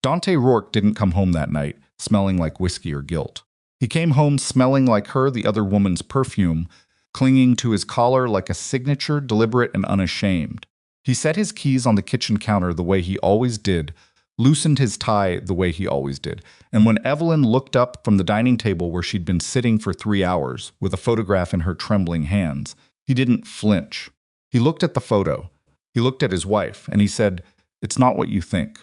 Dante Rourke didn't come home that night smelling like whiskey or guilt. He came home smelling like her, the other woman's perfume, clinging to his collar like a signature, deliberate and unashamed. He set his keys on the kitchen counter the way he always did, loosened his tie the way he always did, and when Evelyn looked up from the dining table where she'd been sitting for 3 hours with a photograph in her trembling hands, he didn't flinch. He looked at the photo. He looked at his wife, and he said, "It's not what you think."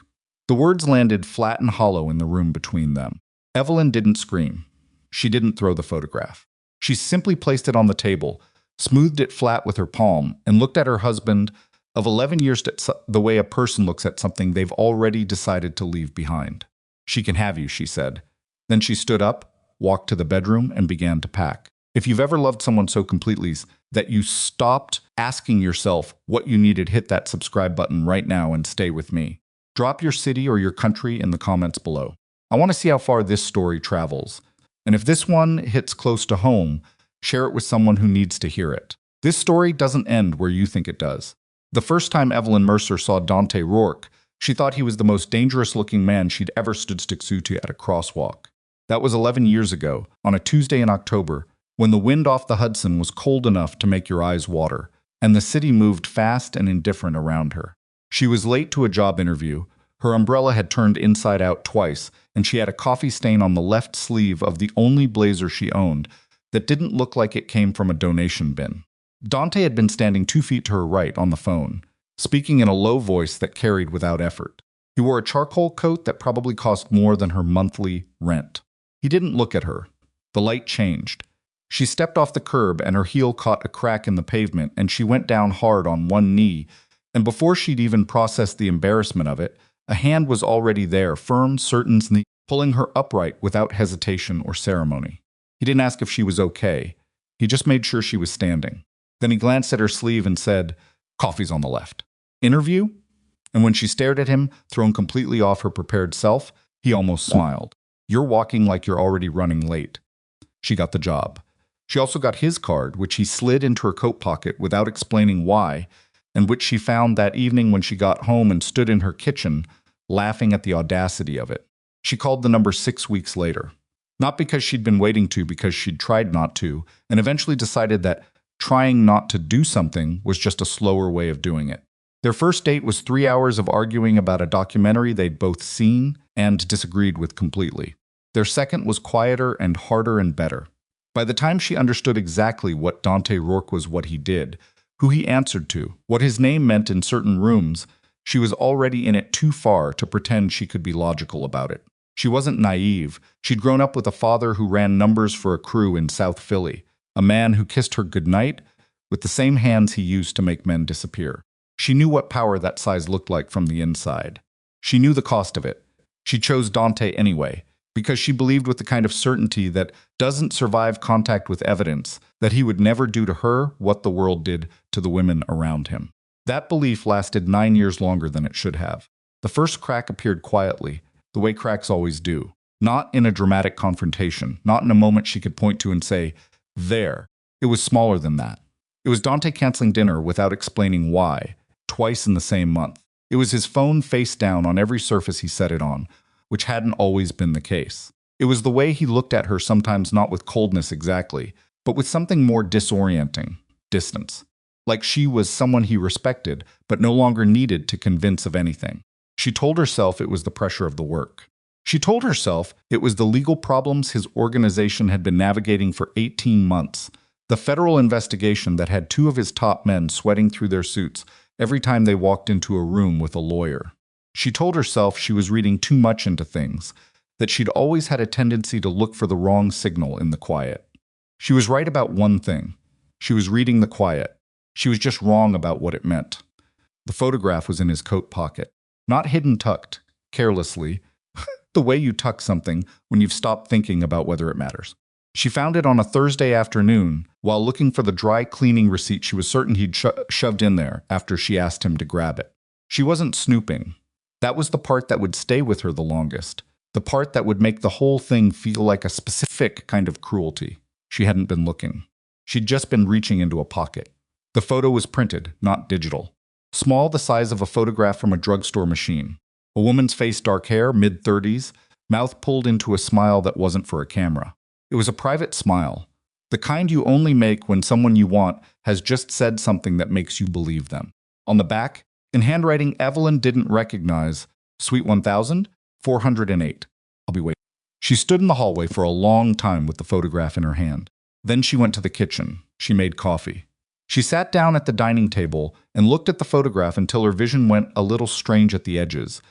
The words landed flat and hollow in the room between them. Evelyn didn't scream. She didn't throw the photograph. She simply placed it on the table, smoothed it flat with her palm, and looked at her husband of 11 years the way a person looks at something they've already decided to leave behind. "She can have you," she said. Then she stood up, walked to the bedroom, and began to pack. If you've ever loved someone so completely that you stopped asking yourself what you needed, hit that subscribe button right now and stay with me. Drop your city or your country in the comments below. I want to see how far this story travels. And if this one hits close to home, share it with someone who needs to hear it. This story doesn't end where you think it does. The first time Evelyn Mercer saw Dante Rourke, she thought he was the most dangerous-looking man she'd ever stood next to at a crosswalk. That was 11 years ago, on a Tuesday in October, when the wind off the Hudson was cold enough to make your eyes water, and the city moved fast and indifferent around her. She was late to a job interview, her umbrella had turned inside out twice, and she had a coffee stain on the left sleeve of the only blazer she owned that didn't look like it came from a donation bin. Dante had been standing 2 feet to her right on the phone, speaking in a low voice that carried without effort. He wore a charcoal coat that probably cost more than her monthly rent. He didn't look at her. The light changed. She stepped off the curb and her heel caught a crack in the pavement, and she went down hard on one knee, and before she'd even processed the embarrassment of it, a hand was already there, firm, certain, pulling her upright without hesitation or ceremony. He didn't ask if she was okay. He just made sure she was standing. Then he glanced at her sleeve and said, "Coffee's on the left." "Interview?" And when she stared at him, thrown completely off her prepared self, he almost smiled. "You're walking like you're already running late." She got the job. She also got his card, which he slid into her coat pocket without explaining why, and which she found that evening when she got home and stood in her kitchen, laughing at the audacity of it. She called the number 6 weeks later. Not because she'd been waiting to, because she'd tried not to, and eventually decided that trying not to do something was just a slower way of doing it. Their first date was 3 hours of arguing about a documentary they'd both seen and disagreed with completely. Their second was quieter and harder and better. By the time she understood exactly what Dante Rourke was, what he did, who he answered to, what his name meant in certain rooms, she was already in it too far to pretend she could be logical about it. She wasn't naive. She'd grown up with a father who ran numbers for a crew in South Philly, a man who kissed her goodnight with the same hands he used to make men disappear. She knew what power that size looked like from the inside. She knew the cost of it. She chose Dante anyway, because she believed with the kind of certainty that doesn't survive contact with evidence that he would never do to her what the world did to the women around him. That belief lasted 9 years longer than it should have. The first crack appeared quietly, the way cracks always do. Not in a dramatic confrontation, not in a moment she could point to and say, "There." It was smaller than that. It was Dante canceling dinner without explaining why, twice in the same month. It was his phone face down on every surface he set it on, which hadn't always been the case. It was the way he looked at her, sometimes not with coldness exactly, but with something more disorienting, distance. Like she was someone he respected, but no longer needed to convince of anything. She told herself it was the pressure of the work. She told herself it was the legal problems his organization had been navigating for 18 months, the federal investigation that had 2 of his top men sweating through their suits every time they walked into a room with a lawyer. She told herself she was reading too much into things, that she'd always had a tendency to look for the wrong signal in the quiet. She was right about one thing. She was reading the quiet. She was just wrong about what it meant. The photograph was in his coat pocket, not hidden tucked, carelessly, the way you tuck something when you've stopped thinking about whether it matters. She found it on a Thursday afternoon while looking for the dry cleaning receipt she was certain he'd shoved in there after she asked him to grab it. She wasn't snooping. That was the part that would stay with her the longest, the part that would make the whole thing feel like a specific kind of cruelty. She hadn't been looking. She'd just been reaching into a pocket. The photo was printed, not digital. Small, the size of a photograph from a drugstore machine. A woman's face, dark hair, mid-30s, mouth pulled into a smile that wasn't for a camera. It was a private smile, the kind you only make when someone you want has just said something that makes you believe them. On the back, in handwriting Evelyn didn't recognize, Suite 1000, 408. I'll be waiting. She stood in the hallway for a long time with the photograph in her hand. Then she went to the kitchen. She made coffee. She sat down at the dining table and looked at the photograph until her vision went a little strange at the edges,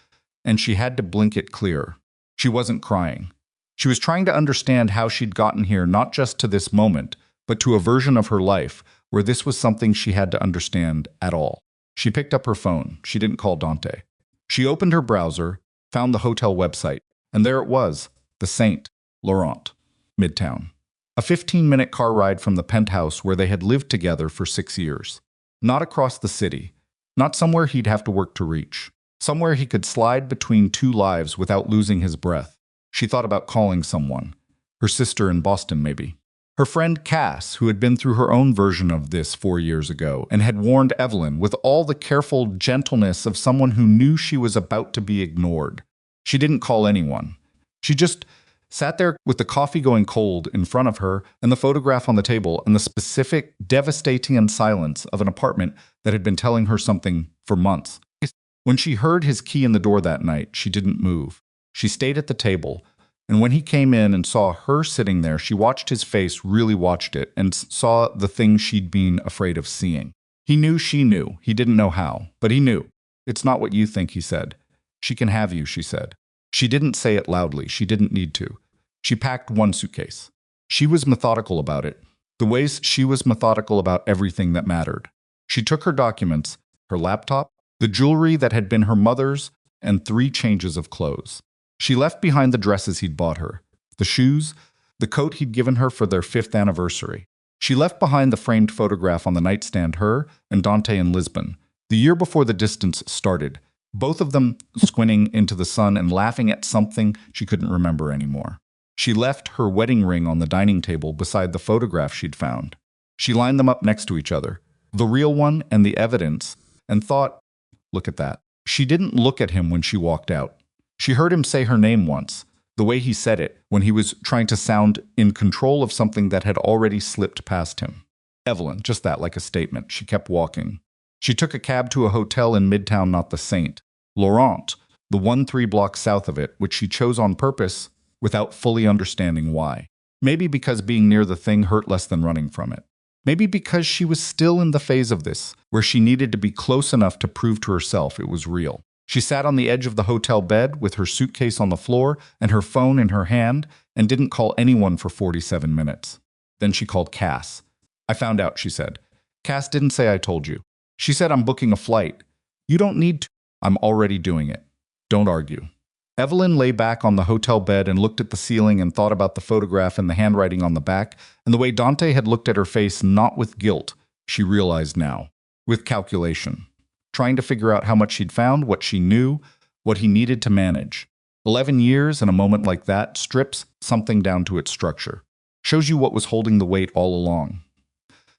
and she had to blink it clear. She wasn't crying. She was trying to understand how she'd gotten here, not just to this moment, but to a version of her life where this was something she had to understand at all. She picked up her phone. She didn't call Dante. She opened her browser, found the hotel website, and there it was, the Saint Laurent, Midtown. A 15-minute car ride from the penthouse where they had lived together for 6 years. Not across the city. Not somewhere he'd have to work to reach. Somewhere he could slide between two lives without losing his breath. She thought about calling someone. Her sister in Boston, maybe. Her friend Cass, who had been through her own version of this 4 years ago and had warned Evelyn with all the careful gentleness of someone who knew she was about to be ignored. She didn't call anyone. She just sat there with the coffee going cold in front of her and the photograph on the table and the specific, devastating silence of an apartment that had been telling her something for months. When she heard his key in the door that night, she didn't move. She stayed at the table, and when he came in and saw her sitting there, she watched his face, really watched it, and saw the thing she'd been afraid of seeing. He knew she knew. He didn't know how, but he knew. "It's not what you think," he said. "She can have you," she said. She didn't say it loudly. She didn't need to. She packed one suitcase. She was methodical about it, the ways she was methodical about everything that mattered. She took her documents, her laptop, the jewelry that had been her mother's, and 3 changes of clothes. She left behind the dresses he'd bought her, the shoes, the coat he'd given her for their 5th anniversary. She left behind the framed photograph on the nightstand, her and Dante in Lisbon, the year before the distance started, both of them squinting into the sun and laughing at something she couldn't remember anymore. She left her wedding ring on the dining table beside the photograph she'd found. She lined them up next to each other, the real one and the evidence, and thought, look at that. She didn't look at him when she walked out. She heard him say her name once, the way he said it, when he was trying to sound in control of something that had already slipped past him. Evelyn, just that, like a statement. She kept walking. She took a cab to a hotel in Midtown, not the Saint. Laurent, the 1 3 blocks south of it, which she chose on purpose without fully understanding why. Maybe because being near the thing hurt less than running from it. Maybe because she was still in the phase of this, where she needed to be close enough to prove to herself it was real. She sat on the edge of the hotel bed with her suitcase on the floor and her phone in her hand and didn't call anyone for 47 minutes. Then she called Cass. "I found out," she said. "Cass didn't say I told you. She said I'm booking a flight. You don't need to. I'm already doing it. Don't argue." Evelyn lay back on the hotel bed and looked at the ceiling and thought about the photograph and the handwriting on the back and the way Dante had looked at her face, not with guilt, she realized now, with calculation. Trying to figure out how much she'd found, what she knew, what he needed to manage. 11 years in a moment like that strips something down to its structure. Shows you what was holding the weight all along.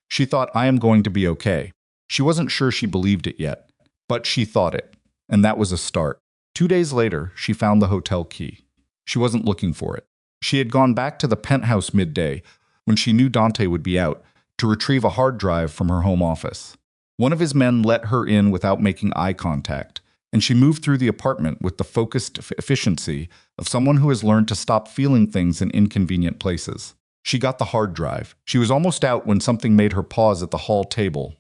She thought, I am going to be okay. She wasn't sure she believed it yet, but she thought it, and that was a start. 2 days later, she found the hotel key. She wasn't looking for it. She had gone back to the penthouse midday, when she knew Dante would be out, to retrieve a hard drive from her home office. One of his men let her in without making eye contact, and she moved through the apartment with the focused efficiency of someone who has learned to stop feeling things in inconvenient places. She got the hard drive. She was almost out when something made her pause at the hall table.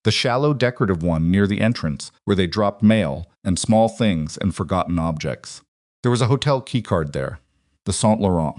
The shallow decorative one near the entrance, where they dropped mail and small things and forgotten objects. There was a hotel keycard there. The Saint Laurent.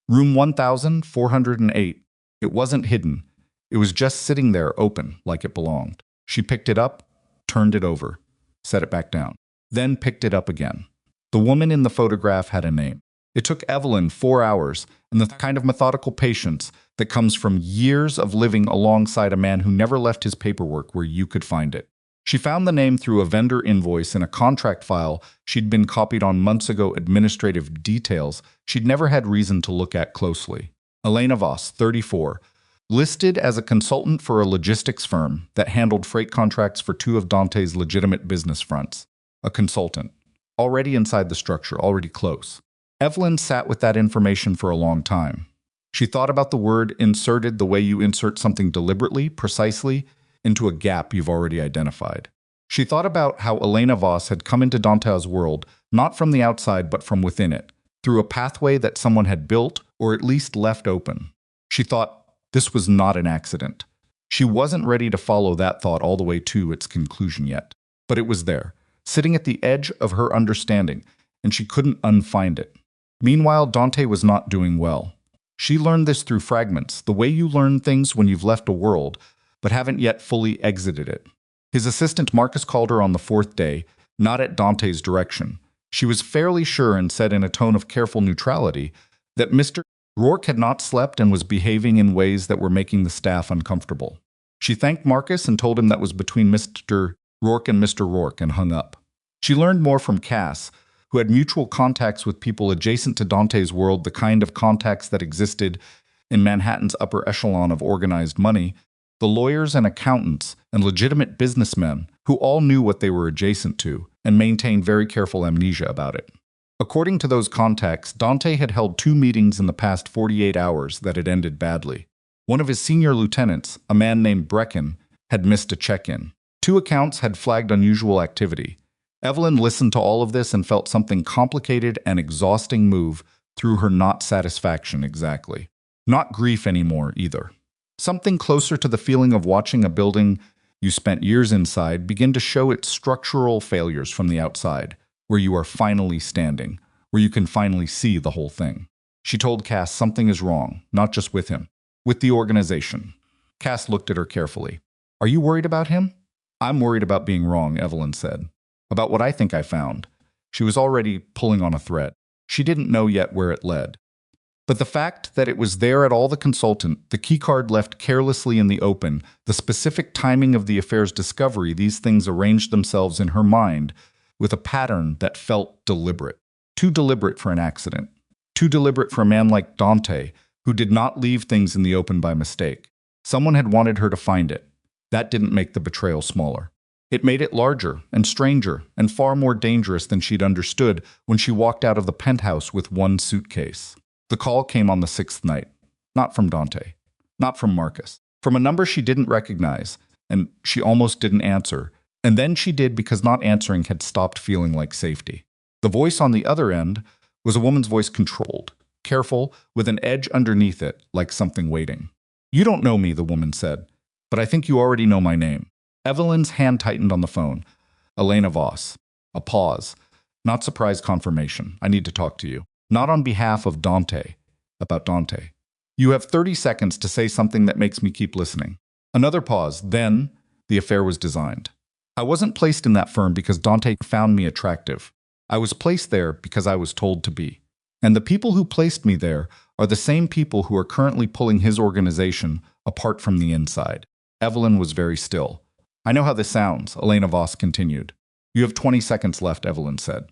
Room 1408. It wasn't hidden. It was just sitting there open, like it belonged. She picked it up, turned it over, set it back down, then picked it up again. The woman in the photograph had a name. It took Evelyn 4 hours and the kind of methodical patience that comes from years of living alongside a man who never left his paperwork where you could find it. She found the name through a vendor invoice in a contract file she'd been copied on months ago, administrative details she'd never had reason to look at closely. Elena Voss, 34, listed as a consultant for a logistics firm that handled freight contracts for 2 of Dante's legitimate business fronts. A consultant. already inside the structure, already close. Evelyn sat with that information for a long time. She thought about the word inserted the way you insert something deliberately, precisely, into a gap you've already identified. She thought about how Elena Voss had come into Dante's world, not from the outside but from within it, through a pathway that someone had built or at least left open. She thought this was not an accident. She wasn't ready to follow that thought all the way to its conclusion yet, but it was there, sitting at the edge of her understanding, and she couldn't unfind it. Meanwhile, Dante was not doing well. She learned this through fragments, the way you learn things when you've left a world, but haven't yet fully exited it. His assistant Marcus called her on the fourth day, not at Dante's direction. She was fairly sure and said in a tone of careful neutrality that Mr. Rourke had not slept and was behaving in ways that were making the staff uncomfortable. She thanked Marcus and told him that was between Mr. Rourke and Mr. Rourke and hung up. She learned more from Cass, who had mutual contacts with people adjacent to Dante's world, the kind of contacts that existed in Manhattan's upper echelon of organized money, the lawyers and accountants and legitimate businessmen who all knew what they were adjacent to and maintained very careful amnesia about it. According to those contacts, Dante had held 2 meetings in the past 48 hours that had ended badly. One of his senior lieutenants, a man named Brecken, had missed a check-in. 2 accounts had flagged unusual activity. Evelyn listened to all of this and felt something complicated and exhausting move through her not satisfaction exactly. Not grief anymore either. Something closer to the feeling of watching a building you spent years inside begin to show its structural failures from the outside, where you are finally standing, where you can finally see the whole thing. She told Cass something is wrong, not just with him, with the organization. Cass looked at her carefully. Are you worried about him? I'm worried about being wrong, Evelyn said. About what I think I found. She was already pulling on a thread. She didn't know yet where it led. But the fact that it was there at all the consultant, the keycard left carelessly in the open, the specific timing of the affair's discovery, these things arranged themselves in her mind with a pattern that felt deliberate. Too deliberate for an accident. Too deliberate for a man like Dante, who did not leave things in the open by mistake. Someone had wanted her to find it. That didn't make the betrayal smaller. It made it larger and stranger and far more dangerous than she'd understood when she walked out of the penthouse with 1 suitcase. The call came on the 6th night. Not from Dante. Not from Marcus. From a number she didn't recognize, and she almost didn't answer. And then she did because not answering had stopped feeling like safety. The voice on the other end was a woman's voice, controlled, careful, with an edge underneath it, like something waiting. You don't know me, the woman said, but I think you already know my name. Evelyn's hand tightened on the phone. Elena Voss. A pause. Not surprise confirmation. I need to talk to you. Not on behalf of Dante. About Dante. You have 30 seconds to say something that makes me keep listening. Another pause. Then, the affair was designed. I wasn't placed in that firm because Dante found me attractive. I was placed there because I was told to be. And the people who placed me there are the same people who are currently pulling his organization apart from the inside. Evelyn was very still. I know how this sounds, Elena Voss continued. You have 20 seconds left, Evelyn said.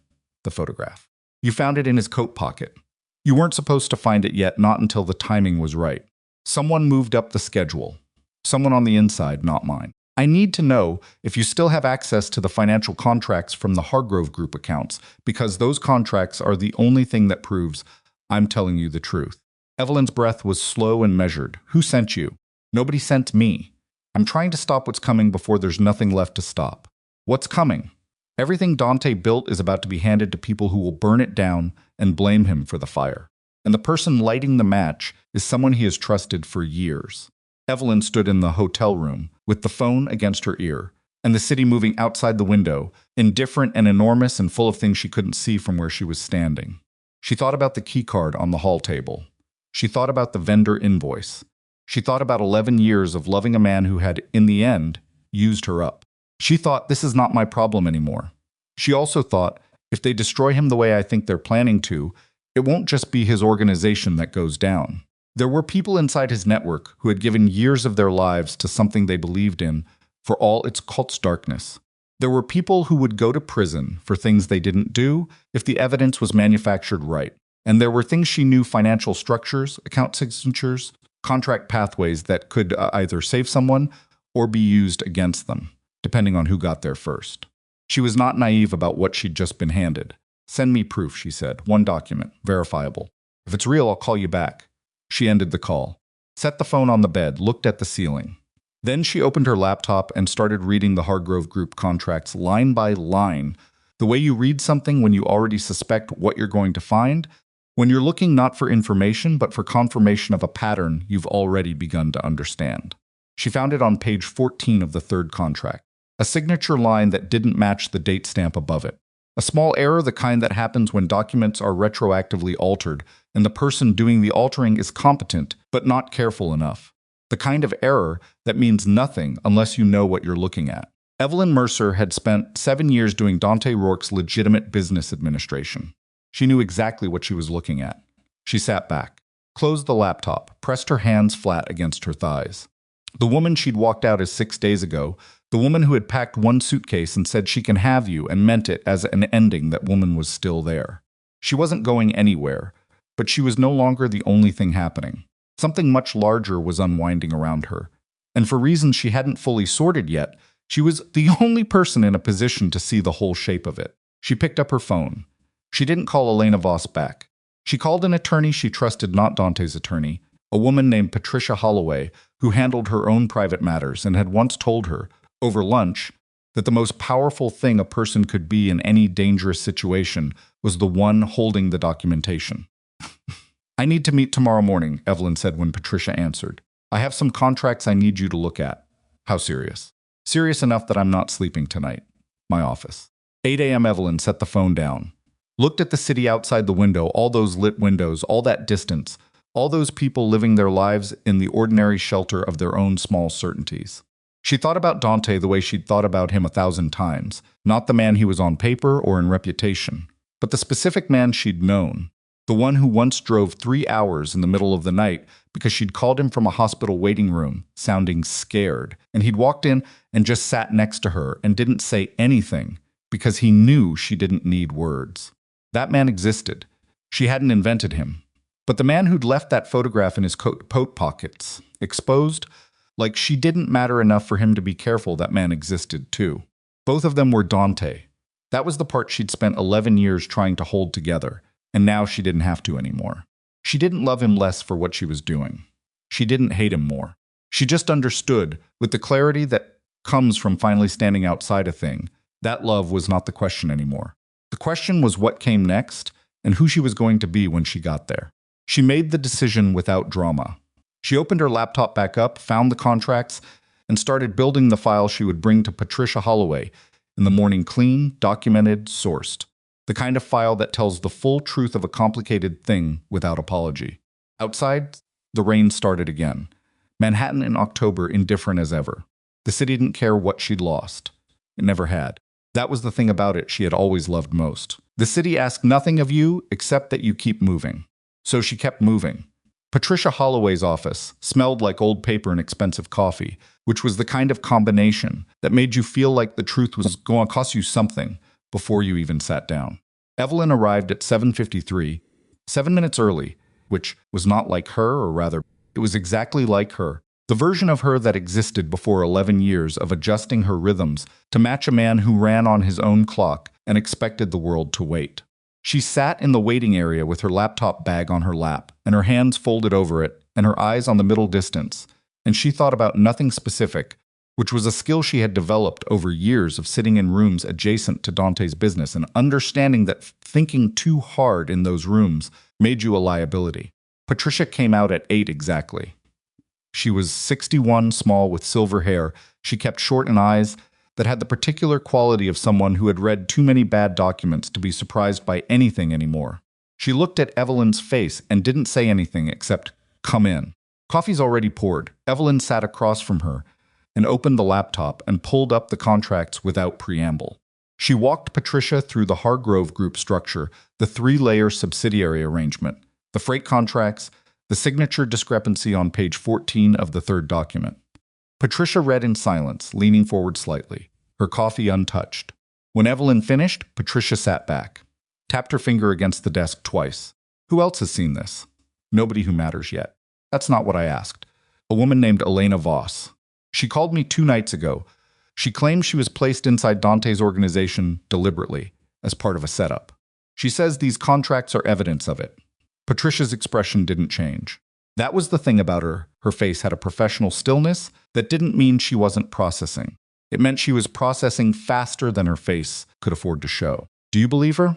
The photograph. You found it in his coat pocket. You weren't supposed to find it yet, not until the timing was right. Someone moved up the schedule. Someone on the inside, not mine. I need to know if you still have access to the financial contracts from the Hargrove Group accounts, because those contracts are the only thing that proves I'm telling you the truth. Evelyn's breath was slow and measured. Who sent you? Nobody sent me. I'm trying to stop what's coming before there's nothing left to stop. What's coming? Everything Dante built is about to be handed to people who will burn it down and blame him for the fire. And the person lighting the match is someone he has trusted for years. Evelyn stood in the hotel room with the phone against her ear, and the city moving outside the window, indifferent and enormous and full of things she couldn't see from where she was standing. She thought about the keycard on the hall table. She thought about the vendor invoice. She thought about 11 years of loving a man who had, in the end, used her up. She thought, this is not my problem anymore. She also thought, if they destroy him the way I think they're planning to, it won't just be his organization that goes down. There were people inside his network who had given years of their lives to something they believed in for all its cult's darkness. There were people who would go to prison for things they didn't do if the evidence was manufactured right. And there were things she knew, financial structures, account signatures, contract pathways that could either save someone or be used against them, depending on who got there first. She was not naive about what she'd just been handed. "Send me proof," she said. "One document, verifiable. If it's real, I'll call you back." She ended the call, set the phone on the bed, looked at the ceiling. Then she opened her laptop and started reading the Hargrove Group contracts line by line. The way you read something when you already suspect what you're going to find, when you're looking not for information but for confirmation of a pattern you've already begun to understand. She found it on page 14 of the third contract, a signature line that didn't match the date stamp above it. A small error, the kind that happens when documents are retroactively altered and the person doing the altering is competent but not careful enough. The kind of error that means nothing unless you know what you're looking at. Evelyn Mercer had spent 7 years doing Dante Rourke's legitimate business administration. She knew exactly what she was looking at. She sat back, closed the laptop, pressed her hands flat against her thighs. The woman she'd walked out as 6 days ago, the woman who had packed one suitcase and said she can have you and meant it as an ending, that woman was still there. She wasn't going anywhere, but she was no longer the only thing happening. Something much larger was unwinding around her. And for reasons she hadn't fully sorted yet, she was the only person in a position to see the whole shape of it. She picked up her phone. She didn't call Elena Voss back. She called an attorney she trusted, not Dante's attorney, a woman named Patricia Holloway, who handled her own private matters and had once told her, over lunch, that the most powerful thing a person could be in any dangerous situation was the one holding the documentation. "I need to meet tomorrow morning," Evelyn said when Patricia answered. "I have some contracts I need you to look at." "How serious?" "Serious enough that I'm not sleeping tonight." "My office." 8 a.m. Evelyn set the phone down, looked at the city outside the window, all those lit windows, all that distance, all those people living their lives in the ordinary shelter of their own small certainties. She thought about Dante the way she'd thought about him 1,000 times, not the man he was on paper or in reputation, but the specific man she'd known, the one who once drove 3 hours in the middle of the night because she'd called him from a hospital waiting room, sounding scared, and he'd walked in and just sat next to her and didn't say anything because he knew she didn't need words. That man existed. She hadn't invented him. But the man who'd left that photograph in his coat pockets, exposed, like she didn't matter enough for him to be careful, that man existed too. Both of them were Dante. That was the part she'd spent 11 years trying to hold together, and now she didn't have to anymore. She didn't love him less for what she was doing. She didn't hate him more. She just understood, with the clarity that comes from finally standing outside a thing, that love was not the question anymore. The question was what came next and who she was going to be when she got there. She made the decision without drama. She opened her laptop back up, found the contracts, and started building the file she would bring to Patricia Holloway in the morning, clean, documented, sourced. The kind of file that tells the full truth of a complicated thing without apology. Outside, the rain started again. Manhattan in October, indifferent as ever. The city didn't care what she'd lost. It never had. That was the thing about it she had always loved most. The city asked nothing of you except that you keep moving. So she kept moving. Patricia Holloway's office smelled like old paper and expensive coffee, which was the kind of combination that made you feel like the truth was going to cost you something before you even sat down. Evelyn arrived at 7:53, 7 minutes early, which was not like her, or rather, it was exactly like her. The version of her that existed before 11 years of adjusting her rhythms to match a man who ran on his own clock and expected the world to wait. She sat in the waiting area with her laptop bag on her lap and her hands folded over it and her eyes on the middle distance, and she thought about nothing specific, which was a skill she had developed over years of sitting in rooms adjacent to Dante's business and understanding that thinking too hard in those rooms made you a liability. Patricia came out at 8 exactly. She was 61, small, with silver hair. She kept short and eyes that had the particular quality of someone who had read too many bad documents to be surprised by anything anymore. She looked at Evelyn's face and didn't say anything except, "Come in." Coffee's already poured. Evelyn sat across from her and opened the laptop and pulled up the contracts without preamble. She walked Patricia through the Hargrove Group structure, the 3-layer subsidiary arrangement, the freight contracts, the signature discrepancy on page 14 of the third document. Patricia read in silence, leaning forward slightly, her coffee untouched. When Evelyn finished, Patricia sat back, tapped her finger against the desk twice. "Who else has seen this?" "Nobody who matters yet." "That's not what I asked." "A woman named Elena Voss. She called me 2 nights ago. She claims she was placed inside Dante's organization deliberately, as part of a setup. She says these contracts are evidence of it. Patricia's expression didn't change. That was the thing about her. Her face had a professional stillness that didn't mean she wasn't processing. It meant she was processing faster than her face could afford to show. Do you believe her?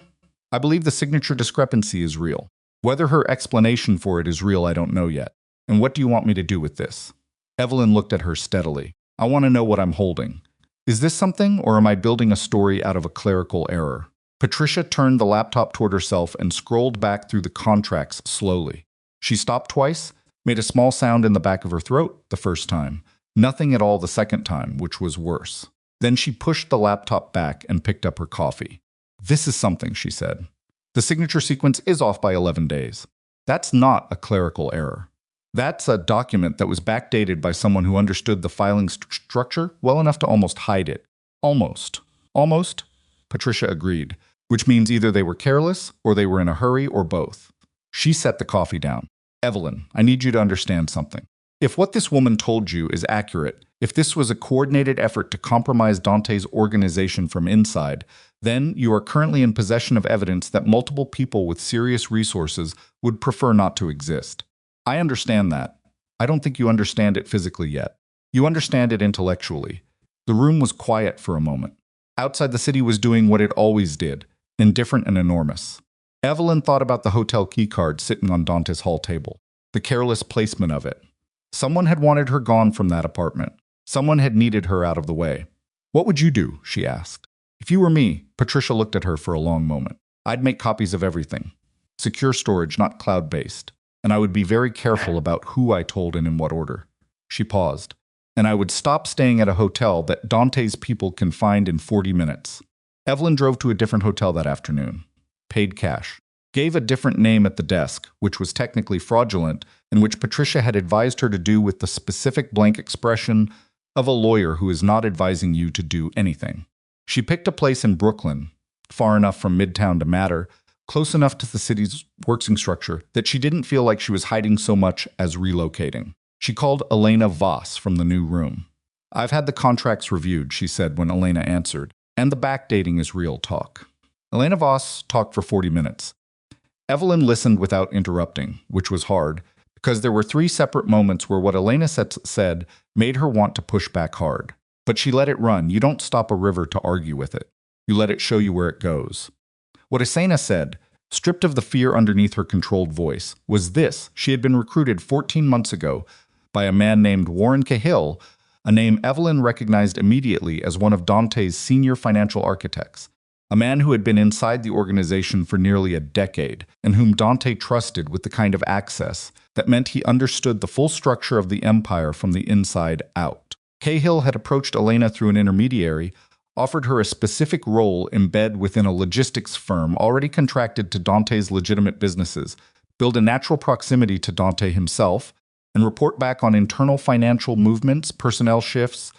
I believe the signature discrepancy is real. Whether her explanation for it is real, I don't know yet. And what do you want me to do with this? Evelyn looked at her steadily. I want to know what I'm holding. Is this something, or am I building a story out of a clerical error? Patricia turned the laptop toward herself and scrolled back through the contracts slowly. She stopped twice, made a small sound in the back of her throat the first time, nothing at all the second time, which was worse. Then she pushed the laptop back and picked up her coffee. This is something, she said. The signature sequence is off by 11 days. That's not a clerical error. That's a document that was backdated by someone who understood the filing structure well enough to almost hide it. Almost. Almost? Patricia agreed, which means either they were careless or they were in a hurry or both. She set the coffee down. Evelyn, I need you to understand something. If what this woman told you is accurate, if this was a coordinated effort to compromise Dante's organization from inside, then you are currently in possession of evidence that multiple people with serious resources would prefer not to exist. I understand that. I don't think you understand it physically yet. You understand it intellectually. The room was quiet for a moment. Outside, the city was doing what it always did, indifferent and enormous. Evelyn thought about the hotel keycard sitting on Dante's hall table, the careless placement of it. Someone had wanted her gone from that apartment. Someone had needed her out of the way. What would you do? She asked. If you were me, Patricia looked at her for a long moment. I'd make copies of everything. Secure storage, not cloud-based. And I would be very careful about who I told and in what order. She paused. And I would stop staying at a hotel that Dante's people can find in 40 minutes. Evelyn drove to a different hotel that afternoon. Paid cash. Gave a different name at the desk, which was technically fraudulent, and which Patricia had advised her to do with the specific blank expression of a lawyer who is not advising you to do anything. She picked a place in Brooklyn, far enough from Midtown to matter, close enough to the city's working structure that she didn't feel like she was hiding so much as relocating. She called Elena Voss from the new room. I've had the contracts reviewed, she said when Elena answered, and the backdating is real talk. Elena Voss talked for 40 minutes. Evelyn listened without interrupting, which was hard, because there were 3 separate moments where what Elena said made her want to push back hard. But she let it run. You don't stop a river to argue with it. You let it show you where it goes. What Elena said, stripped of the fear underneath her controlled voice, was this. She had been recruited 14 months ago by a man named Warren Cahill, a name Evelyn recognized immediately as one of Dante's senior financial architects, a man who had been inside the organization for nearly a decade and whom Dante trusted with the kind of access that meant he understood the full structure of the empire from the inside out. Cahill had approached Elena through an intermediary, offered her a specific role embedded within a logistics firm already contracted to Dante's legitimate businesses, build a natural proximity to Dante himself, and report back on internal financial movements, personnel shifts,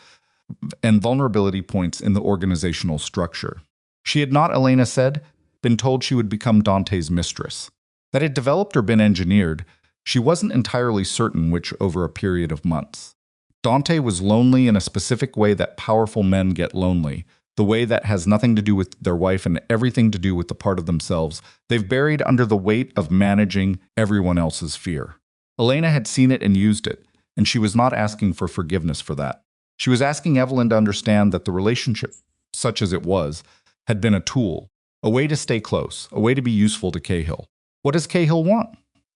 and vulnerability points in the organizational structure. She had not, Elena said, been told she would become Dante's mistress. That had developed or been engineered, she wasn't entirely certain which over a period of months. Dante was lonely in a specific way that powerful men get lonely, the way that has nothing to do with their wife and everything to do with the part of themselves they've buried under the weight of managing everyone else's fear. Elena had seen it and used it, and she was not asking for forgiveness for that. She was asking Evelyn to understand that the relationship, such as it was, had been a tool, a way to stay close, a way to be useful to Cahill. What does Cahill want?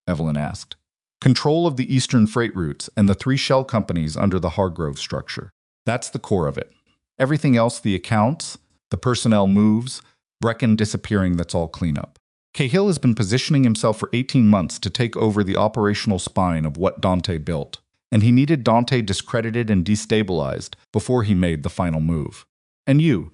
Evelyn asked. Control of the eastern freight routes and the 3 shell companies under the Hargrove structure. That's the core of it. Everything else, the accounts, the personnel moves, Brecken disappearing, that's all cleanup. Cahill has been positioning himself for 18 months to take over the operational spine of what Dante built, and he needed Dante discredited and destabilized before he made the final move. And you,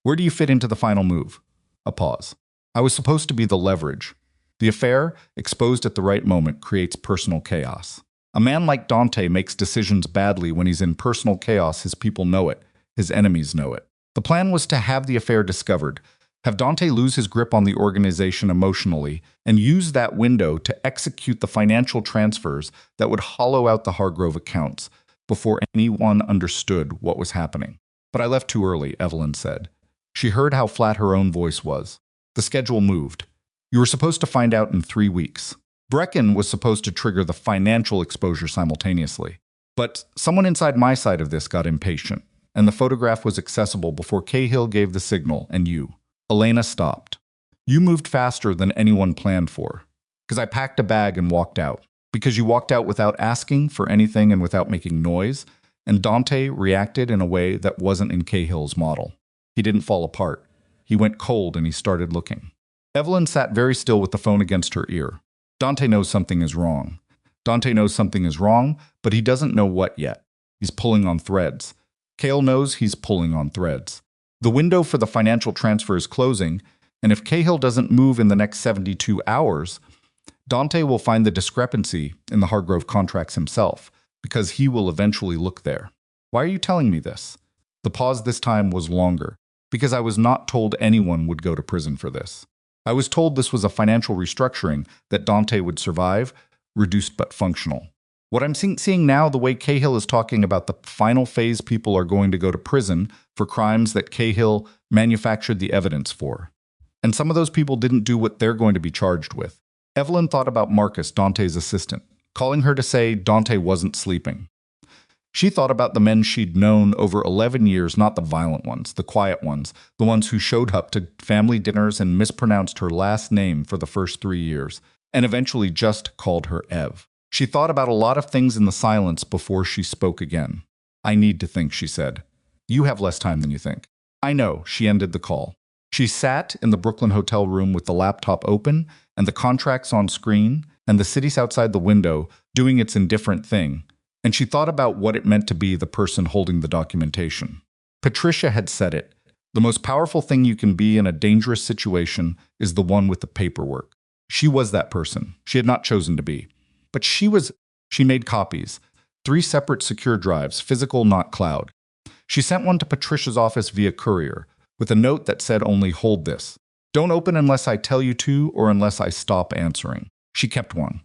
where do you fit into the final move? A pause. I was supposed to be the leverage. The affair, exposed at the right moment, creates personal chaos. A man like Dante makes decisions badly when he's in personal chaos. His people know it. His enemies know it. The plan was to have the affair discovered, have Dante lose his grip on the organization emotionally, and use that window to execute the financial transfers that would hollow out the Hargrove accounts before anyone understood what was happening. But I left too early, Evelyn said. She heard how flat her own voice was. The schedule moved. You were supposed to find out in 3 weeks. Brecken was supposed to trigger the financial exposure simultaneously. But someone inside my side of this got impatient, and the photograph was accessible before Cahill gave the signal, and you. Elena stopped. You moved faster than anyone planned for. Because I packed a bag and walked out. Because you walked out without asking for anything and without making noise, and Dante reacted in a way that wasn't in Cahill's model. He didn't fall apart. He went cold and he started looking. Evelyn sat very still with the phone against her ear. Dante knows something is wrong. Dante knows something is wrong, but he doesn't know what yet. He's pulling on threads. Cahill knows he's pulling on threads. The window for the financial transfer is closing, and if Cahill doesn't move in the next 72 hours, Dante will find the discrepancy in the Hargrove contracts himself, because he will eventually look there. Why are you telling me this? The pause this time was longer, because I was not told anyone would go to prison for this. I was told this was a financial restructuring that Dante would survive, reduced but functional. What I'm seeing now, the way Cahill is talking about the final phase people are going to go to prison for crimes that Cahill manufactured the evidence for. And some of those people didn't do what they're going to be charged with. Evelyn thought about Marcus, Dante's assistant, calling her to say Dante wasn't sleeping. She thought about the men she'd known over 11 years, not the violent ones, the quiet ones, the ones who showed up to family dinners and mispronounced her last name for the first 3 years, and eventually just called her Ev. She thought about a lot of things in the silence before she spoke again. I need to think, she said. You have less time than you think. I know, she ended the call. She sat in the Brooklyn hotel room with the laptop open and the contracts on screen and the cities outside the window doing its indifferent thing, and she thought about what it meant to be the person holding the documentation. Patricia had said it. The most powerful thing you can be in a dangerous situation is the one with the paperwork. She was that person. She had not chosen to be. But she made copies. 3 separate secure drives, physical, not cloud. She sent one to Patricia's office via courier, with a note that said only hold this. Don't open unless I tell you to or unless I stop answering. She kept one.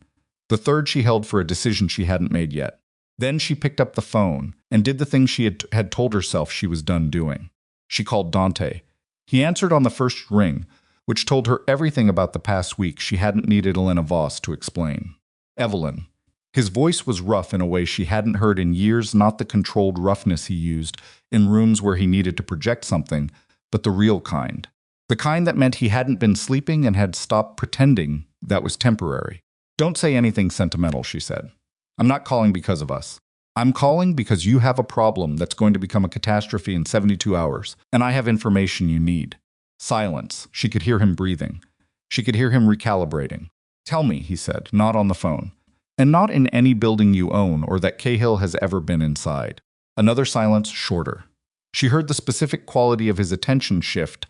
The third she held for a decision she hadn't made yet. Then she picked up the phone and did the thing she had told herself she was done doing. She called Dante. He answered on the first ring, which told her everything about the past week she hadn't needed Elena Voss to explain. Evelyn. His voice was rough in a way she hadn't heard in years, not the controlled roughness he used in rooms where he needed to project something, but the real kind. The kind that meant he hadn't been sleeping and had stopped pretending that was temporary. Don't say anything sentimental, she said. I'm not calling because of us. I'm calling because you have a problem that's going to become a catastrophe in 72 hours, and I have information you need. Silence. She could hear him breathing. She could hear him recalibrating. Tell me, he said, not on the phone. And not in any building you own or that Cahill has ever been inside. Another silence, shorter. She heard the specific quality of his attention shift,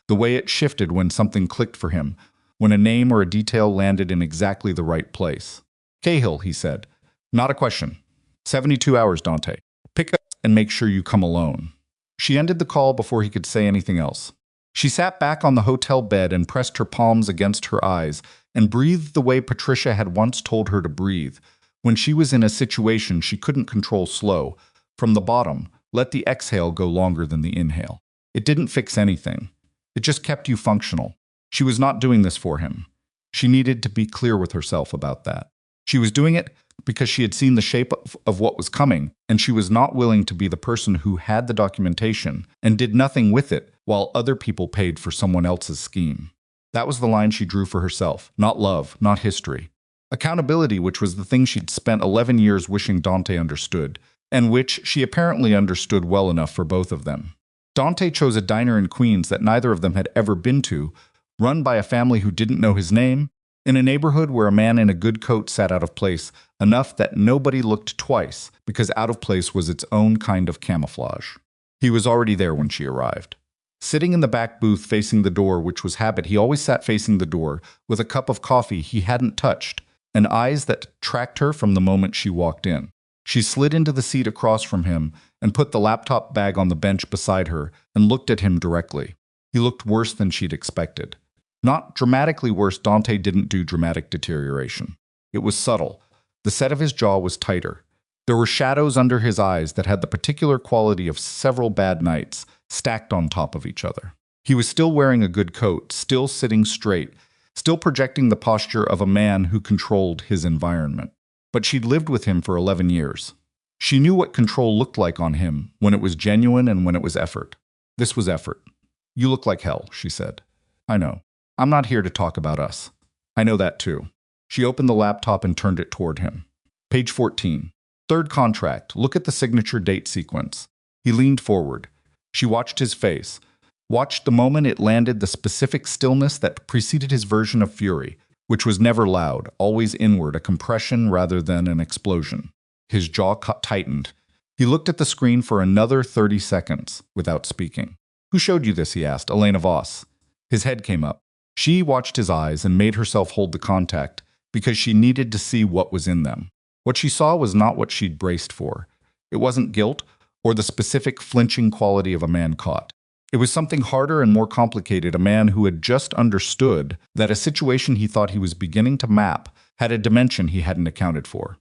the way it shifted when something clicked for him, when a name or a detail landed in exactly the right place. Cahill, he said. Not a question. 72 hours, Dante. Pick up and make sure you come alone. She ended the call before he could say anything else. She sat back on the hotel bed and pressed her palms against her eyes and breathed the way Patricia had once told her to breathe. When she was in a situation she couldn't control slow, from the bottom, let the exhale go longer than the inhale. It didn't fix anything. It just kept you functional. She was not doing this for him. She needed to be clear with herself about that. She was doing it because she had seen the shape of what was coming, and she was not willing to be the person who had the documentation and did nothing with it while other people paid for someone else's scheme. That was the line she drew for herself, not love, not history. Accountability, which was the thing she'd spent 11 years wishing Dante understood, and which she apparently understood well enough for both of them. Dante chose a diner in Queens that neither of them had ever been to, run by a family who didn't know his name, in a neighborhood where a man in a good coat sat out of place enough that nobody looked twice because out of place was its own kind of camouflage. He was already there when she arrived. Sitting in the back booth facing the door, which was habit, he always sat facing the door, with a cup of coffee he hadn't touched, and eyes that tracked her from the moment she walked in. She slid into the seat across from him and put the laptop bag on the bench beside her and looked at him directly. He looked worse than she'd expected. Not dramatically worse. Dante didn't do dramatic deterioration. It was subtle. The set of his jaw was tighter. There were shadows under his eyes that had the particular quality of several bad nights stacked on top of each other. He was still wearing a good coat, still sitting straight, still projecting the posture of a man who controlled his environment. But she'd lived with him for 11 years. She knew what control looked like on him, when it was genuine and when it was effort. This was effort. "You look like hell," she said. "I know. I'm not here to talk about us." "I know that too." She opened the laptop and turned it toward him. Page 14. Third contract. Look at the signature date sequence. He leaned forward. She watched his face. Watched the moment it landed, the specific stillness that preceded his version of fury, which was never loud, always inward, a compression rather than an explosion. His jaw tightened. He looked at the screen for another 30 seconds without speaking. "Who showed you this?" he asked. "Elena Voss." His head came up. She watched his eyes and made herself hold the contact because she needed to see what was in them. What she saw was not what she'd braced for. It wasn't guilt or the specific flinching quality of a man caught. It was something harder and more complicated, a man who had just understood that a situation he thought he was beginning to map had a dimension he hadn't accounted for.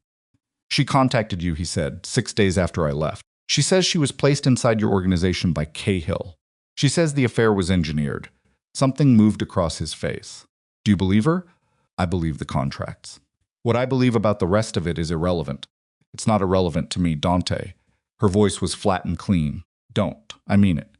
"She contacted you," he said, 6 days after I left. "She says she was placed inside your organization by Cahill. She says the affair was engineered." Something moved across his face. "Do you believe her?" "I believe the contracts. What I believe about the rest of it is irrelevant." "It's not irrelevant to me, Dante." Her voice was flat and clean. "Don't. I mean it."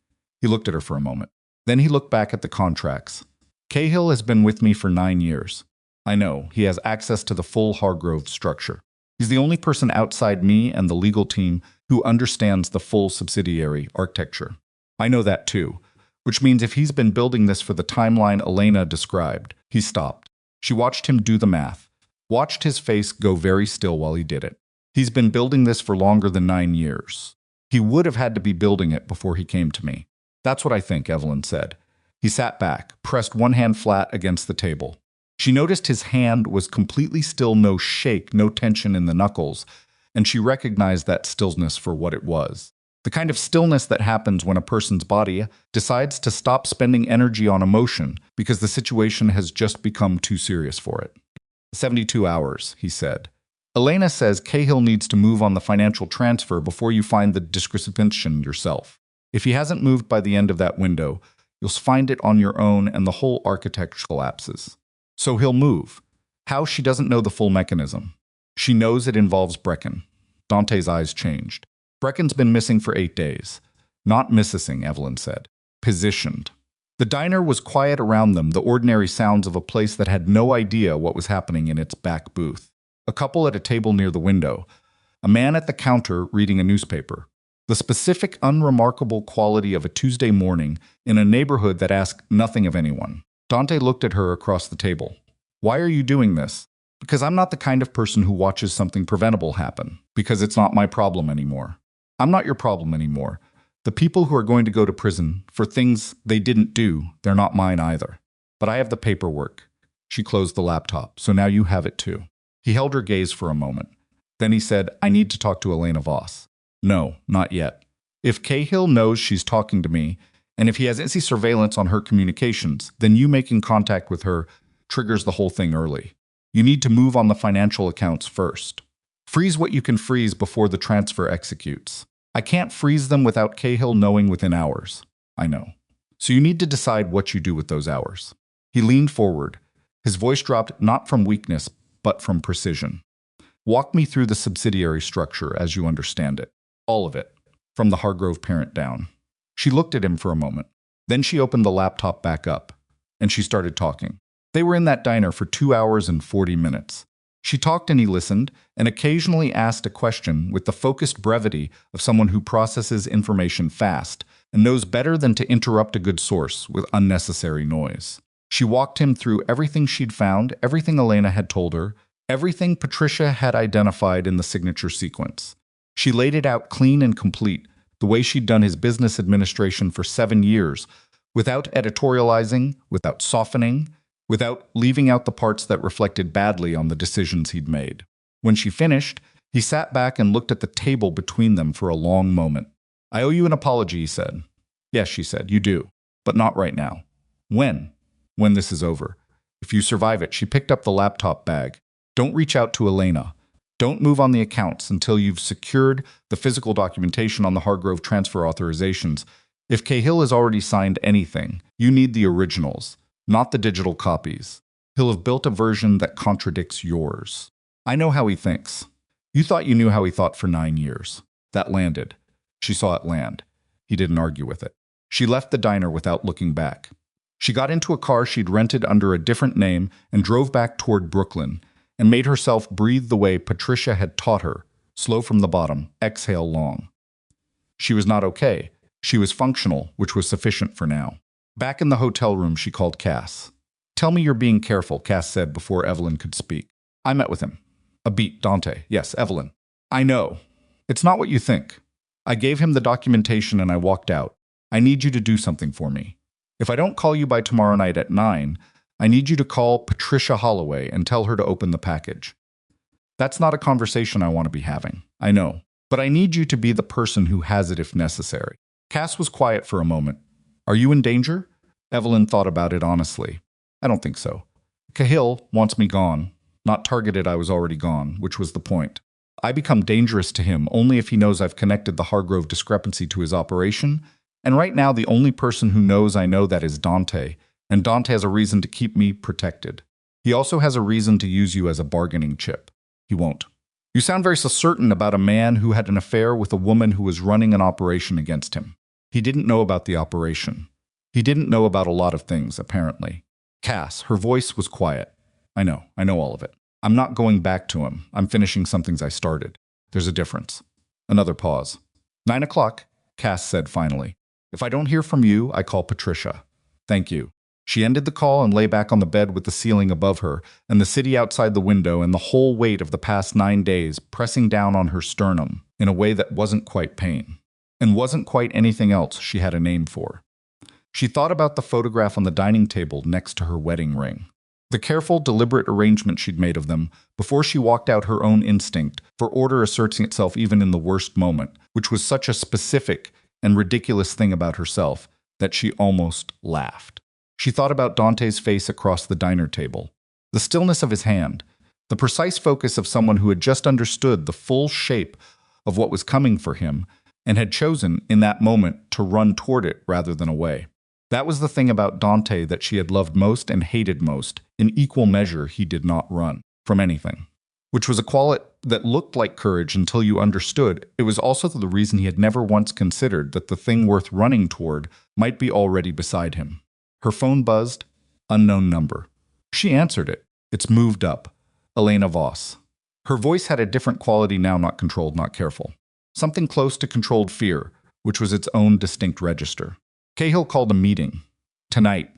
He looked at her for a moment. Then he looked back at the contracts. "Cahill has been with me for 9 years. I know. He has access to the full Hargrove structure. He's the only person outside me and the legal team who understands the full subsidiary architecture. I know that too, which means if he's been building this for the timeline Elena described." He stopped. She watched him do the math, watched his face go very still while he did it. "He's been building this for longer than 9 years. He would have had to be building it before he came to me." "That's what I think," Evelyn said. He sat back, pressed one hand flat against the table. She noticed his hand was completely still, no shake, no tension in the knuckles, and she recognized that stillness for what it was. The kind of stillness that happens when a person's body decides to stop spending energy on emotion because the situation has just become too serious for it. 72 hours, he said. "Elena says Cahill needs to move on the financial transfer before you find the discrepancy yourself. If he hasn't moved by the end of that window, you'll find it on your own and the whole architecture collapses. So he'll move. How, she doesn't know the full mechanism. She knows it involves Brecken." Dante's eyes changed. "Brecken's been missing for 8 days. Not missing," Evelyn said. "Positioned." The diner was quiet around them, the ordinary sounds of a place that had no idea what was happening in its back booth. A couple at a table near the window. A man at the counter reading a newspaper. The specific, unremarkable quality of a Tuesday morning in a neighborhood that asked nothing of anyone. Dante looked at her across the table. "Why are you doing this?" "Because I'm not the kind of person who watches something preventable happen. Because it's not my problem anymore." "I'm not your problem anymore. The people who are going to go to prison for things they didn't do, they're not mine either. But I have the paperwork." She closed the laptop. "So now you have it too." He held her gaze for a moment. Then he said, "I need to talk to Elena Voss." "No, not yet. If Cahill knows she's talking to me, and if he has any surveillance on her communications, then you making contact with her triggers the whole thing early. You need to move on the financial accounts first. Freeze what you can freeze before the transfer executes. I can't freeze them without Cahill knowing within hours." "I know. So you need to decide what you do with those hours." He leaned forward. His voice dropped not from weakness, but from precision. "Walk me through the subsidiary structure as you understand it. All of it. From the Hargrove parent down." She looked at him for a moment. Then she opened the laptop back up, and she started talking. They were in that diner for 2 hours and 40 minutes. She talked and he listened, and occasionally asked a question with the focused brevity of someone who processes information fast and knows better than to interrupt a good source with unnecessary noise. She walked him through everything she'd found, everything Elena had told her, everything Patricia had identified in the signature sequence. She laid it out clean and complete, the way she'd done his business administration for 7 years, without editorializing, without softening, without leaving out the parts that reflected badly on the decisions he'd made. When she finished, he sat back and looked at the table between them for a long moment. "I owe you an apology," he said. "Yes," she said, "you do. But not right now." "When?" "When this is over. If you survive it." She picked up the laptop bag. "Don't reach out to Elena. Don't move on the accounts until you've secured the physical documentation on the Hargrove transfer authorizations. If Cahill has already signed anything, you need the originals, not the digital copies. He'll have built a version that contradicts yours. I know how he thinks. You thought you knew how he thought for 9 years. That landed. She saw it land. He didn't argue with it. She left the diner without looking back. She got into a car she'd rented under a different name and drove back toward Brooklyn, and made herself breathe the way Patricia had taught her, slow from the bottom, exhale long. She was not okay. She was functional, which was sufficient for now. Back in the hotel room, she called Cass. "Tell me you're being careful," Cass said before Evelyn could speak. "I met with him." A beat, Dante. "Yes, Evelyn." "I know. It's not what you think. I gave him the documentation and I walked out. I need you to do something for me. If I don't call you by tomorrow night at 9, I need you to call Patricia Holloway and tell her to open the package. That's not a conversation I want to be having. I know. But I need you to be the person who has it if necessary." Cass was quiet for a moment. "Are you in danger?" Evelyn thought about it honestly. "I don't think so. Cahill wants me gone. Not targeted, I was already gone, which was the point. I become dangerous to him only if he knows I've connected the Hargrove discrepancy to his operation, and right now the only person who knows I know that is Dante, and Dante has a reason to keep me protected. He also has a reason to use you as a bargaining chip. He won't. You sound very so certain about a man who had an affair with a woman who was running an operation against him. He didn't know about the operation. He didn't know about a lot of things, apparently." Cass, her voice was quiet. I know all of it. I'm not going back to him. I'm finishing some things I started. There's a difference." Another pause. 9 o'clock, Cass said finally. "If I don't hear from you, I call Patricia." "Thank you." She ended the call and lay back on the bed with the ceiling above her, and the city outside the window, and the whole weight of the past 9 days pressing down on her sternum in a way that wasn't quite pain, and wasn't quite anything else she had a name for. She thought about the photograph on the dining table next to her wedding ring. The careful, deliberate arrangement she'd made of them before she walked out, her own instinct for order asserting itself even in the worst moment, which was such a specific and ridiculous thing about herself that she almost laughed. She thought about Dante's face across the diner table, the stillness of his hand, the precise focus of someone who had just understood the full shape of what was coming for him and had chosen, in that moment, to run toward it rather than away. That was the thing about Dante that she had loved most and hated most. In equal measure, he did not run from anything, which was a quality that looked like courage until you understood. It was also the reason he had never once considered that the thing worth running toward might be already beside him. Her phone buzzed. Unknown number. She answered it. It's moved up. Elena Voss. Her voice had a different quality now, not controlled, not careful. Something close to controlled fear, which was its own distinct register. Cahill called a meeting. Tonight.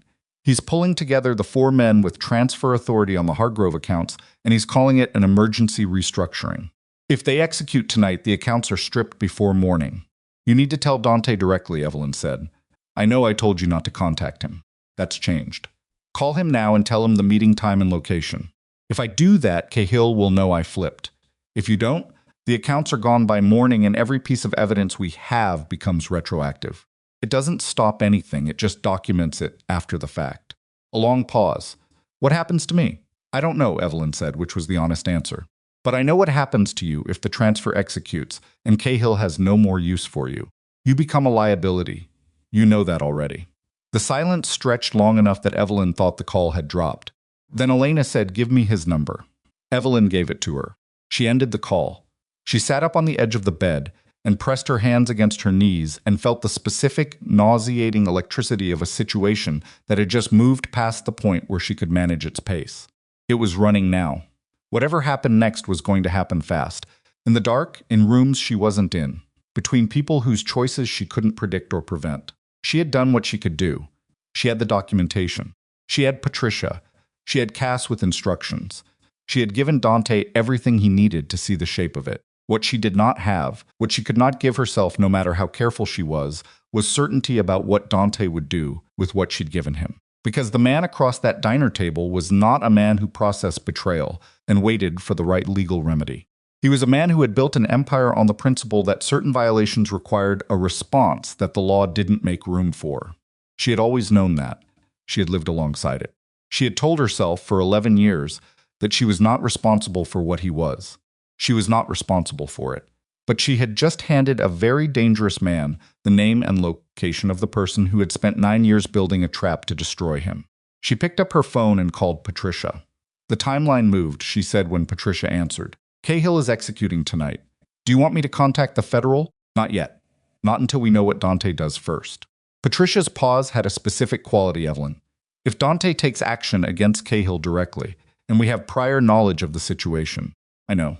He's pulling together the 4 men with transfer authority on the Hargrove accounts, and he's calling it an emergency restructuring. If they execute tonight, the accounts are stripped before morning. You need to tell Dante directly, Evelyn said. I know I told you not to contact him. That's changed. Call him now and tell him the meeting time and location. If I do that, Cahill will know I flipped. If you don't, the accounts are gone by morning and every piece of evidence we have becomes retroactive. It doesn't stop anything, it just documents it after the fact. A long pause. What happens to me? I don't know, Evelyn said, which was the honest answer. But I know what happens to you if the transfer executes and Cahill has no more use for you. You become a liability. You know that already. The silence stretched long enough that Evelyn thought the call had dropped. Then Elena said, "Give me his number." Evelyn gave it to her. She ended the call. She sat up on the edge of the bed and pressed her hands against her knees and felt the specific, nauseating electricity of a situation that had just moved past the point where she could manage its pace. It was running now. Whatever happened next was going to happen fast. In the dark, in rooms she wasn't in, between people whose choices she couldn't predict or prevent. She had done what she could do. She had the documentation. She had Patricia. She had Cass with instructions. She had given Dante everything he needed to see the shape of it. What she did not have, what she could not give herself no matter how careful she was certainty about what Dante would do with what she'd given him. Because the man across that diner table was not a man who processed betrayal and waited for the right legal remedy. He was a man who had built an empire on the principle that certain violations required a response that the law didn't make room for. She had always known that. She had lived alongside it. She had told herself for 11 years that she was not responsible for what he was. She was not responsible for it. But she had just handed a very dangerous man the name and location of the person who had spent 9 years building a trap to destroy him. She picked up her phone and called Patricia. The timeline moved, she said when Patricia answered. Cahill is executing tonight. Do you want me to contact the federal? Not yet. Not until we know what Dante does first. Patricia's pause had a specific quality, Evelyn. If Dante takes action against Cahill directly, and we have prior knowledge of the situation, I know.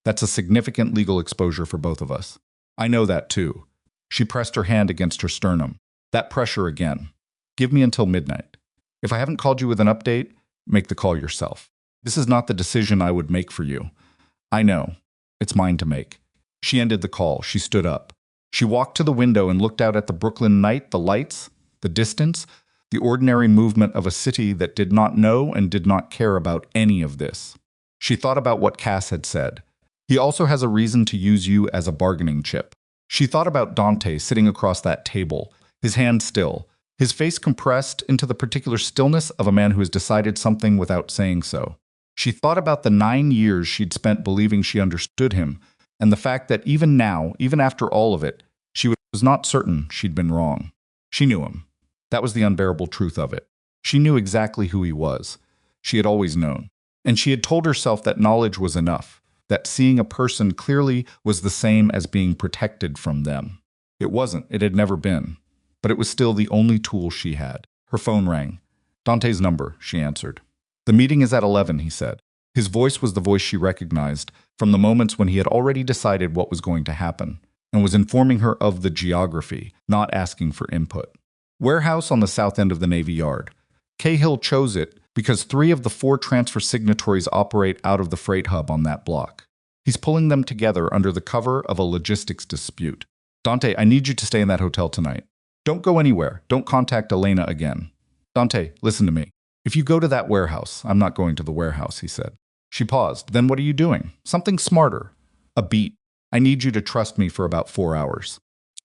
That's a significant legal exposure for both of us. I know that too. She pressed her hand against her sternum. That pressure again. Give me until midnight. If I haven't called you with an update, make the call yourself. This is not the decision I would make for you. I know. It's mine to make. She ended the call. She stood up. She walked to the window and looked out at the Brooklyn night, the lights, the distance, the ordinary movement of a city that did not know and did not care about any of this. She thought about what Cass had said. He also has a reason to use you as a bargaining chip. She thought about Dante sitting across that table, his hand still, his face compressed into the particular stillness of a man who has decided something without saying so. She thought about the 9 years she'd spent believing she understood him, and the fact that even now, even after all of it, she was not certain she'd been wrong. She knew him. That was the unbearable truth of it. She knew exactly who he was. She had always known. And she had told herself that knowledge was enough, that seeing a person clearly was the same as being protected from them. It wasn't. It had never been. But it was still the only tool she had. Her phone rang. Dante's number, she answered. The meeting is at 11, he said. His voice was the voice she recognized from the moments when he had already decided what was going to happen and was informing her of the geography, not asking for input. Warehouse on the south end of the Navy Yard. Cahill chose it because 3 of the 4 transfer signatories operate out of the freight hub on that block. He's pulling them together under the cover of a logistics dispute. Dante, I need you to stay in that hotel tonight. Don't go anywhere. Don't contact Elena again. Dante, listen to me. If you go to that warehouse, I'm not going to the warehouse, he said. She paused. Then what are you doing? Something smarter. A beat. I need you to trust me for about 4 hours.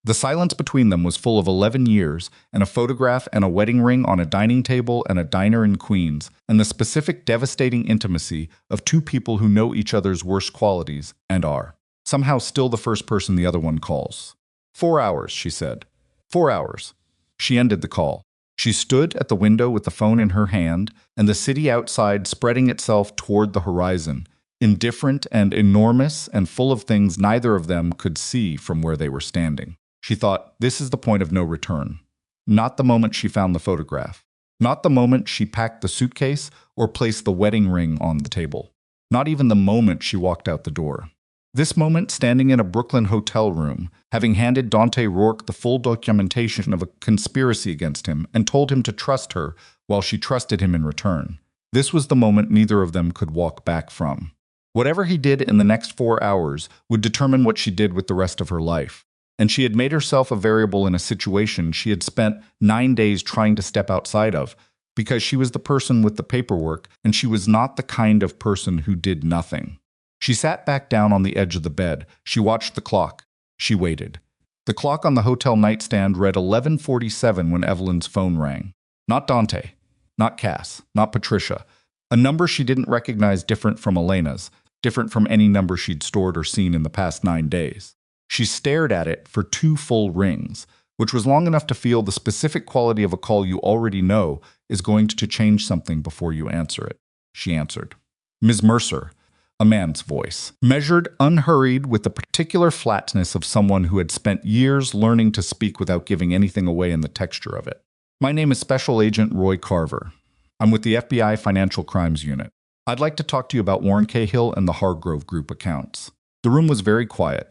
The silence between them was full of 11 years, and a photograph and a wedding ring on a dining table and a diner in Queens, and the specific devastating intimacy of 2 people who know each other's worst qualities and are somehow still the first person the other one calls. 4 hours, she said. 4 hours. She ended the call. She stood at the window with the phone in her hand, and the city outside spreading itself toward the horizon, indifferent and enormous and full of things neither of them could see from where they were standing. She thought, this is the point of no return. Not the moment she found the photograph. Not the moment she packed the suitcase or placed the wedding ring on the table. Not even the moment she walked out the door. This moment standing in a Brooklyn hotel room, having handed Dante Rourke the full documentation of a conspiracy against him and told him to trust her while she trusted him in return. This was the moment neither of them could walk back from. Whatever he did in the next 4 hours would determine what she did with the rest of her life. And she had made herself a variable in a situation she had spent 9 days trying to step outside of, because she was the person with the paperwork and she was not the kind of person who did nothing. She sat back down on the edge of the bed. She watched the clock. She waited. The clock on the hotel nightstand read 11:47 when Evelyn's phone rang. Not Dante. Not Cass. Not Patricia. A number she didn't recognize, different from Elena's, different from any number she'd stored or seen in the past 9 days. She stared at it for 2 full rings, which was long enough to feel the specific quality of a call you already know is going to change something before you answer it. She answered. Ms. Mercer, a man's voice, measured, unhurried, with the particular flatness of someone who had spent years learning to speak without giving anything away in the texture of it. My name is Special Agent Roy Carver. I'm with the FBI Financial Crimes Unit. I'd like to talk to you about Warren Cahill and the Hargrove Group accounts. The room was very quiet.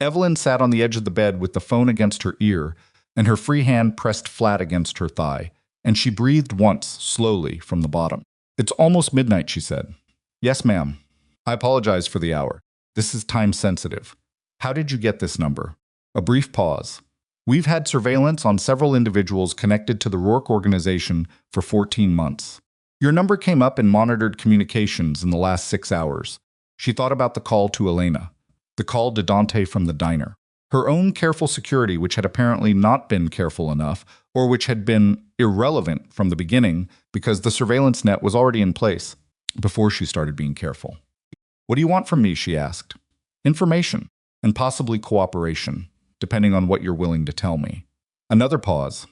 Evelyn sat on the edge of the bed with the phone against her ear and her free hand pressed flat against her thigh, and she breathed once, slowly, from the bottom. It's almost midnight, she said. Yes, ma'am. I apologize for the hour. This is time sensitive. How did you get this number? A brief pause. We've had surveillance on several individuals connected to the Rourke organization for 14 months. Your number came up in monitored communications in the last 6 hours. She thought about the call to Elena. The call to Dante from the diner. Her own careful security, which had apparently not been careful enough, or which had been irrelevant from the beginning because the surveillance net was already in place before she started being careful. What do you want from me? She asked. Information, and possibly cooperation, depending on what you're willing to tell me. Another pause.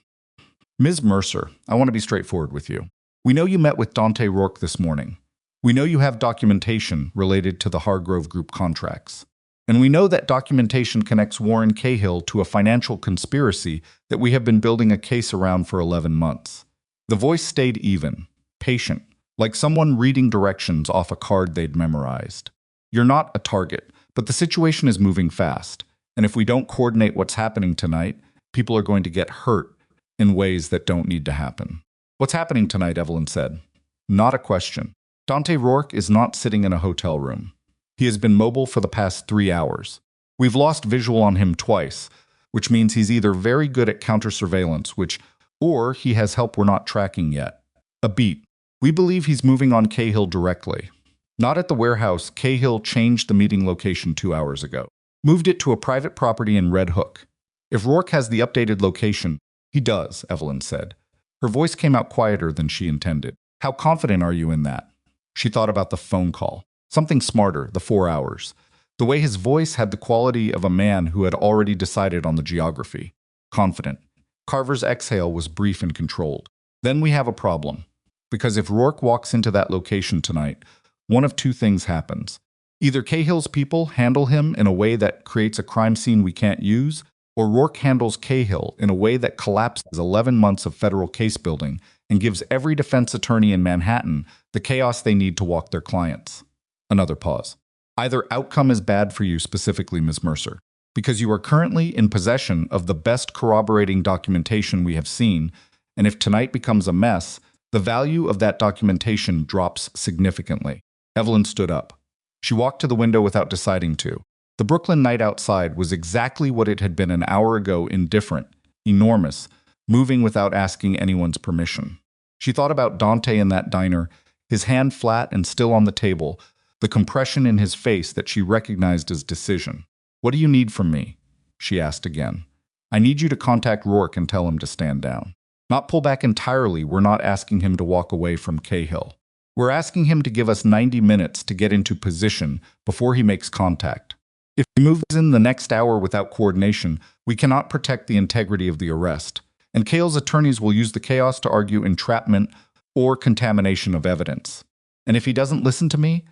Ms. Mercer, I want to be straightforward with you. We know you met with Dante Rourke this morning. We know you have documentation related to the Hargrove Group contracts. And we know that documentation connects Warren Cahill to a financial conspiracy that we have been building a case around for 11 months. The voice stayed even, patient, like someone reading directions off a card they'd memorized. You're not a target, but the situation is moving fast. And if we don't coordinate what's happening tonight, people are going to get hurt in ways that don't need to happen. What's happening tonight? Evelyn said. Not a question. Dante Rourke is not sitting in a hotel room. He has been mobile for the past 3 hours. We've lost visual on him twice, which means he's either very good at counter-surveillance, or he has help we're not tracking yet. A beat. We believe he's moving on Cahill directly. Not at the warehouse. Cahill changed the meeting location 2 hours ago. Moved it to a private property in Red Hook. If Rourke has the updated location, he does, Evelyn said. Her voice came out quieter than she intended. How confident are you in that? She thought about the phone call. Something smarter, the 4 hours. The way his voice had the quality of a man who had already decided on the geography. Confident. Carver's exhale was brief and controlled. Then we have a problem. Because if Rourke walks into that location tonight, one of two things happens. Either Cahill's people handle him in a way that creates a crime scene we can't use, or Rourke handles Cahill in a way that collapses 11 months of federal case building and gives every defense attorney in Manhattan the chaos they need to walk their clients. Another pause. Either outcome is bad for you specifically, Ms. Mercer, because you are currently in possession of the best corroborating documentation we have seen, and if tonight becomes a mess, the value of that documentation drops significantly. Evelyn stood up. She walked to the window without deciding to. The Brooklyn night outside was exactly what it had been an hour ago, indifferent, enormous, moving without asking anyone's permission. She thought about Dante in that diner, his hand flat and still on the table, the compression in his face that she recognized as decision. What do you need from me? She asked again. I need you to contact Rourke and tell him to stand down. Not pull back entirely. We're not asking him to walk away from Cahill. We're asking him to give us 90 minutes to get into position before he makes contact. If he moves in the next hour without coordination, we cannot protect the integrity of the arrest, and Cahill's attorneys will use the chaos to argue entrapment or contamination of evidence. And if he doesn't listen to me,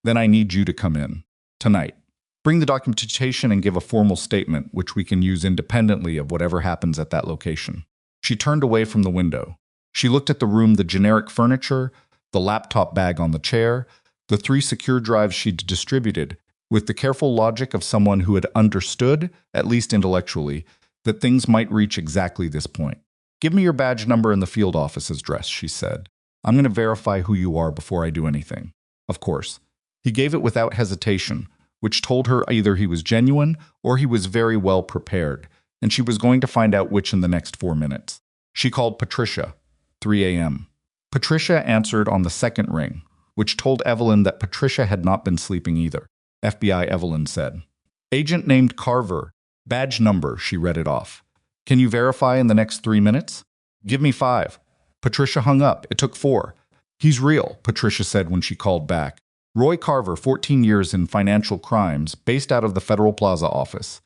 then I need you to come in. Tonight. Bring the documentation and give a formal statement, which we can use independently of whatever happens at that location. She turned away from the window. She looked at the room, the generic furniture, the laptop bag on the chair, the 3 secure drives she'd distributed, with the careful logic of someone who had understood, at least intellectually, that things might reach exactly this point. Give me your badge number and the field office's address, she said. I'm going to verify who you are before I do anything. Of course. He gave it without hesitation, which told her either he was genuine or he was very well prepared, and she was going to find out which in the next 4 minutes. She called Patricia, 3 a.m. Patricia answered on the second ring, which told Evelyn that Patricia had not been sleeping either. FBI, Evelyn said. Agent named Carver. Badge number, she read it off. Can you verify in the next 3 minutes? Give me 5. Patricia hung up. It took 4. He's real, Patricia said when she called back. Roy Carver, 14 years in financial crimes, based out of the Federal Plaza office.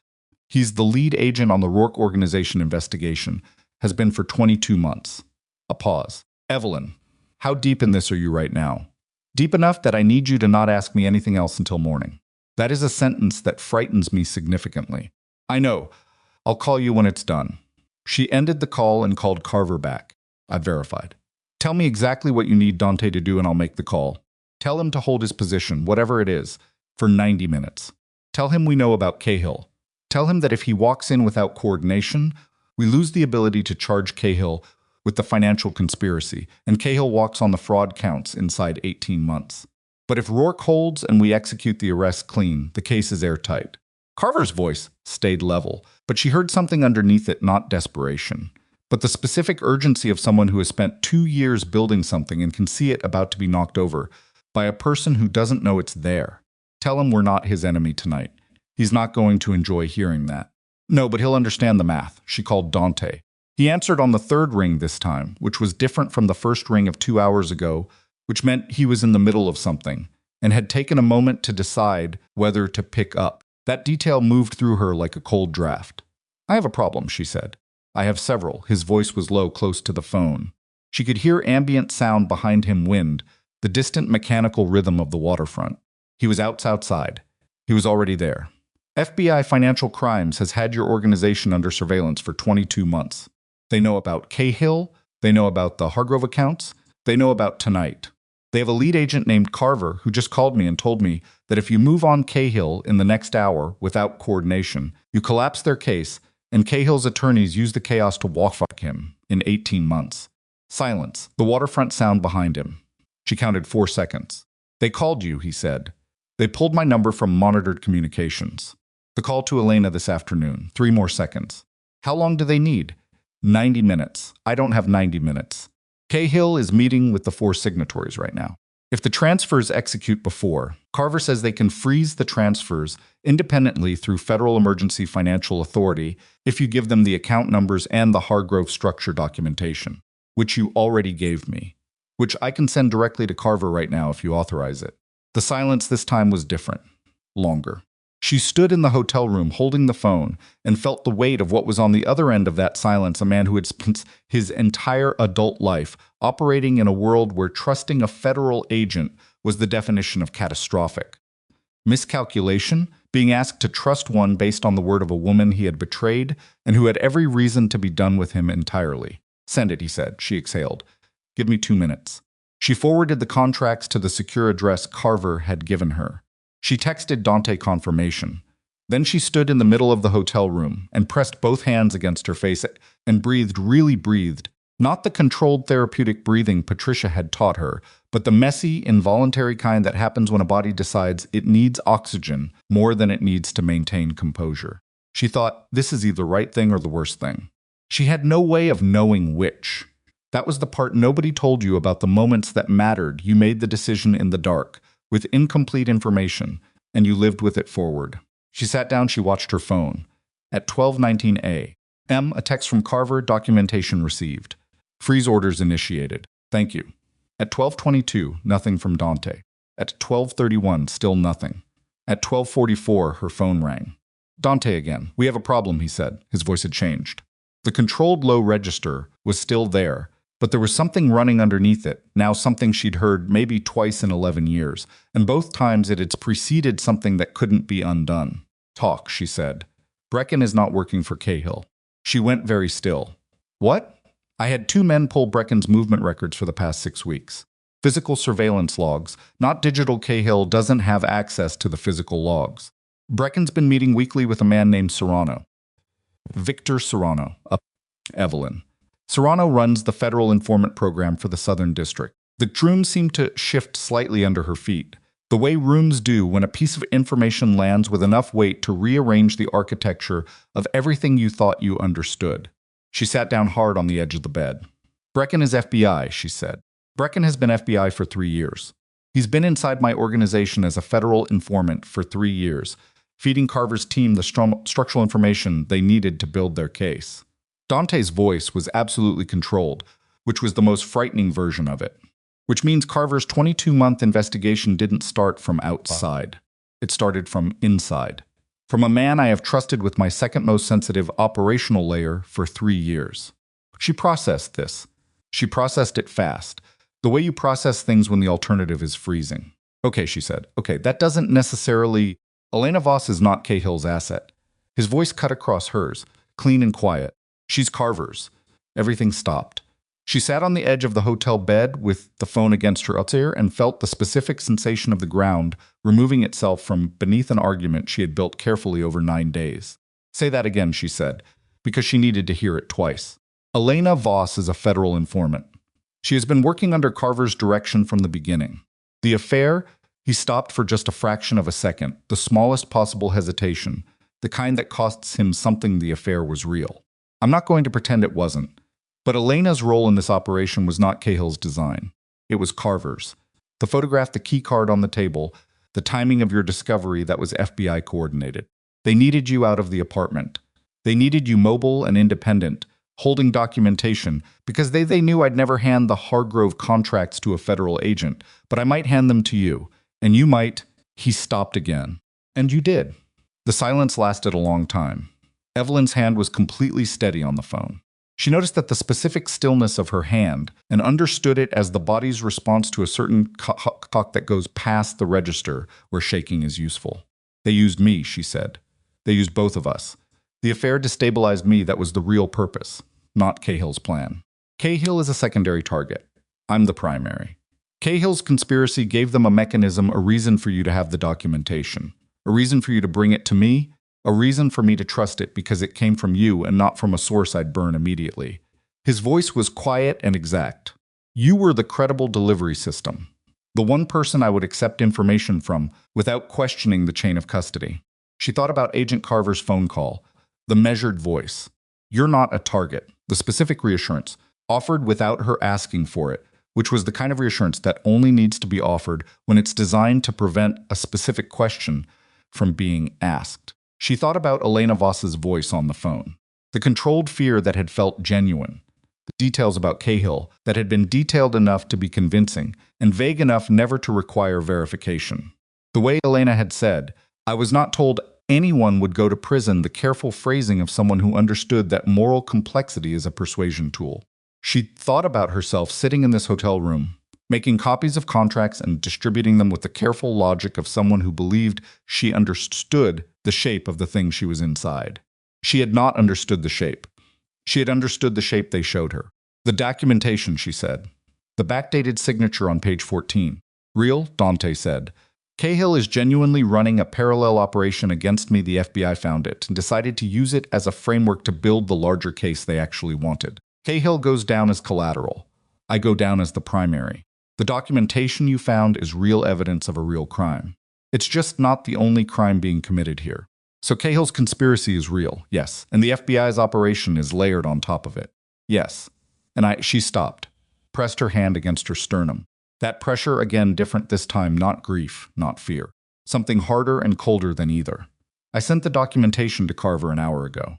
He's the lead agent on the Rourke Organization investigation, has been for 22 months. A pause. Evelyn, how deep in this are you right now? Deep enough that I need you to not ask me anything else until morning. That is a sentence that frightens me significantly. I know. I'll call you when it's done. She ended the call and called Carver back. I verified. Tell me exactly what you need Dante to do and I'll make the call. Tell him to hold his position, whatever it is, for 90 minutes. Tell him we know about Cahill. Tell him that if he walks in without coordination, we lose the ability to charge Cahill with the financial conspiracy, and Cahill walks on the fraud counts inside 18 months. But if Rourke holds and we execute the arrest clean, the case is airtight. Carver's voice stayed level, but she heard something underneath it, not desperation, but the specific urgency of someone who has spent 2 years building something and can see it about to be knocked over by a person who doesn't know it's there. Tell him we're not his enemy tonight. He's not going to enjoy hearing that. No, but he'll understand the math. She called Dante. He answered on the third ring this time, which was different from the first ring of 2 hours ago, which meant he was in the middle of something, and had taken a moment to decide whether to pick up. That detail moved through her like a cold draft. "I have a problem," she said. "I have several." His voice was low, close to the phone. She could hear ambient sound behind him, wind, the distant mechanical rhythm of the waterfront. He was outside. He was already there. "FBI Financial Crimes has had your organization under surveillance for 22 months. They know about Cahill. They know about the Hargrove accounts. They know about tonight. They have a lead agent named Carver who just called me and told me that if you move on Cahill in the next hour without coordination, you collapse their case, and Cahill's attorneys use the chaos to walk him in 18 months. Silence, the waterfront sound behind him. She counted 4 seconds. "They called you," he said. "They pulled my number from monitored communications. The call to Elena this afternoon. 3 more seconds. How long do they need? 90 minutes. I don't have 90 minutes. Cahill is meeting with the 4 signatories right now. If the transfers execute before, Carver says they can freeze the transfers independently through Federal Emergency Financial Authority if you give them the account numbers and the Hargrove structure documentation, which you already gave me, which I can send directly to Carver right now if you authorize it." The silence this time was different, longer. She stood in the hotel room holding the phone and felt the weight of what was on the other end of that silence, a man who had spent his entire adult life operating in a world where trusting a federal agent was the definition of catastrophic. Miscalculation, being asked to trust one based on the word of a woman he had betrayed and who had every reason to be done with him entirely. "Send it," he said. She exhaled. "Give me 2 minutes." She forwarded the contracts to the secure address Carver had given her. She texted Dante confirmation. Then she stood in the middle of the hotel room and pressed both hands against her face and really breathed. Not the controlled therapeutic breathing Patricia had taught her, but the messy, involuntary kind that happens when a body decides it needs oxygen more than it needs to maintain composure. She thought, this is either the right thing or the worst thing. She had no way of knowing which. That was the part nobody told you about the moments that mattered. You made the decision in the dark, with incomplete information, and you lived with it forward. She sat down, she watched her phone. At 12:19 a.m., a text from Carver, documentation received. Freeze orders initiated. Thank you. At 12:22, nothing from Dante. At 12:31, still nothing. At 12:44, her phone rang. Dante again. "We have a problem," he said. His voice had changed. The controlled low register was still there, but there was something running underneath it, now something she'd heard maybe twice in 11 years, and both times it had preceded something that couldn't be undone. "Talk," she said. "Brecken is not working for Cahill." She went very still. "What?" "I had 2 men pull Brecken's movement records for the past 6 weeks. Physical surveillance logs, not digital. Cahill doesn't have access to the physical logs. Brecken's been meeting weekly with a man named Serrano. Victor Serrano. Evelyn. Serrano runs the federal informant program for the Southern District. The room seemed to shift slightly under her feet, the way rooms do when a piece of information lands with enough weight to rearrange the architecture of everything you thought you understood. She sat down hard on the edge of the bed. "Brecken is FBI," she said. "Brecken has been FBI for 3 years. He's been inside my organization as a federal informant for 3 years, feeding Carver's team the structural information they needed to build their case." Dante's voice was absolutely controlled, which was the most frightening version of it. Which means Carver's 22-month investigation didn't start from outside. It started from inside. From a man I have trusted with my second most sensitive operational layer for 3 years. She processed this. She processed it fast. The way you process things when the alternative is freezing. "Okay," she said. "Okay, that doesn't necessarily... Elena Voss is not Cahill's asset." His voice cut across hers, clean and quiet. "She's Carver's." Everything stopped. She sat on the edge of the hotel bed with the phone against her ear and felt the specific sensation of the ground removing itself from beneath an argument she had built carefully over 9 days. "Say that again," she said, because she needed to hear it twice. "Elena Voss is a federal informant. She has been working under Carver's direction from the beginning. The affair..." He stopped for just a fraction of a second, the smallest possible hesitation, the kind that costs him something. The affair was real. "I'm not going to pretend it wasn't. But Elena's role in this operation was not Cahill's design. It was Carver's. The photograph, the key card on the table, the timing of your discovery, that was FBI coordinated. They needed you out of the apartment. They needed you mobile and independent, holding documentation, because they knew I'd never hand the Hargrove contracts to a federal agent, but I might hand them to you, And you might, he stopped again. And you did. The silence lasted a long time. Evelyn's hand was completely steady on the phone. She noticed that the specific stillness of her hand and understood it as the body's response to a certain cock that goes past the register where shaking is useful. They used me, she said. They used both of us. The affair destabilized me. That was the real purpose, not Cahill's plan. Cahill is a secondary target. I'm the primary. Cahill's conspiracy gave them a mechanism, a reason for you to have the documentation, a reason for you to bring it to me, a reason for me to trust it because it came from you and not from a source I'd burn immediately. His voice was quiet and exact. You were the credible delivery system, the one person I would accept information from without questioning the chain of custody. She thought about Agent Carver's phone call, the measured voice. You're not a target, the specific reassurance, offered without her asking for it, which was the kind of reassurance that only needs to be offered when it's designed to prevent a specific question from being asked. She thought about Elena Voss's voice on the phone, the controlled fear that had felt genuine, the details about Cahill that had been detailed enough to be convincing and vague enough never to require verification. The way Elena had said, I was not told anyone would go to prison, the careful phrasing of someone who understood that moral complexity is a persuasion tool. She thought about herself sitting in this hotel room, making copies of contracts and distributing them with the careful logic of someone who believed she understood the shape of the thing she was inside. She had not understood the shape. She had understood the shape they showed her. The documentation, she said. The backdated signature on page 14. Real, Dante said. Cahill is genuinely running a parallel operation against me. The FBI found it and decided to use it as a framework to build the larger case they actually wanted. Cahill goes down as collateral. I go down as the primary. The documentation you found is real evidence of a real crime. It's just not the only crime being committed here. So Cahill's conspiracy is real, yes, and the FBI's operation is layered on top of it. Yes. And she stopped, pressed her hand against her sternum. That pressure, again, different this time, not grief, not fear. Something harder and colder than either. I sent the documentation to Carver an hour ago.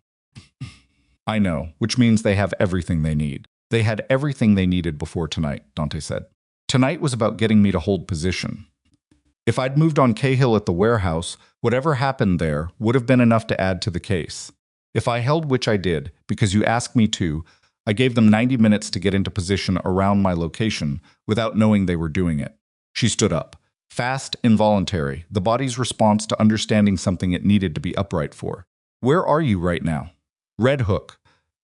I know, which means they have everything they need. They had everything they needed before tonight, Dante said. Tonight was about getting me to hold position. If I'd moved on Cahill at the warehouse, whatever happened there would have been enough to add to the case. If I held, which I did, because you asked me to, I gave them 90 minutes to get into position around my location without knowing they were doing it. She stood up. Fast, involuntary, the body's response to understanding something it needed to be upright for. Where are you right now? Red Hook.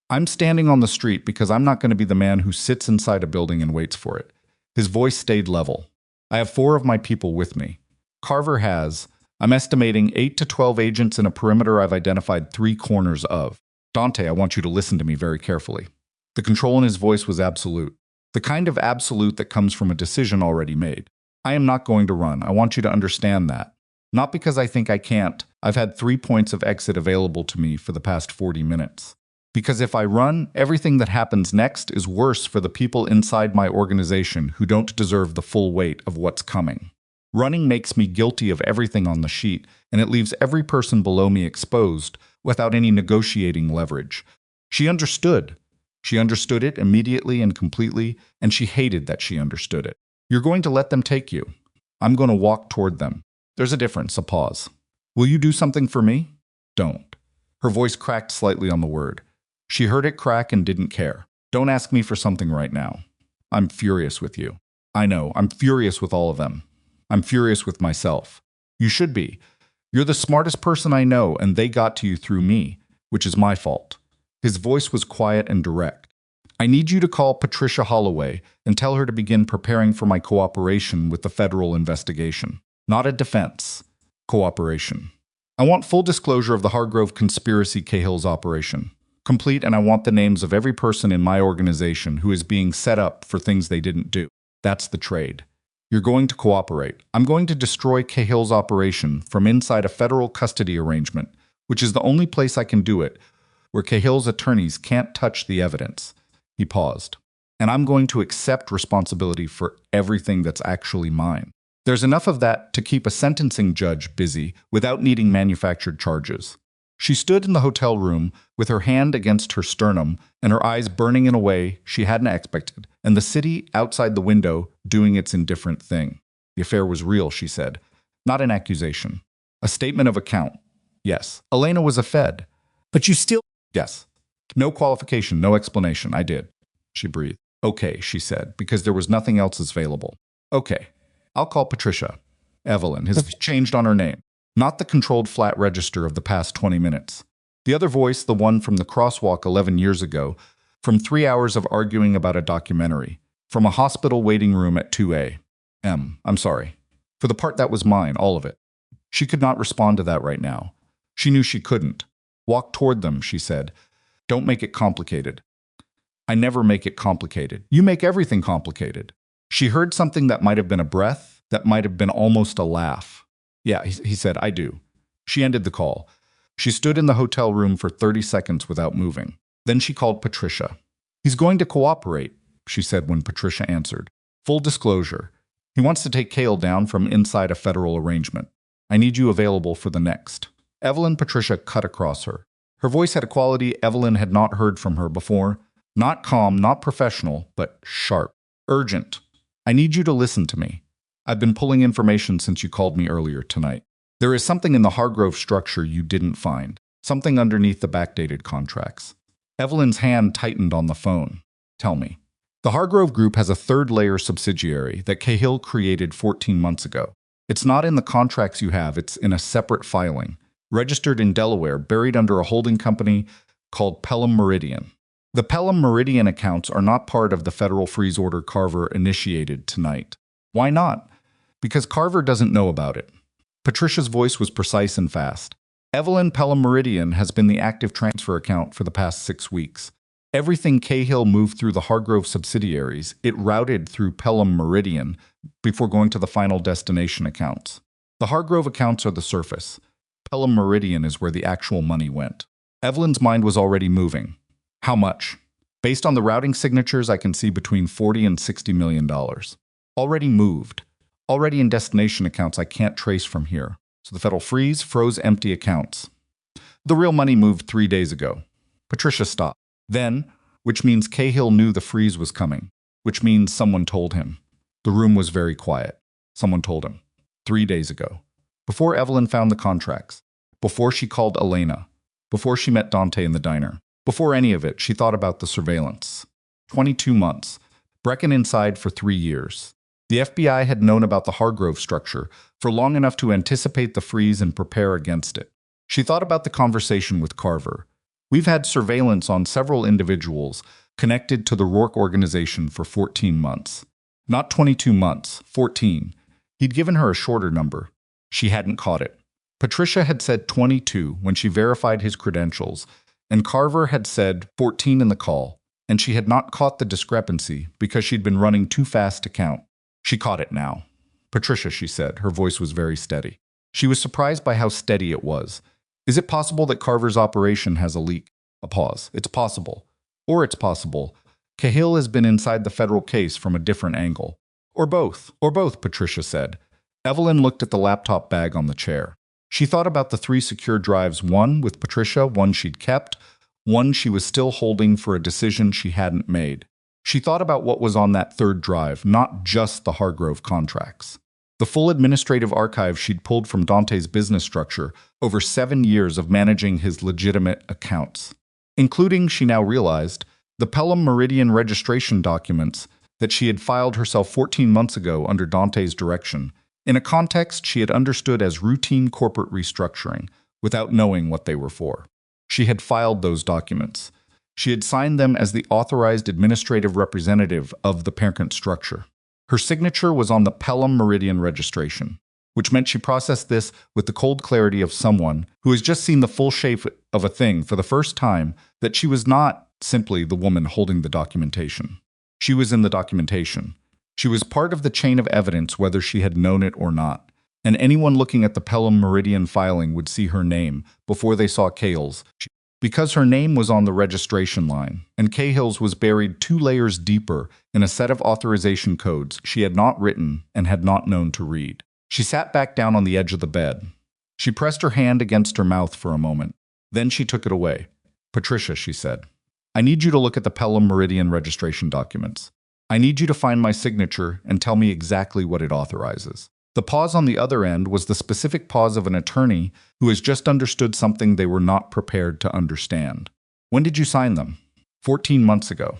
I'm standing on the street because I'm not going to be the man who sits inside a building and waits for it. His voice stayed level. I have 4 of my people with me. Carver has, I'm estimating 8 to 12 agents in a perimeter I've identified 3 corners of. Dante, I want you to listen to me very carefully. The control in his voice was absolute. The kind of absolute that comes from a decision already made. I am not going to run. I want you to understand that. Not because I think I can't. I've had 3 points of exit available to me for the past 40 minutes. Because if I run, everything that happens next is worse for the people inside my organization who don't deserve the full weight of what's coming. Running makes me guilty of everything on the sheet, and it leaves every person below me exposed without any negotiating leverage. She understood. She understood it immediately and completely, and she hated that she understood it. You're going to let them take you. I'm going to walk toward them. There's a difference, a pause. Will you do something for me? Don't. Her voice cracked slightly on the word. She heard it crack and didn't care. Don't ask me for something right now. I'm furious with you. I know, I'm furious with all of them. I'm furious with myself. You should be. You're the smartest person I know, and they got to you through me, which is my fault. His voice was quiet and direct. I need you to call Patricia Holloway and tell her to begin preparing for my cooperation with the federal investigation. Not a defense. Cooperation. I want full disclosure of the Hargrove conspiracy Cahill's operation. Complete, and I want the names of every person in my organization who is being set up for things they didn't do. That's the trade. You're going to cooperate. I'm going to destroy Cahill's operation from inside a federal custody arrangement, which is the only place I can do it, where Cahill's attorneys can't touch the evidence. He paused. And I'm going to accept responsibility for everything that's actually mine. There's enough of that to keep a sentencing judge busy without needing manufactured charges. She stood in the hotel room with her hand against her sternum and her eyes burning in a way she hadn't expected, and the city outside the window doing its indifferent thing. The affair was real, she said. Not an accusation. A statement of account. Yes. Elena was a Fed. But you still... Yes. No qualification, no explanation. I did. She breathed. Okay, she said, because there was nothing else available. Okay. I'll call Patricia. Evelyn has changed on her name. Not the controlled flat register of the past 20 minutes. The other voice, the one from the crosswalk 11 years ago, from 3 hours of arguing about a documentary, from a hospital waiting room at 2 a.m. I'm sorry. For the part that was mine, all of it. She could not respond to that right now. She knew she couldn't. Walk toward them, she said. Don't make it complicated. I never make it complicated. You make everything complicated. She heard something that might have been a breath, that might have been almost a laugh. Yeah, he said, I do. She ended the call. She stood in the hotel room for 30 seconds without moving. Then she called Patricia. He's going to cooperate, she said when Patricia answered. Full disclosure. He wants to take Cale down from inside a federal arrangement. I need you available for the next. Evelyn Patricia cut across her. Her voice had a quality Evelyn had not heard from her before. Not calm, not professional, but sharp. Urgent. I need you to listen to me. I've been pulling information since you called me earlier tonight. There is something in the Hargrove structure you didn't find. Something underneath the backdated contracts. Evelyn's hand tightened on the phone. Tell me. The Hargrove Group has a third-layer subsidiary that Cahill created 14 months ago. It's not in the contracts you have, it's in a separate filing, registered in Delaware, buried under a holding company called Pelham Meridian. The Pelham Meridian accounts are not part of the federal freeze order Carver initiated tonight. Why not? Because Carver doesn't know about it. Patricia's voice was precise and fast. Evelyn Pelham Meridian has been the active transfer account for the past 6 weeks. Everything Cahill moved through the Hargrove subsidiaries, it routed through Pelham Meridian before going to the final destination accounts. The Hargrove accounts are the surface. Pelham Meridian is where the actual money went. Evelyn's mind was already moving. How much? Based on the routing signatures, I can see between $40 and $60 million. Already moved. Already in destination accounts I can't trace from here. So the federal freeze froze empty accounts. The real money moved 3 days ago. Patricia stopped. Then, which means Cahill knew the freeze was coming, which means someone told him. The room was very quiet. Someone told him. 3 days ago. Before Evelyn found the contracts. Before she called Elena. Before she met Dante in the diner. Before any of it, she thought about the surveillance. 22 months. Brecken inside for 3 years. The FBI had known about the Hargrove structure for long enough to anticipate the freeze and prepare against it. She thought about the conversation with Carver. We've had surveillance on several individuals connected to the Rourke organization for 14 months. Not 22 months, 14. He'd given her a shorter number. She hadn't caught it. Patricia had said 22 when she verified his credentials, and Carver had said 14 in the call, and she had not caught the discrepancy because she'd been running too fast to count. She caught it now. Patricia, she said. Her voice was very steady. She was surprised by how steady it was. Is it possible that Carver's operation has a leak? A pause. It's possible. Or it's possible. Cahill has been inside the federal case from a different angle. Or both, Patricia said. Evelyn looked at the laptop bag on the chair. She thought about the 3 secure drives, one with Patricia, one she'd kept, one she was still holding for a decision she hadn't made. She thought about what was on that third drive, not just the Hargrove contracts. The full administrative archive she'd pulled from Dante's business structure over 7 years of managing his legitimate accounts, including, she now realized, the Pelham Meridian registration documents that she had filed herself 14 months ago under Dante's direction, in a context she had understood as routine corporate restructuring, without knowing what they were for. She had filed those documents. She had signed them as the authorized administrative representative of the parent structure. Her signature was on the Pelham Meridian registration, which meant she processed this with the cold clarity of someone who has just seen the full shape of a thing for the first time, that she was not simply the woman holding the documentation. She was in the documentation. She was part of the chain of evidence whether she had known it or not, and anyone looking at the Pelham Meridian filing would see her name before they saw Cahill's, because her name was on the registration line, and Cahill's was buried 2 layers deeper in a set of authorization codes she had not written and had not known to read. She sat back down on the edge of the bed. She pressed her hand against her mouth for a moment. Then she took it away. Patricia, she said, I need you to look at the Pelham Meridian registration documents. I need you to find my signature and tell me exactly what it authorizes. The pause on the other end was the specific pause of an attorney who has just understood something they were not prepared to understand. When did you sign them? 14 months ago.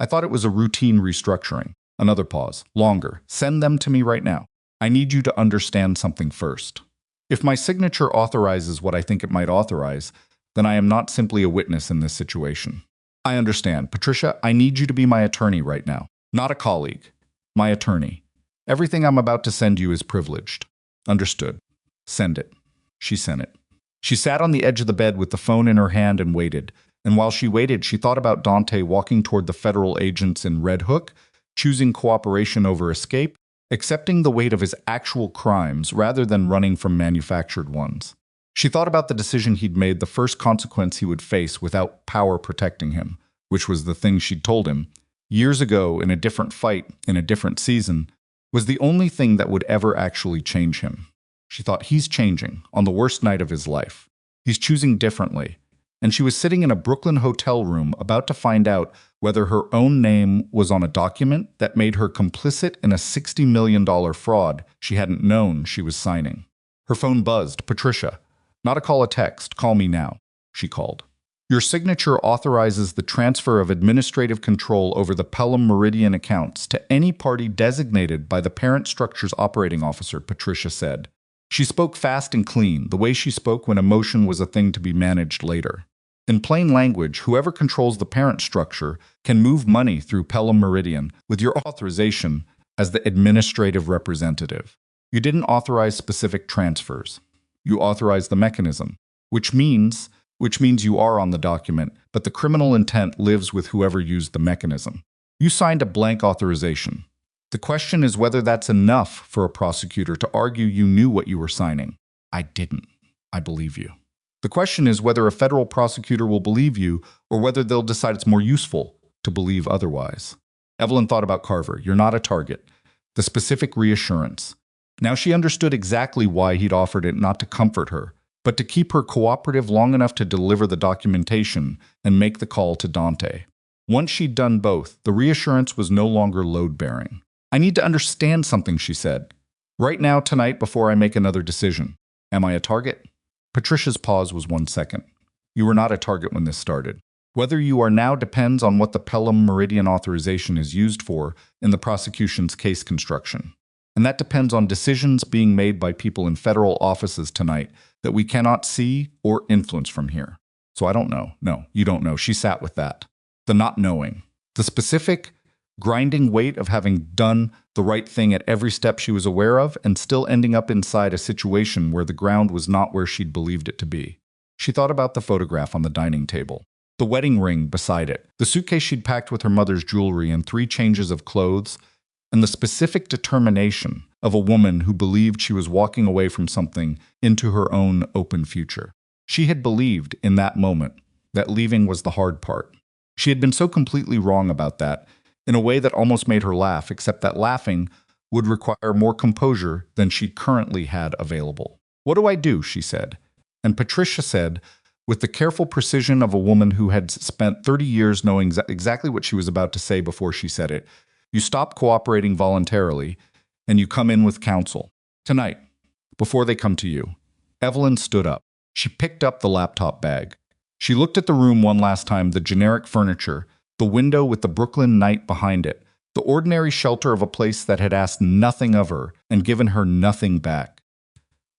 I thought it was a routine restructuring. Another pause. Longer. Send them to me right now. I need you to understand something first. If my signature authorizes what I think it might authorize, then I am not simply a witness in this situation. I understand. Patricia, I need you to be my attorney right now. Not a colleague. My attorney. Everything I'm about to send you is privileged. Understood. Send it. She sent it. She sat on the edge of the bed with the phone in her hand and waited. And while she waited, she thought about Dante walking toward the federal agents in Red Hook, choosing cooperation over escape, accepting the weight of his actual crimes rather than running from manufactured ones. She thought about the decision he'd made, the first consequence he would face without power protecting him, which was the thing she'd told him, years ago in a different fight, in a different season, was the only thing that would ever actually change him. She thought, he's changing on the worst night of his life. He's choosing differently. And she was sitting in a Brooklyn hotel room about to find out whether her own name was on a document that made her complicit in a $60 million fraud she hadn't known she was signing. Her phone buzzed. Patricia. Not a call, a text. Call me now, she called. Your signature authorizes the transfer of administrative control over the Pelham Meridian accounts to any party designated by the parent structure's operating officer, Patricia said. She spoke fast and clean, the way she spoke when emotion was a thing to be managed later. In plain language, whoever controls the parent structure can move money through Pelham Meridian with your authorization as the administrative representative. You didn't authorize specific transfers. You authorized the mechanism, which means you are on the document, but the criminal intent lives with whoever used the mechanism. You signed a blank authorization. The question is whether that's enough for a prosecutor to argue you knew what you were signing. I didn't. I believe you. The question is whether a federal prosecutor will believe you or whether they'll decide it's more useful to believe otherwise. Evelyn thought about Carver. You're not a target. The specific reassurance. Now she understood exactly why he'd offered it, not to comfort her, but to keep her cooperative long enough to deliver the documentation and make the call to Dante. Once she'd done both, the reassurance was no longer load-bearing. I need to understand something, she said. Right now, tonight, before I make another decision. Am I a target? Patricia's pause was 1 second. You were not a target when this started. Whether you are now depends on what the Pelham Meridian authorization is used for in the prosecution's case construction. And that depends on decisions being made by people in federal offices tonight that we cannot see or influence from here. So I don't know. No, you don't know. She sat with that. The not knowing. The specific, grinding weight of having done the right thing at every step she was aware of and still ending up inside a situation where the ground was not where she'd believed it to be. She thought about the photograph on the dining table, the wedding ring beside it, the suitcase she'd packed with her mother's jewelry and 3 changes of clothes, and the specific determination of a woman who believed she was walking away from something into her own open future. She had believed in that moment that leaving was the hard part. She had been so completely wrong about that, in a way that almost made her laugh, except that laughing would require more composure than she currently had available. What do I do? She said. And Patricia said, with the careful precision of a woman who had spent 30 years knowing exactly what she was about to say before she said it, you stop cooperating voluntarily, and you come in with counsel. Tonight, before they come to you. Evelyn stood up. She picked up the laptop bag. She looked at the room one last time, the generic furniture, the window with the Brooklyn night behind it, the ordinary shelter of a place that had asked nothing of her and given her nothing back.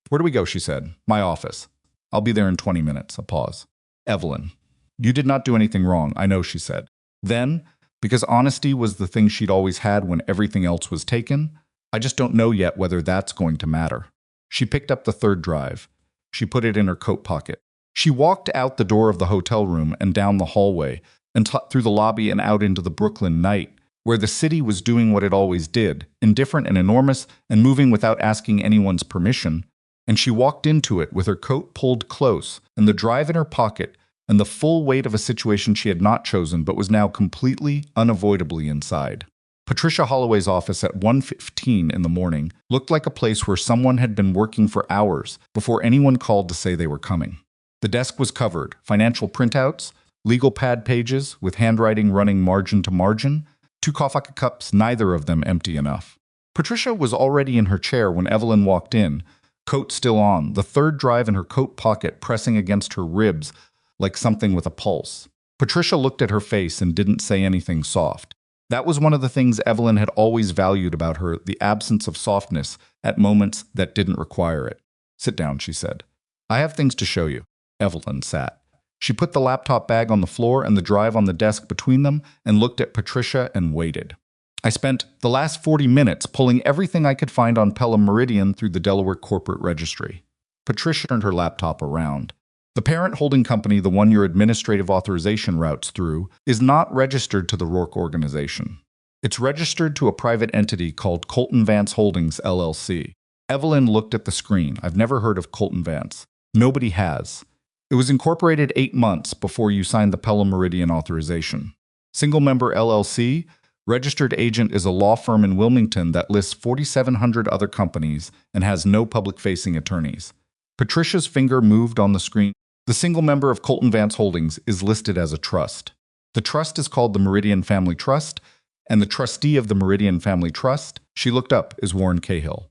Where do we go? She said. My office. I'll be there in 20 minutes. A pause. Evelyn. You did not do anything wrong, I know, she said. Then, because honesty was the thing she'd always had when everything else was taken, I just don't know yet whether that's going to matter. She picked up the 3rd drive. She put it in her coat pocket. She walked out the door of the hotel room and down the hallway, and through the lobby and out into the Brooklyn night, where the city was doing what it always did, indifferent and enormous and moving without asking anyone's permission, and she walked into it with her coat pulled close and the drive in her pocket and the full weight of a situation she had not chosen but was now completely, unavoidably inside. Patricia Holloway's office at 1:15 in the morning looked like a place where someone had been working for hours before anyone called to say they were coming. The desk was covered, financial printouts, legal pad pages with handwriting running margin to margin, 2 coffee cups, neither of them empty enough. Patricia was already in her chair when Evelyn walked in, coat still on, the third drive in her coat pocket pressing against her ribs like something with a pulse. Patricia looked at her face and didn't say anything soft. That was one of the things Evelyn had always valued about her, the absence of softness at moments that didn't require it. "Sit down," she said. "I have things to show you." Evelyn sat. She put the laptop bag on the floor and the drive on the desk between them and looked at Patricia and waited. "I spent the last 40 minutes pulling everything I could find on Pelham Meridian through the Delaware Corporate Registry." Patricia turned her laptop around. "The parent holding company, the one your administrative authorization routes through, is not registered to the Rourke organization. It's registered to a private entity called Colton Vance Holdings, LLC. Evelyn looked at the screen. "I've never heard of Colton Vance. Nobody has. It was incorporated 8 months before you signed the Pelham Meridian authorization. Single member LLC, registered agent is a law firm in Wilmington that lists 4,700 other companies and has no public-facing attorneys." Patricia's finger moved on the screen. "The single member of Colton Vance Holdings is listed as a trust. The trust is called the Meridian Family Trust, and the trustee of the Meridian Family Trust," she looked up, "is Warren Cahill."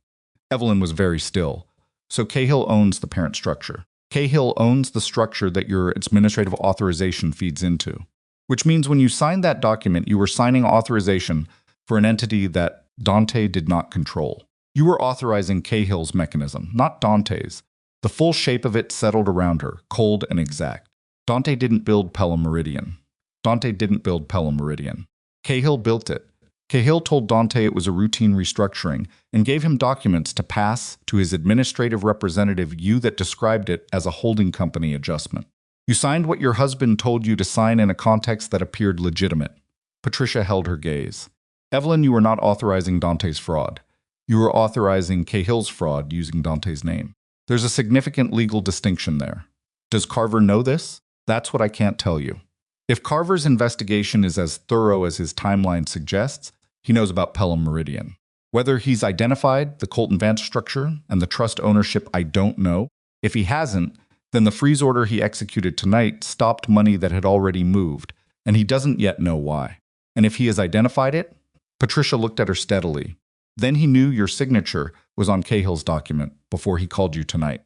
Evelyn was very still. "So Cahill owns the parent structure. Cahill owns the structure that your administrative authorization feeds into. Which means when you signed that document, you were signing authorization for an entity that Dante did not control. You were authorizing Cahill's mechanism, not Dante's. The full shape of it settled around her, cold and exact. Dante didn't build Pelham Meridian. Dante didn't build Pelham Meridian. Cahill built it. Cahill told Dante it was a routine restructuring and gave him documents to pass to his administrative representative, you, that described it as a holding company adjustment. You signed what your husband told you to sign in a context that appeared legitimate." Patricia held her gaze. "Evelyn, you were not authorizing Dante's fraud. You were authorizing Cahill's fraud using Dante's name. There's a significant legal distinction there. Does Carver know this? That's what I can't tell you. If Carver's investigation is as thorough as his timeline suggests, he knows about Pelham Meridian. Whether he's identified the Colton Vance structure and the trust ownership, I don't know. If he hasn't, then the freeze order he executed tonight stopped money that had already moved, and he doesn't yet know why. And if he has identified it," Patricia looked at her steadily, "then he knew your signature was on Cahill's document before he called you tonight,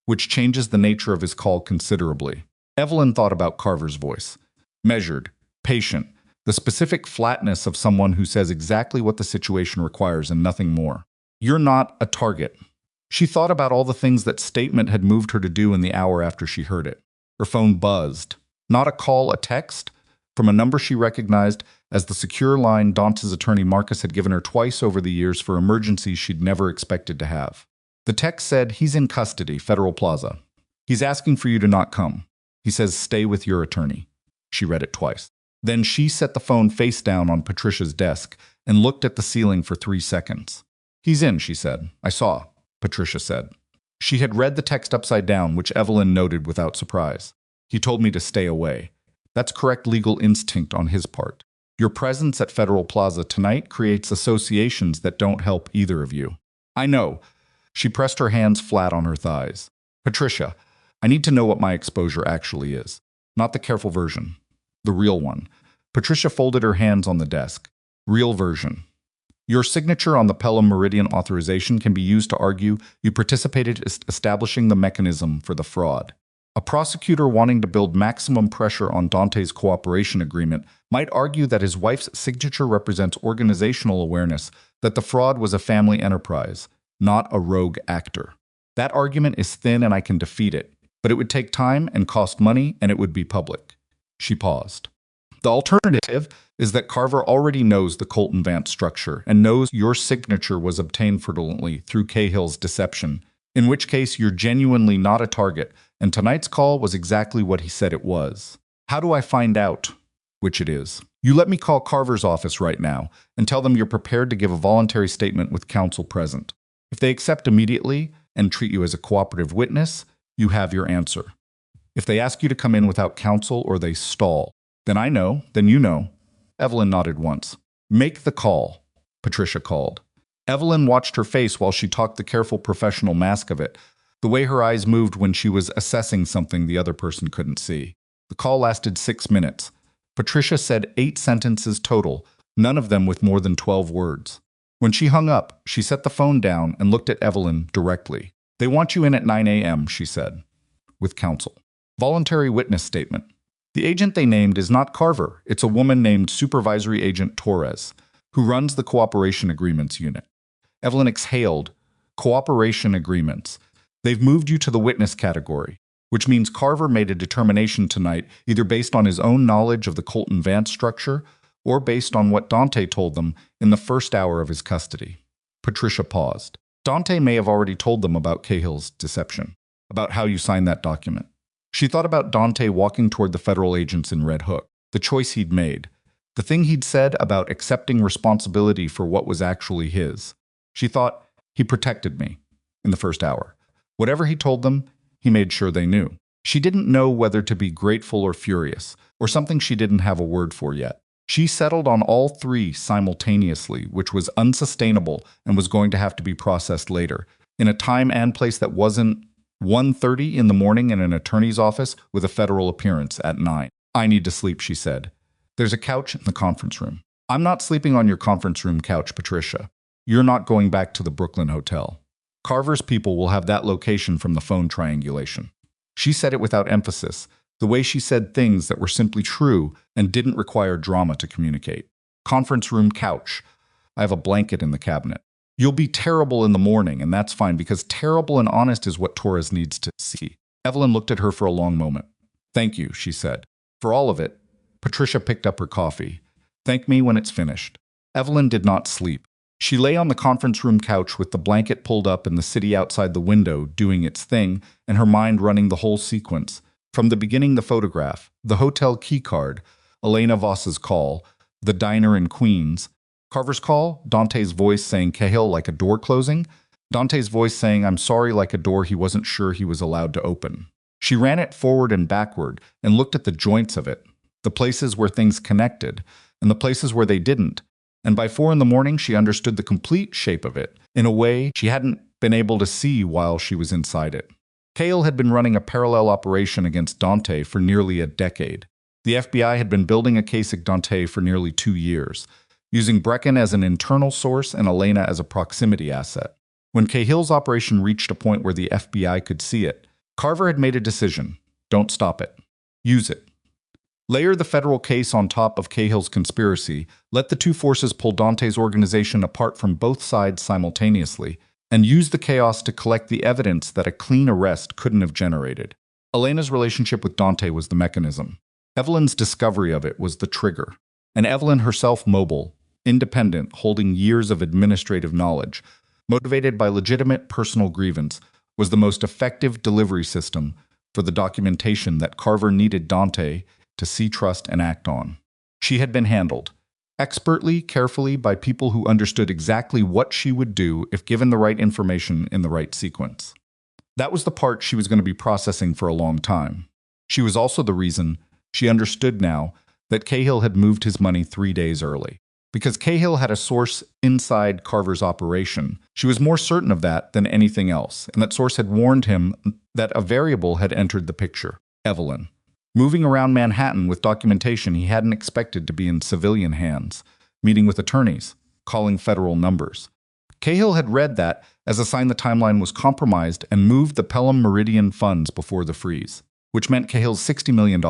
which changes the nature of his call considerably." Evelyn thought about Carver's voice. Measured, patient, the specific flatness of someone who says exactly what the situation requires and nothing more. "You're not a target." She thought about all the things that statement had moved her to do in the hour after she heard it. Her phone buzzed. Not a call, a text, from a number she recognized as the secure line Dante's attorney Marcus had given her twice over the years for emergencies she'd never expected to have. The text said, "He's in custody, Federal Plaza. He's asking for you to not come. He says stay with your attorney." She read it twice. Then she set the phone face down on Patricia's desk and looked at the ceiling for 3 seconds. "He's in," she said. "I saw," Patricia said. She had read the text upside down, which Evelyn noted without surprise. "He told me to stay away." That's correct legal instinct on his part. Your presence at Federal Plaza tonight creates associations that don't help either of you. "I know." She pressed her hands flat on her thighs. "Patricia, I need to know what my exposure actually is. Not the careful version. The real one." Patricia folded her hands on the desk. "Real version. Your signature on the Pelham Meridian authorization can be used to argue you participated in establishing the mechanism for the fraud. A prosecutor wanting to build maximum pressure on Dante's cooperation agreement might argue that his wife's signature represents organizational awareness that the fraud was a family enterprise, not a rogue actor. That argument is thin and I can defeat it, but it would take time and cost money and it would be public." She paused. "The alternative is that Carver already knows the Colton Vance structure and knows your signature was obtained fraudulently through Cahill's deception, in which case you're genuinely not a target, and tonight's call was exactly what he said it was. How do I find out which it is? You let me call Carver's office right now and tell them you're prepared to give a voluntary statement with counsel present. If they accept immediately and treat you as a cooperative witness, you have your answer. If they ask you to come in without counsel or they stall, then I know, then you know." Evelyn nodded once. "Make the call," Patricia called. Evelyn watched her face while she talked the careful professional mask of it, the way her eyes moved when she was assessing something the other person couldn't see. The call lasted 6 minutes. Patricia said 8 sentences total, none of them with more than 12 words. When she hung up, she set the phone down and looked at Evelyn directly. "They want you in at 9 a.m., she said, with counsel. Voluntary witness statement. The agent they named is not Carver. It's a woman named Supervisory Agent Torres, who runs the Cooperation Agreements Unit." Evelyn exhaled. Cooperation agreements. "They've moved you to the witness category, which means Carver made a determination tonight either based on his own knowledge of the Colton Vance structure or based on what Dante told them in the first hour of his custody." Patricia paused. "Dante may have already told them about Cahill's deception, about how you signed that document." She thought about Dante walking toward the federal agents in Red Hook, the choice he'd made, the thing he'd said about accepting responsibility for what was actually his. She thought, he protected me in the first hour. Whatever he told them, he made sure they knew. She didn't know whether to be grateful or furious, or something she didn't have a word for yet. She settled on all three simultaneously, which was unsustainable and was going to have to be processed later, in a time and place that wasn't 1:30 in the morning in an attorney's office with a federal appearance at 9. "I need to sleep," she said. "There's a couch in the conference room." "I'm not sleeping on your conference room couch, Patricia. You're not going back to the Brooklyn hotel. Carver's people will have that location from the phone triangulation." She said it without emphasis, the way she said things that were simply true and didn't require drama to communicate. "Conference room couch. I have a blanket in the cabinet. You'll be terrible in the morning, and that's fine because terrible and honest is what Torres needs to see." Evelyn looked at her for a long moment. "Thank you," she said. "For all of it." Patricia picked up her coffee. "Thank me when it's finished." Evelyn did not sleep. She lay on the conference room couch with the blanket pulled up and the city outside the window doing its thing, and her mind running the whole sequence. From the beginning, the photograph, the hotel keycard, Elena Voss's call, the diner in Queens, Carver's call, Dante's voice saying Cahill like a door closing, Dante's voice saying I'm sorry like a door he wasn't sure he was allowed to open. She ran it forward and backward and looked at the joints of it, the places where things connected, and the places where they didn't, and by 4 in the morning she understood the complete shape of it, in a way she hadn't been able to see while she was inside it. Cahill had been running a parallel operation against Dante for nearly a decade. The FBI had been building a case against Dante for nearly 2 years, using Brecken as an internal source and Elena as a proximity asset. When Cahill's operation reached a point where the FBI could see it, Carver had made a decision. Don't stop it. Use it. Layer the federal case on top of Cahill's conspiracy, let the two forces pull Dante's organization apart from both sides simultaneously, and use the chaos to collect the evidence that a clean arrest couldn't have generated. Elena's relationship with Dante was the mechanism. Evelyn's discovery of it was the trigger. And Evelyn herself mobile, independent, holding years of administrative knowledge, motivated by legitimate personal grievance, was the most effective delivery system for the documentation that Carver needed Dante to see, trust, and act on. She had been handled, expertly, carefully, by people who understood exactly what she would do if given the right information in the right sequence. That was the part she was going to be processing for a long time. She was also the reason she understood now that Cahill had moved his money 3 days early. Because Cahill had a source inside Carver's operation, she was more certain of that than anything else, and that source had warned him that a variable had entered the picture, Evelyn. Moving around Manhattan with documentation he hadn't expected to be in civilian hands, meeting with attorneys, calling federal numbers. Cahill had read that as a sign the timeline was compromised and moved the Pelham Meridian funds before the freeze, which meant Cahill's $60 million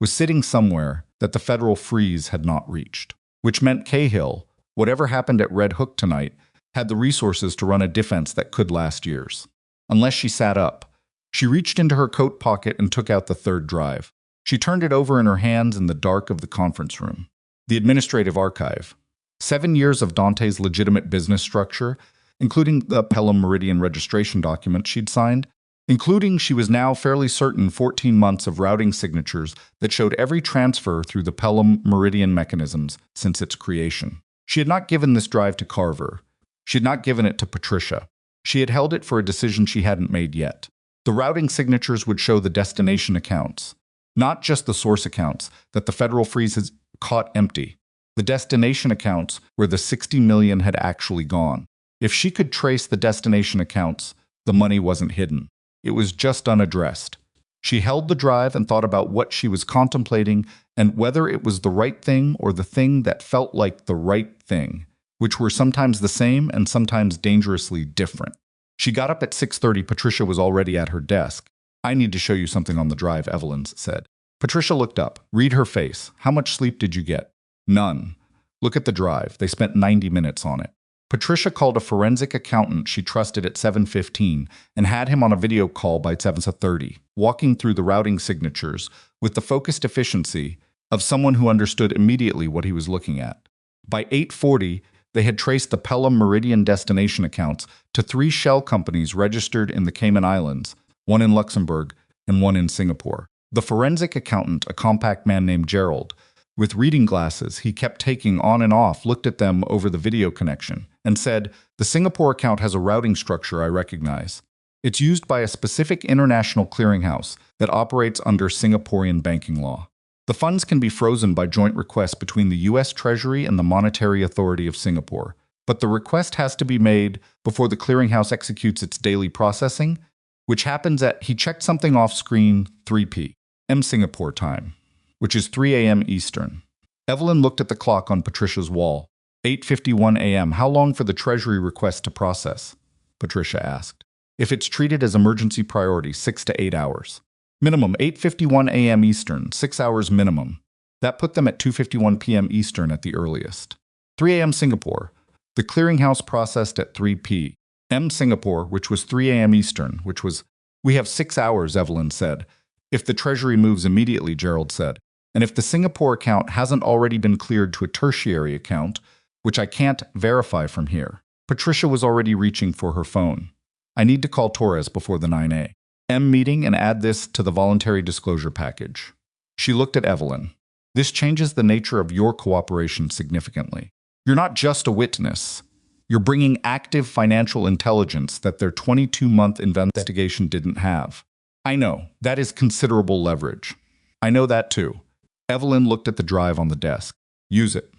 was sitting somewhere that the federal freeze had not reached. Which meant Cahill, whatever happened at Red Hook tonight, had the resources to run a defense that could last years. Unless she sat up. She reached into her coat pocket and took out the third drive. She turned it over in her hands in the dark of the conference room. The administrative archive. 7 years of Dante's legitimate business structure, including the Pelham Meridian registration document she'd signed, including, she was now fairly certain, 14 months of routing signatures that showed every transfer through the Pelham Meridian mechanisms since its creation. She had not given this drive to Carver. She had not given it to Patricia. She had held it for a decision she hadn't made yet. The routing signatures would show the destination accounts, not just the source accounts that the federal freeze has caught empty. The destination accounts where the $60 million had actually gone. If she could trace the destination accounts, the money wasn't hidden. It was just unaddressed. She held the drive and thought about what she was contemplating and whether it was the right thing or the thing that felt like the right thing, which were sometimes the same and sometimes dangerously different. She got up at 6:30. Patricia was already at her desk. "I need to show you something on the drive," Evelyn said. Patricia looked up. "Read her face. How much sleep did you get?" "None." "Look at the drive. They spent 90 minutes on it." Patricia called a forensic accountant she trusted at 7:15 and had him on a video call by 7:30, walking through the routing signatures with the focused efficiency of someone who understood immediately what he was looking at. By 8:40, they had traced the Pelham Meridian destination accounts to 3 shell companies registered in the Cayman Islands, one in Luxembourg and one in Singapore. The forensic accountant, a compact man named Gerald, with reading glasses he kept taking on and off, looked at them over the video connection and said, "The Singapore account has a routing structure I recognize. It's used by a specific international clearinghouse that operates under Singaporean banking law. The funds can be frozen by joint request between the U.S. Treasury and the Monetary Authority of Singapore, but the request has to be made before the clearinghouse executes its daily processing, which happens at," he checked something off screen, 3 p.m. Singapore time, which is 3 a.m. Eastern. Evelyn looked at the clock on Patricia's wall. 8:51 a.m. "How long for the Treasury request to process?" Patricia asked. "If it's treated as emergency priority, 6 to 8 hours. Minimum 8:51 a.m. Eastern, 6 hours minimum. That put them at 2:51 p.m. Eastern at the earliest. 3 a.m. Singapore. The clearinghouse processed at 3 p.m. Singapore, which was 3 a.m. Eastern, which was, we have 6 hours, Evelyn said. If the Treasury moves immediately, Gerald said. And if the Singapore account hasn't already been cleared to a tertiary account, which I can't verify from here. Patricia was already reaching for her phone. "I need to call Torres before the 9 a.m. meeting and add this to the voluntary disclosure package." She looked at Evelyn. "This changes the nature of your cooperation significantly. You're not just a witness. You're bringing active financial intelligence that their 22-month investigation didn't have. I know, that is considerable leverage. I know that too." Evelyn looked at the drive on the desk. "Use it.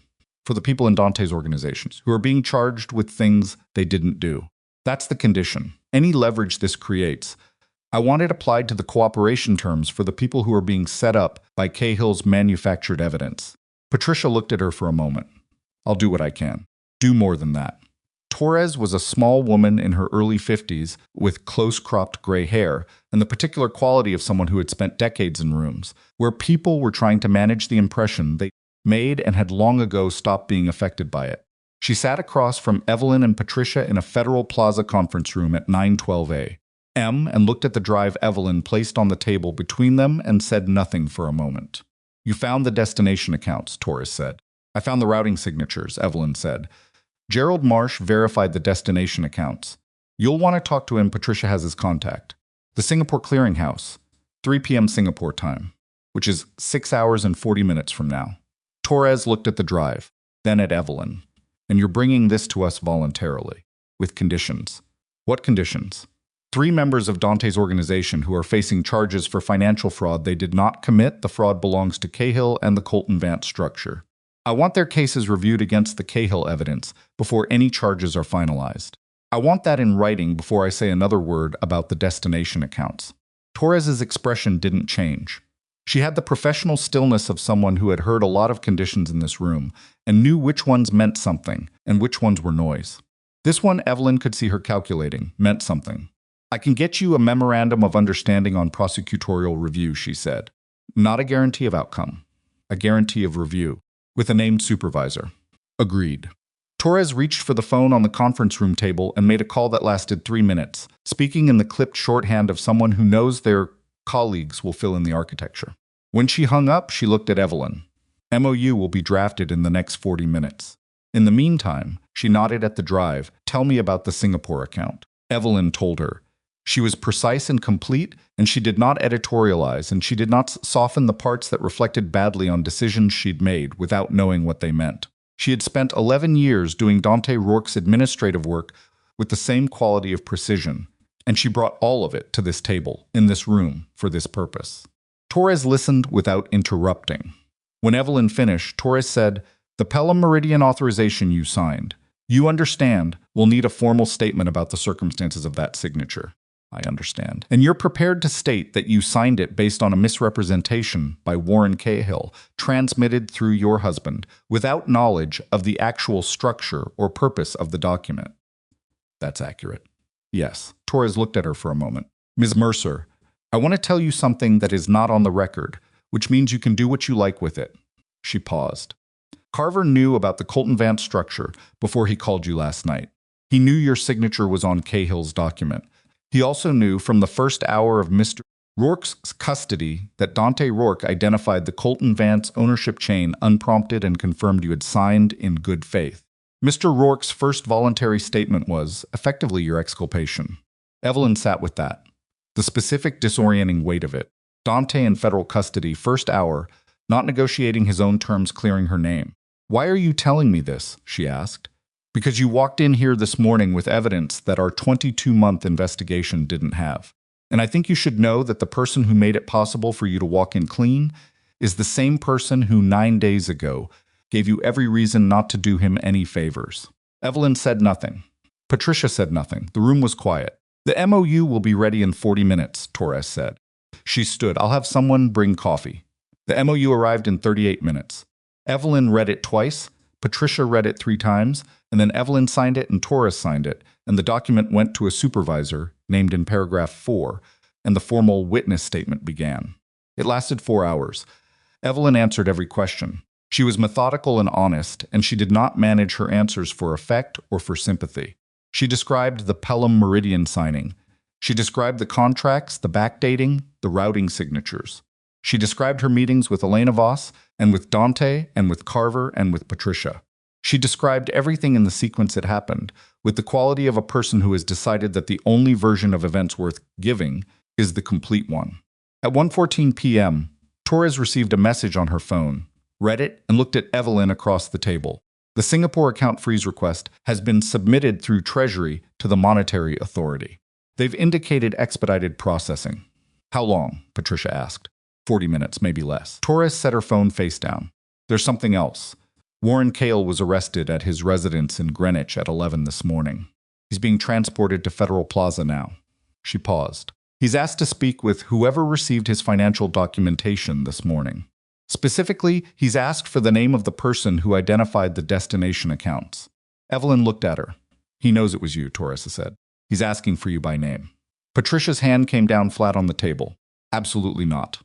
For the people in Dante's organizations who are being charged with things they didn't do. That's the condition. Any leverage this creates, I want it applied to the cooperation terms for the people who are being set up by Cahill's manufactured evidence." Patricia looked at her for a moment. "I'll do what I can. Do more than that." Torres was a small woman in her early 50s with close-cropped gray hair and the particular quality of someone who had spent decades in rooms where people were trying to manage the impression they made and had long ago stopped being affected by it. She sat across from Evelyn and Patricia in a Federal Plaza conference room at 9:12 a.m. and looked at the drive Evelyn placed on the table between them and said nothing for a moment. "You found the destination accounts," Torres said. "I found the routing signatures," Evelyn said. "Gerald Marsh verified the destination accounts. You'll want to talk to him. Patricia has his contact. The Singapore Clearinghouse, 3 p.m. Singapore time, which is 6 hours and 40 minutes from now." Torres looked at the drive, then at Evelyn. "And you're bringing this to us voluntarily, with conditions." "What conditions?" 3 members of Dante's organization who are facing charges for financial fraud they did not commit. The fraud belongs to Cahill and the Colton Vance structure. I want their cases reviewed against the Cahill evidence before any charges are finalized. I want that in writing before I say another word about the destination accounts." Torres's expression didn't change. She had the professional stillness of someone who had heard a lot of conditions in this room and knew which ones meant something and which ones were noise. This one, Evelyn could see her calculating, meant something. "I can get you a memorandum of understanding on prosecutorial review," she said. "Not a guarantee of outcome. A guarantee of review. With a named supervisor." "Agreed." Torres reached for the phone on the conference room table and made a call that lasted 3 minutes, speaking in the clipped shorthand of someone who knows their colleagues will fill in the architecture. When she hung up, she looked at Evelyn. "MOU will be drafted in the next 40 minutes. In the meantime," she nodded at the drive, "tell me about the Singapore account." Evelyn told her. She was precise and complete, and she did not editorialize, and she did not soften the parts that reflected badly on decisions she'd made without knowing what they meant. She had spent 11 years doing Dante Rourke's administrative work with the same quality of precision, and she brought all of it to this table, in this room, for this purpose. Torres listened without interrupting. When Evelyn finished, Torres said, "The Pelham Meridian authorization you signed. You understand, we'll need a formal statement about the circumstances of that signature. I understand. And you're prepared to state that you signed it based on a misrepresentation by Warren Cahill, transmitted through your husband, without knowledge of the actual structure or purpose of the document. That's accurate. Yes. Torres looked at her for a moment. Ms. Mercer, I want to tell you something that is not on the record, which means you can do what you like with it. She paused. Carver knew about the Colton Vance structure before he called you last night. He knew your signature was on Cahill's document. He also knew from the first hour of Mr. Rourke's custody that Dante Rourke identified the Colton Vance ownership chain unprompted and confirmed you had signed in good faith. Mr. Rourke's first voluntary statement was, effectively, your exculpation. Evelyn sat with that. The specific disorienting weight of it. Dante in federal custody, first hour, not negotiating his own terms, clearing her name. Why are you telling me this? She asked. Because you walked in here this morning with evidence that our 22-month investigation didn't have. And I think you should know that the person who made it possible for you to walk in clean is the same person who 9 days ago gave you every reason not to do him any favors. Evelyn said nothing. Patricia said nothing. The room was quiet. The MOU will be ready in 40 minutes, Torres said. She stood. I'll have someone bring coffee. The MOU arrived in 38 minutes. Evelyn read it twice, Patricia read it 3 times, and then Evelyn signed it and Torres signed it, and the document went to a supervisor, named in paragraph 4, and the formal witness statement began. It lasted 4 hours. Evelyn answered every question. She was methodical and honest, and she did not manage her answers for effect or for sympathy. She described the Pelham Meridian signing. She described the contracts, the backdating, the routing signatures. She described her meetings with Elena Voss, and with Dante, and with Carver, and with Patricia. She described everything in the sequence that happened, with the quality of a person who has decided that the only version of events worth giving is the complete one. At 1:14 p.m., Torres received a message on her phone, read it, and looked at Evelyn across the table. The Singapore account freeze request has been submitted through Treasury to the Monetary Authority. They've indicated expedited processing. How long? Patricia asked. 40 minutes, maybe less. Torres set her phone face down. There's something else. Warren Cahill was arrested at his residence in Greenwich at 11 this morning. He's being transported to Federal Plaza now. She paused. He's asked to speak with whoever received his financial documentation this morning. Specifically, he's asked for the name of the person who identified the destination accounts. Evelyn looked at her. He knows it was you, Torres said. He's asking for you by name. Patricia's hand came down flat on the table. Absolutely not.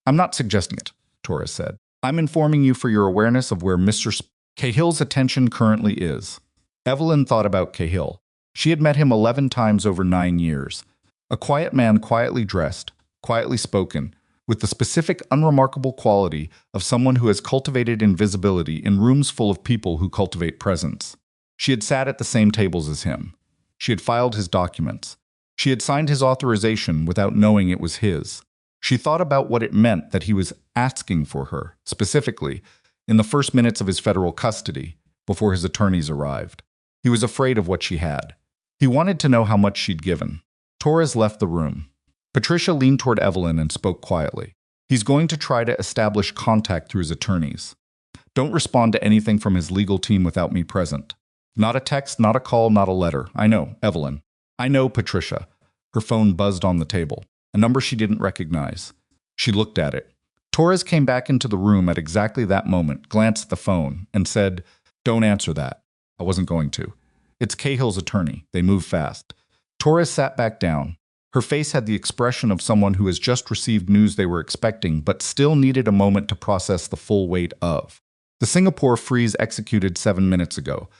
I'm not suggesting it, Torres said. I'm informing you for your awareness of where Mr. Cahill's attention currently is. Evelyn thought about Cahill. She had met him 11 times over 9 years. A quiet man, quietly dressed, quietly spoken, with the specific unremarkable quality of someone who has cultivated invisibility in rooms full of people who cultivate presence. She had sat at the same tables as him. She had filed his documents. She had signed his authorization without knowing it was his. She thought about what it meant that he was asking for her, specifically, in the first minutes of his federal custody, before his attorneys arrived. He was afraid of what she had. He wanted to know how much she'd given. Torres left the room. Patricia leaned toward Evelyn and spoke quietly. He's going to try to establish contact through his attorneys. Don't respond to anything from his legal team without me present. Not a text, not a call, not a letter. I know, Evelyn. I know, Patricia. Her phone buzzed on the table. A number she didn't recognize. She looked at it. Torres came back into the room at exactly that moment, glanced at the phone, and said, Don't answer that. I wasn't going to. It's Cahill's attorney. They move fast. Torres sat back down. Her face had the expression of someone who has just received news they were expecting, but still needed a moment to process the full weight of. The Singapore freeze executed 7 minutes ago.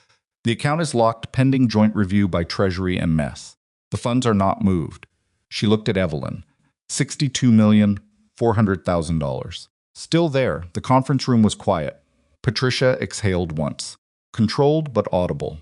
The account is locked pending joint review by Treasury and Mess. The funds are not moved. She looked at Evelyn. $62,400,000. Still there, the conference room was quiet. Patricia exhaled once. Controlled but audible.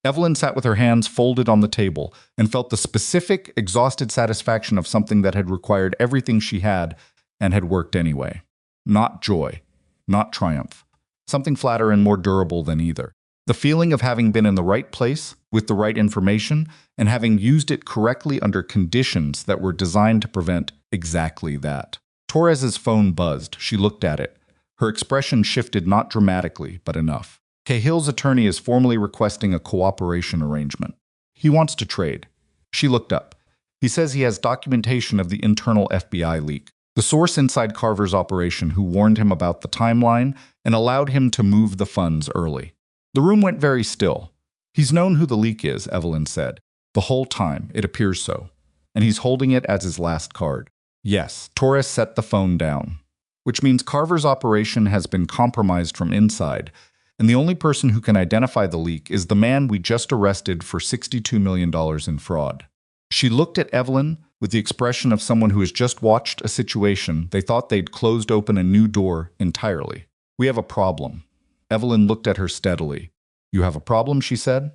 Evelyn sat with her hands folded on the table and felt the specific, exhausted satisfaction of something that had required everything she had and had worked anyway. Not joy. Not triumph. Something flatter and more durable than either. The feeling of having been in the right place, with the right information, and having used it correctly under conditions that were designed to prevent exactly that. Torres's phone buzzed. She looked at it. Her expression shifted not dramatically, but enough. Cahill's attorney is formally requesting a cooperation arrangement. He wants to trade. She looked up. He says he has documentation of the internal FBI leak. The source inside Carver's operation who warned him about the timeline and allowed him to move the funds early. The room went very still. He's known who the leak is, Evelyn said. The whole time, it appears so. And he's holding it as his last card. Yes, Torres set the phone down. Which means Carver's operation has been compromised from inside, and the only person who can identify the leak is the man we just arrested for $62 million in fraud. She looked at Evelyn with the expression of someone who has just watched a situation they thought they'd closed open a new door entirely. We have a problem. Evelyn looked at her steadily. You have a problem, she said.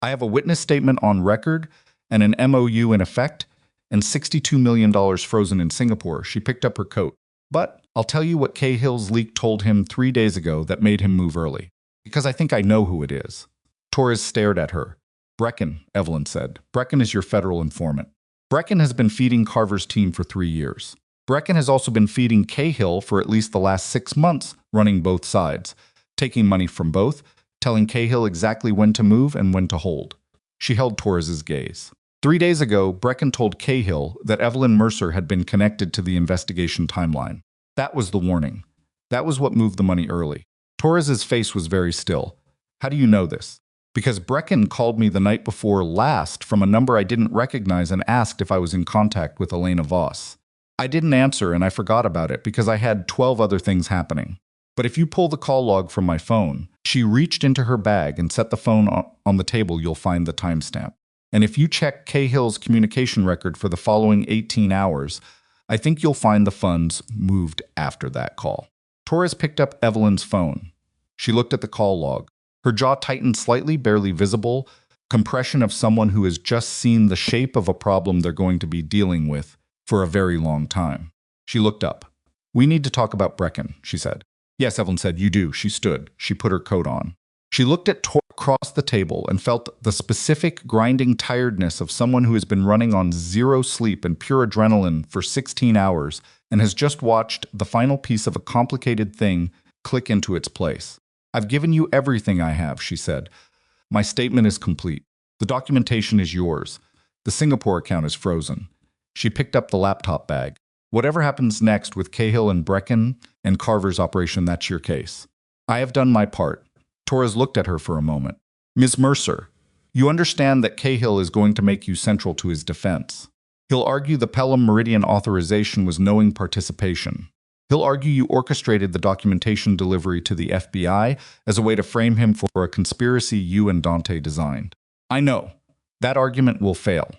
I have a witness statement on record and an MOU in effect and $62 million frozen in Singapore. She picked up her coat. But I'll tell you what Cahill's leak told him 3 days ago that made him move early. Because I think I know who it is. Torres stared at her. Brecken, Evelyn said. Brecken is your federal informant. Brecken has been feeding Carver's team for 3 years. Brecken has also been feeding Cahill for at least the last 6 months, running both sides, taking money from both, telling Cahill exactly when to move and when to hold. She held Torres's gaze. 3 days ago, Brecken told Cahill that Evelyn Mercer had been connected to the investigation timeline. That was the warning. That was what moved the money early. Torres's face was very still. How do you know this? Because Brecken called me the night before last from a number I didn't recognize and asked if I was in contact with Elena Voss. I didn't answer and I forgot about it because I had 12 other things happening. But if you pull the call log from my phone, she reached into her bag and set the phone on the table. You'll find the timestamp. And if you check Cahill's communication record for the following 18 hours, I think you'll find the funds moved after that call. Torres picked up Evelyn's phone. She looked at the call log. Her jaw tightened slightly, barely visible, compression of someone who has just seen the shape of a problem they're going to be dealing with for a very long time. She looked up. We need to talk about Brecken, she said. Yes, Evelyn said, you do. She stood. She put her coat on. She looked at Torres across the table and felt the specific grinding tiredness of someone who has been running on zero sleep and pure adrenaline for 16 hours and has just watched the final piece of a complicated thing click into its place. I've given you everything I have, she said. My statement is complete. The documentation is yours. The Singapore account is frozen. She picked up the laptop bag. Whatever happens next with Cahill and Brecken and Carver's operation, that's your case. I have done my part. Torres looked at her for a moment. Ms. Mercer, you understand that Cahill is going to make you central to his defense. He'll argue the Pelham Meridian authorization was knowing participation. He'll argue you orchestrated the documentation delivery to the FBI as a way to frame him for a conspiracy you and Dante designed. I know. That argument will fail.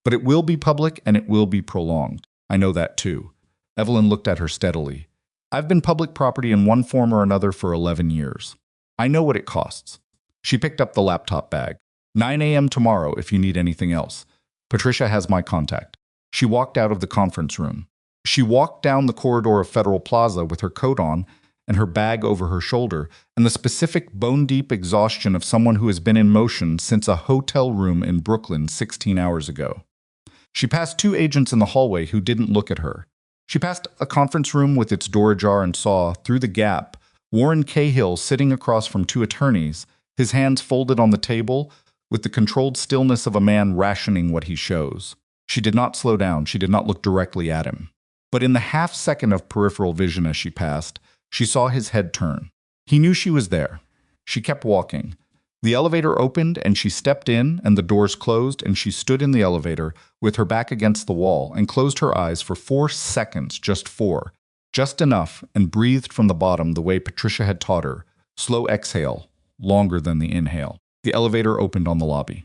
But it will be public and it will be prolonged. I know that too. Evelyn looked at her steadily. I've been public property in one form or another for 11 years. I know what it costs. She picked up the laptop bag. 9 a.m. tomorrow if you need anything else. Patricia has my contact. She walked out of the conference room. She walked down the corridor of Federal Plaza with her coat on and her bag over her shoulder and the specific bone-deep exhaustion of someone who has been in motion since a hotel room in Brooklyn 16 hours ago. She passed 2 agents in the hallway who didn't look at her. She passed a conference room with its door ajar and saw, through the gap, Warren Cahill sitting across from 2 attorneys, his hands folded on the table, with the controlled stillness of a man rationing what he shows. She did not slow down. She did not look directly at him. But in the half-second of peripheral vision as she passed, she saw his head turn. He knew she was there. She kept walking. The elevator opened and she stepped in and the doors closed and she stood in the elevator with her back against the wall and closed her eyes for 4 seconds, just 4. Just enough, and breathed from the bottom the way Patricia had taught her. Slow exhale, longer than the inhale. The elevator opened on the lobby.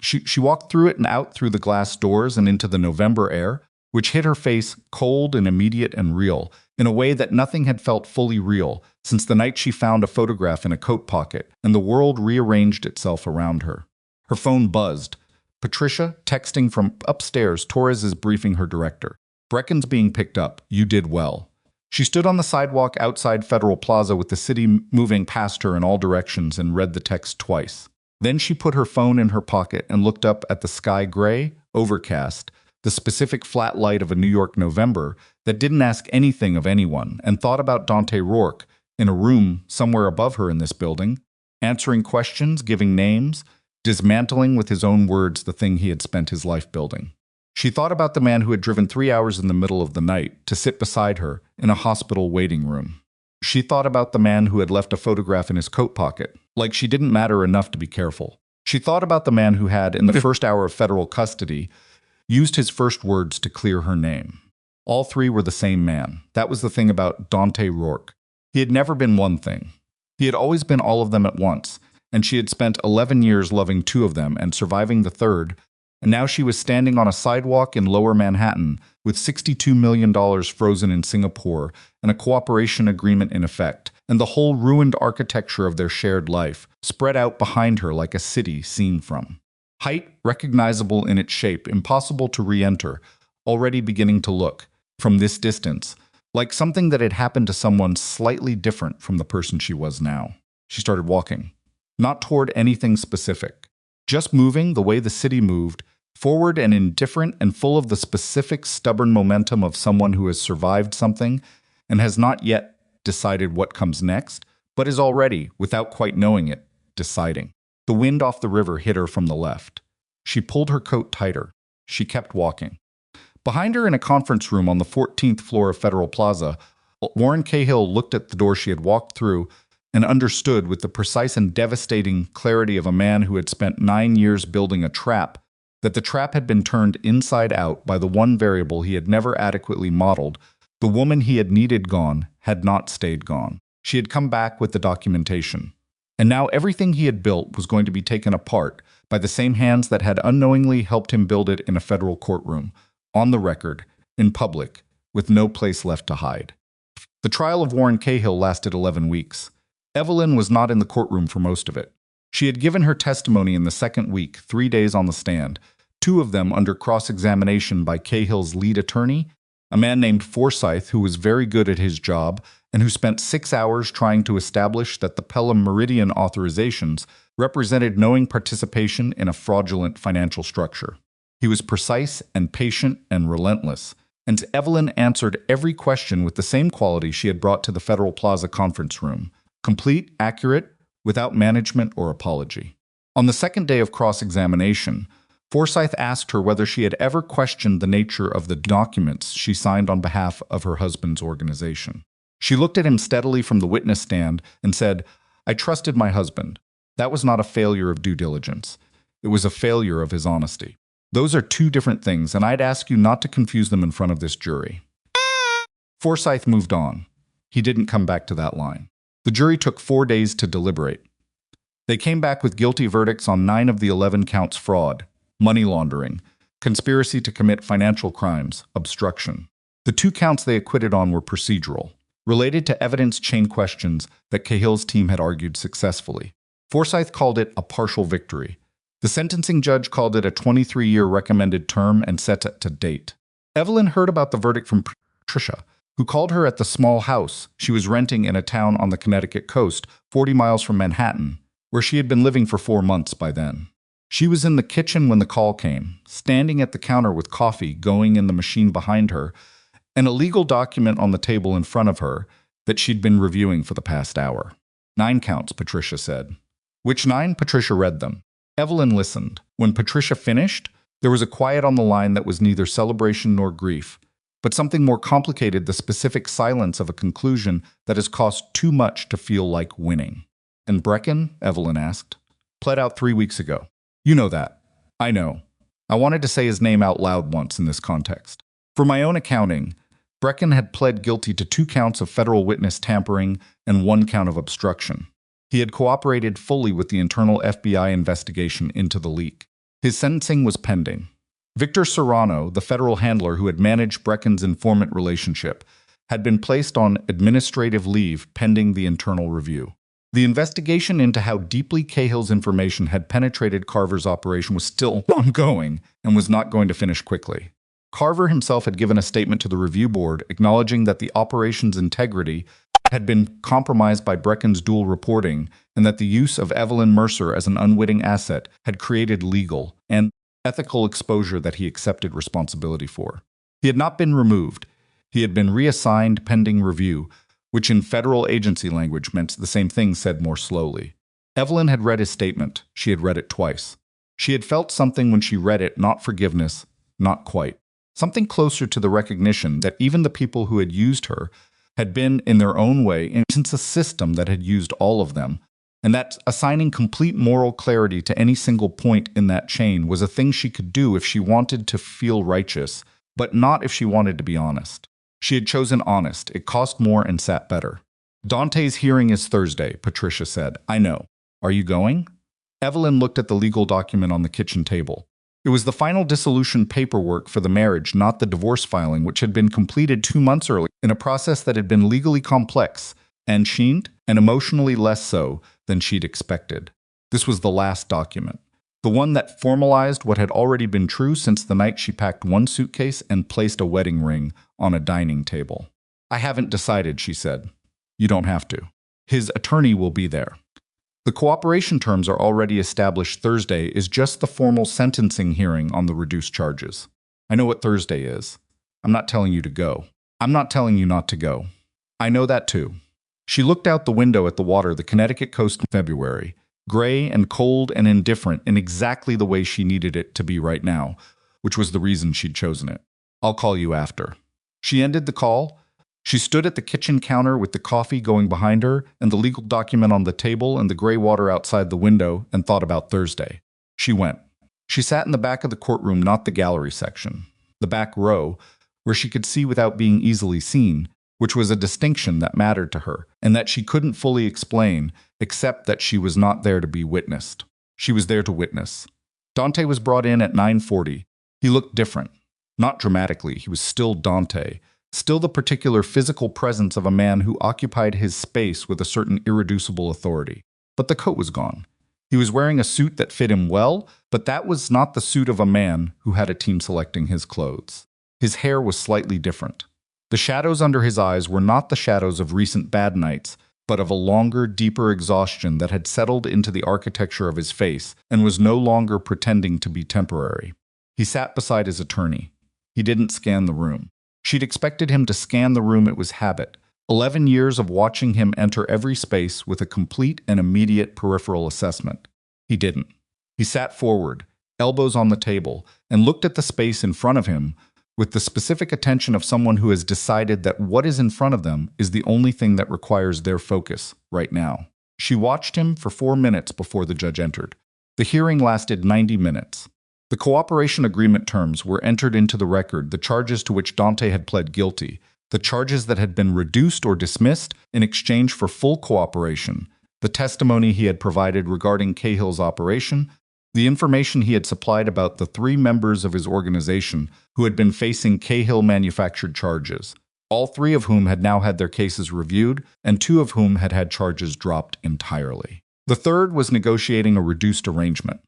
She walked through it and out through the glass doors and into the November air, which hit her face cold and immediate and real, in a way that nothing had felt fully real since the night she found a photograph in a coat pocket and the world rearranged itself around her. Her phone buzzed. Patricia, texting from upstairs. Torres is briefing her director. Brecken's being picked up. You did well. She stood on the sidewalk outside Federal Plaza with the city moving past her in all directions and read the text twice. Then she put her phone in her pocket and looked up at the sky gray, overcast, the specific flat light of a New York November that didn't ask anything of anyone, and thought about Dante Rourke in a room somewhere above her in this building, answering questions, giving names, dismantling with his own words the thing he had spent his life building. She thought about the man who had driven 3 hours in the middle of the night to sit beside her in a hospital waiting room. She thought about the man who had left a photograph in his coat pocket, like she didn't matter enough to be careful. She thought about the man who had, in the first hour of federal custody, used his first words to clear her name. All three were the same man. That was the thing about Dante Rourke. He had never been one thing. He had always been all of them at once, and she had spent 11 years loving two of them and surviving the third, and now she was standing on a sidewalk in Lower Manhattan with $62 million frozen in Singapore and a cooperation agreement in effect, and the whole ruined architecture of their shared life spread out behind her like a city seen from. Height, recognizable in its shape, impossible to re-enter, already beginning to look, from this distance, like something that had happened to someone slightly different from the person she was now. She started walking, not toward anything specific, just moving the way the city moved, forward and indifferent and full of the specific stubborn momentum of someone who has survived something and has not yet decided what comes next, but is already, without quite knowing it, deciding. The wind off the river hit her from the left. She pulled her coat tighter. She kept walking. Behind her in a conference room on the 14th floor of Federal Plaza, Warren Cahill looked at the door she had walked through and understood with the precise and devastating clarity of a man who had spent 9 years building a trap that the trap had been turned inside out by the one variable he had never adequately modeled. The woman he had needed gone had not stayed gone. She had come back with the documentation. And now everything he had built was going to be taken apart by the same hands that had unknowingly helped him build it in a federal courtroom, on the record, in public, with no place left to hide. The trial of Warren Cahill lasted 11 weeks. Evelyn was not in the courtroom for most of it. She had given her testimony in the second week, 3 days on the stand, 2 of them under cross-examination by Cahill's lead attorney, a man named Forsyth who was very good at his job and who spent 6 hours trying to establish that the Pelham Meridian authorizations represented knowing participation in a fraudulent financial structure. He was precise and patient and relentless, and Evelyn answered every question with the same quality she had brought to the Federal Plaza conference room. Complete, accurate, without management or apology. On the second day of cross-examination, Forsyth asked her whether she had ever questioned the nature of the documents she signed on behalf of her husband's organization. She looked at him steadily from the witness stand and said, "I trusted my husband. That was not a failure of due diligence. It was a failure of his honesty. Those are 2 different things, and I'd ask you not to confuse them in front of this jury." Forsyth moved on. He didn't come back to that line. The jury took 4 days to deliberate. They came back with guilty verdicts on 9 of the 11 counts: fraud, money laundering, conspiracy to commit financial crimes, obstruction. The 2 counts they acquitted on were procedural, related to evidence chain questions that Cahill's team had argued successfully. Forsyth called it a partial victory. The sentencing judge called it a 23-year recommended term and set it to date. Evelyn heard about the verdict from Patricia, who called her at the small house she was renting in a town on the Connecticut coast, 40 miles from Manhattan, where she had been living for 4 months by then. She was in the kitchen when the call came, standing at the counter with coffee going in the machine behind her, and a legal document on the table in front of her that she'd been reviewing for the past hour. 9 counts, Patricia said. Which 9? Patricia read them. Evelyn listened. When Patricia finished, there was a quiet on the line that was neither celebration nor grief, but something more complicated, the specific silence of a conclusion that has cost too much to feel like winning. "And Brecken?" Evelyn asked. "Pled out 3 weeks ago." "You know that." "I know. I wanted to say his name out loud once in this context. For my own accounting, Brecken had pled guilty to 2 counts of federal witness tampering and 1 count of obstruction. He had cooperated fully with the internal FBI investigation into the leak. His sentencing was pending. Victor Serrano, the federal handler who had managed Brecken's informant relationship, had been placed on administrative leave pending the internal review. The investigation into how deeply Cahill's information had penetrated Carver's operation was still ongoing and was not going to finish quickly. Carver himself had given a statement to the review board acknowledging that the operation's integrity had been compromised by Brecken's dual reporting and that the use of Evelyn Mercer as an unwitting asset had created legal and ethical exposure that he accepted responsibility for. He had not been removed. He had been reassigned pending review, which in federal agency language meant the same thing said more slowly. Evelyn had read his statement. She had read it twice. She had felt something when she read it, not forgiveness, Not quite. Something closer to the recognition that even the people who had used her had been, in their own way, in essence a system that had used all of them, and that assigning complete moral clarity to any single point in that chain was a thing she could do if she wanted to feel righteous, but not if she wanted to be honest. She had chosen honest. It cost more and sat better. Dante's hearing is Thursday, Patricia said. I know. Are you going? Evelyn looked at the legal document on the kitchen table. It was the final dissolution paperwork for the marriage, not the divorce filing, which had been completed 2 months early in a process that had been legally complex and emotionally less so than she'd expected. This was the last document, the one that formalized what had already been true since the night she packed one suitcase and placed a wedding ring on a dining table. I haven't decided, she said. You don't have to. His attorney will be there. The cooperation terms are already established. Thursday is just the formal sentencing hearing on the reduced charges. I know what Thursday is. I'm not telling you to go. I'm not telling you not to go. I know that too. She looked out the window at the water, the Connecticut coast in February, gray and cold and indifferent in exactly the way she needed it to be right now, which was the reason she'd chosen it. I'll call you after. She ended the call. She stood at the kitchen counter with the coffee going behind her and the legal document on the table and the gray water outside the window and thought about Thursday. She went. She sat in the back of the courtroom, not the gallery section, the back row, where she could see without being easily seen, which was a distinction that mattered to her and that she couldn't fully explain, except that she was not there to be witnessed. She was there to witness. Dante was brought in at 9:40. He looked different. Not dramatically, he was still Dante, still the particular physical presence of a man who occupied his space with a certain irreducible authority. But the coat was gone. He was wearing a suit that fit him well, but that was not the suit of a man who had a team selecting his clothes. His hair was slightly different. The shadows under his eyes were not the shadows of recent bad nights, but of a longer, deeper exhaustion that had settled into the architecture of his face and was no longer pretending to be temporary. He sat beside his attorney. He didn't scan the room. She'd expected him to scan the room. It was habit. 11 years of watching him enter every space with a complete and immediate peripheral assessment. He didn't. He sat forward, elbows on the table, and looked at the space in front of him with the specific attention of someone who has decided that what is in front of them is the only thing that requires their focus right now. She watched him for 4 minutes before the judge entered. The hearing lasted 90 minutes. The cooperation agreement terms were entered into the record, the charges to which Dante had pled guilty, the charges that had been reduced or dismissed in exchange for full cooperation, the testimony he had provided regarding Cahill's operation, the information he had supplied about the 3 members of his organization who had been facing Cahill-manufactured charges, all 3 of whom had now had their cases reviewed, and 2 of whom had had charges dropped entirely. The third was negotiating a reduced arrangement.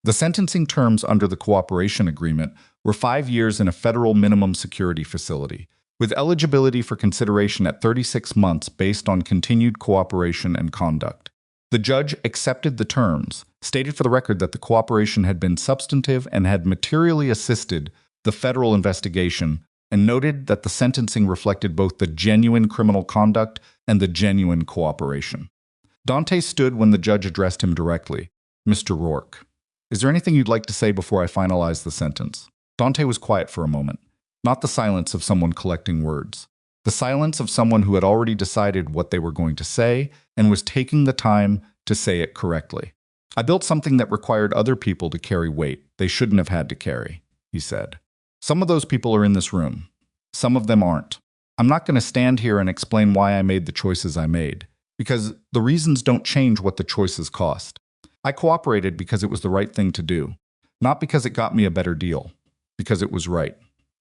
The sentencing terms under the cooperation agreement were 5 years in a federal minimum security facility, with eligibility for consideration at 36 months based on continued cooperation and conduct. The judge accepted the terms, stated for the record that the cooperation had been substantive and had materially assisted the federal investigation, and noted that the sentencing reflected both the genuine criminal conduct and the genuine cooperation. Dante stood when the judge addressed him directly. Mr. Rourke, is there anything you'd like to say before I finalize the sentence? Dante was quiet for a moment. Not the silence of someone collecting words. The silence of someone who had already decided what they were going to say and was taking the time to say it correctly. I built something that required other people to carry weight they shouldn't have had to carry, he said. Some of those people are in this room. Some of them aren't. I'm not going to stand here and explain why I made the choices I made, because the reasons don't change what the choices cost. I cooperated because it was the right thing to do, not because it got me a better deal, because it was right.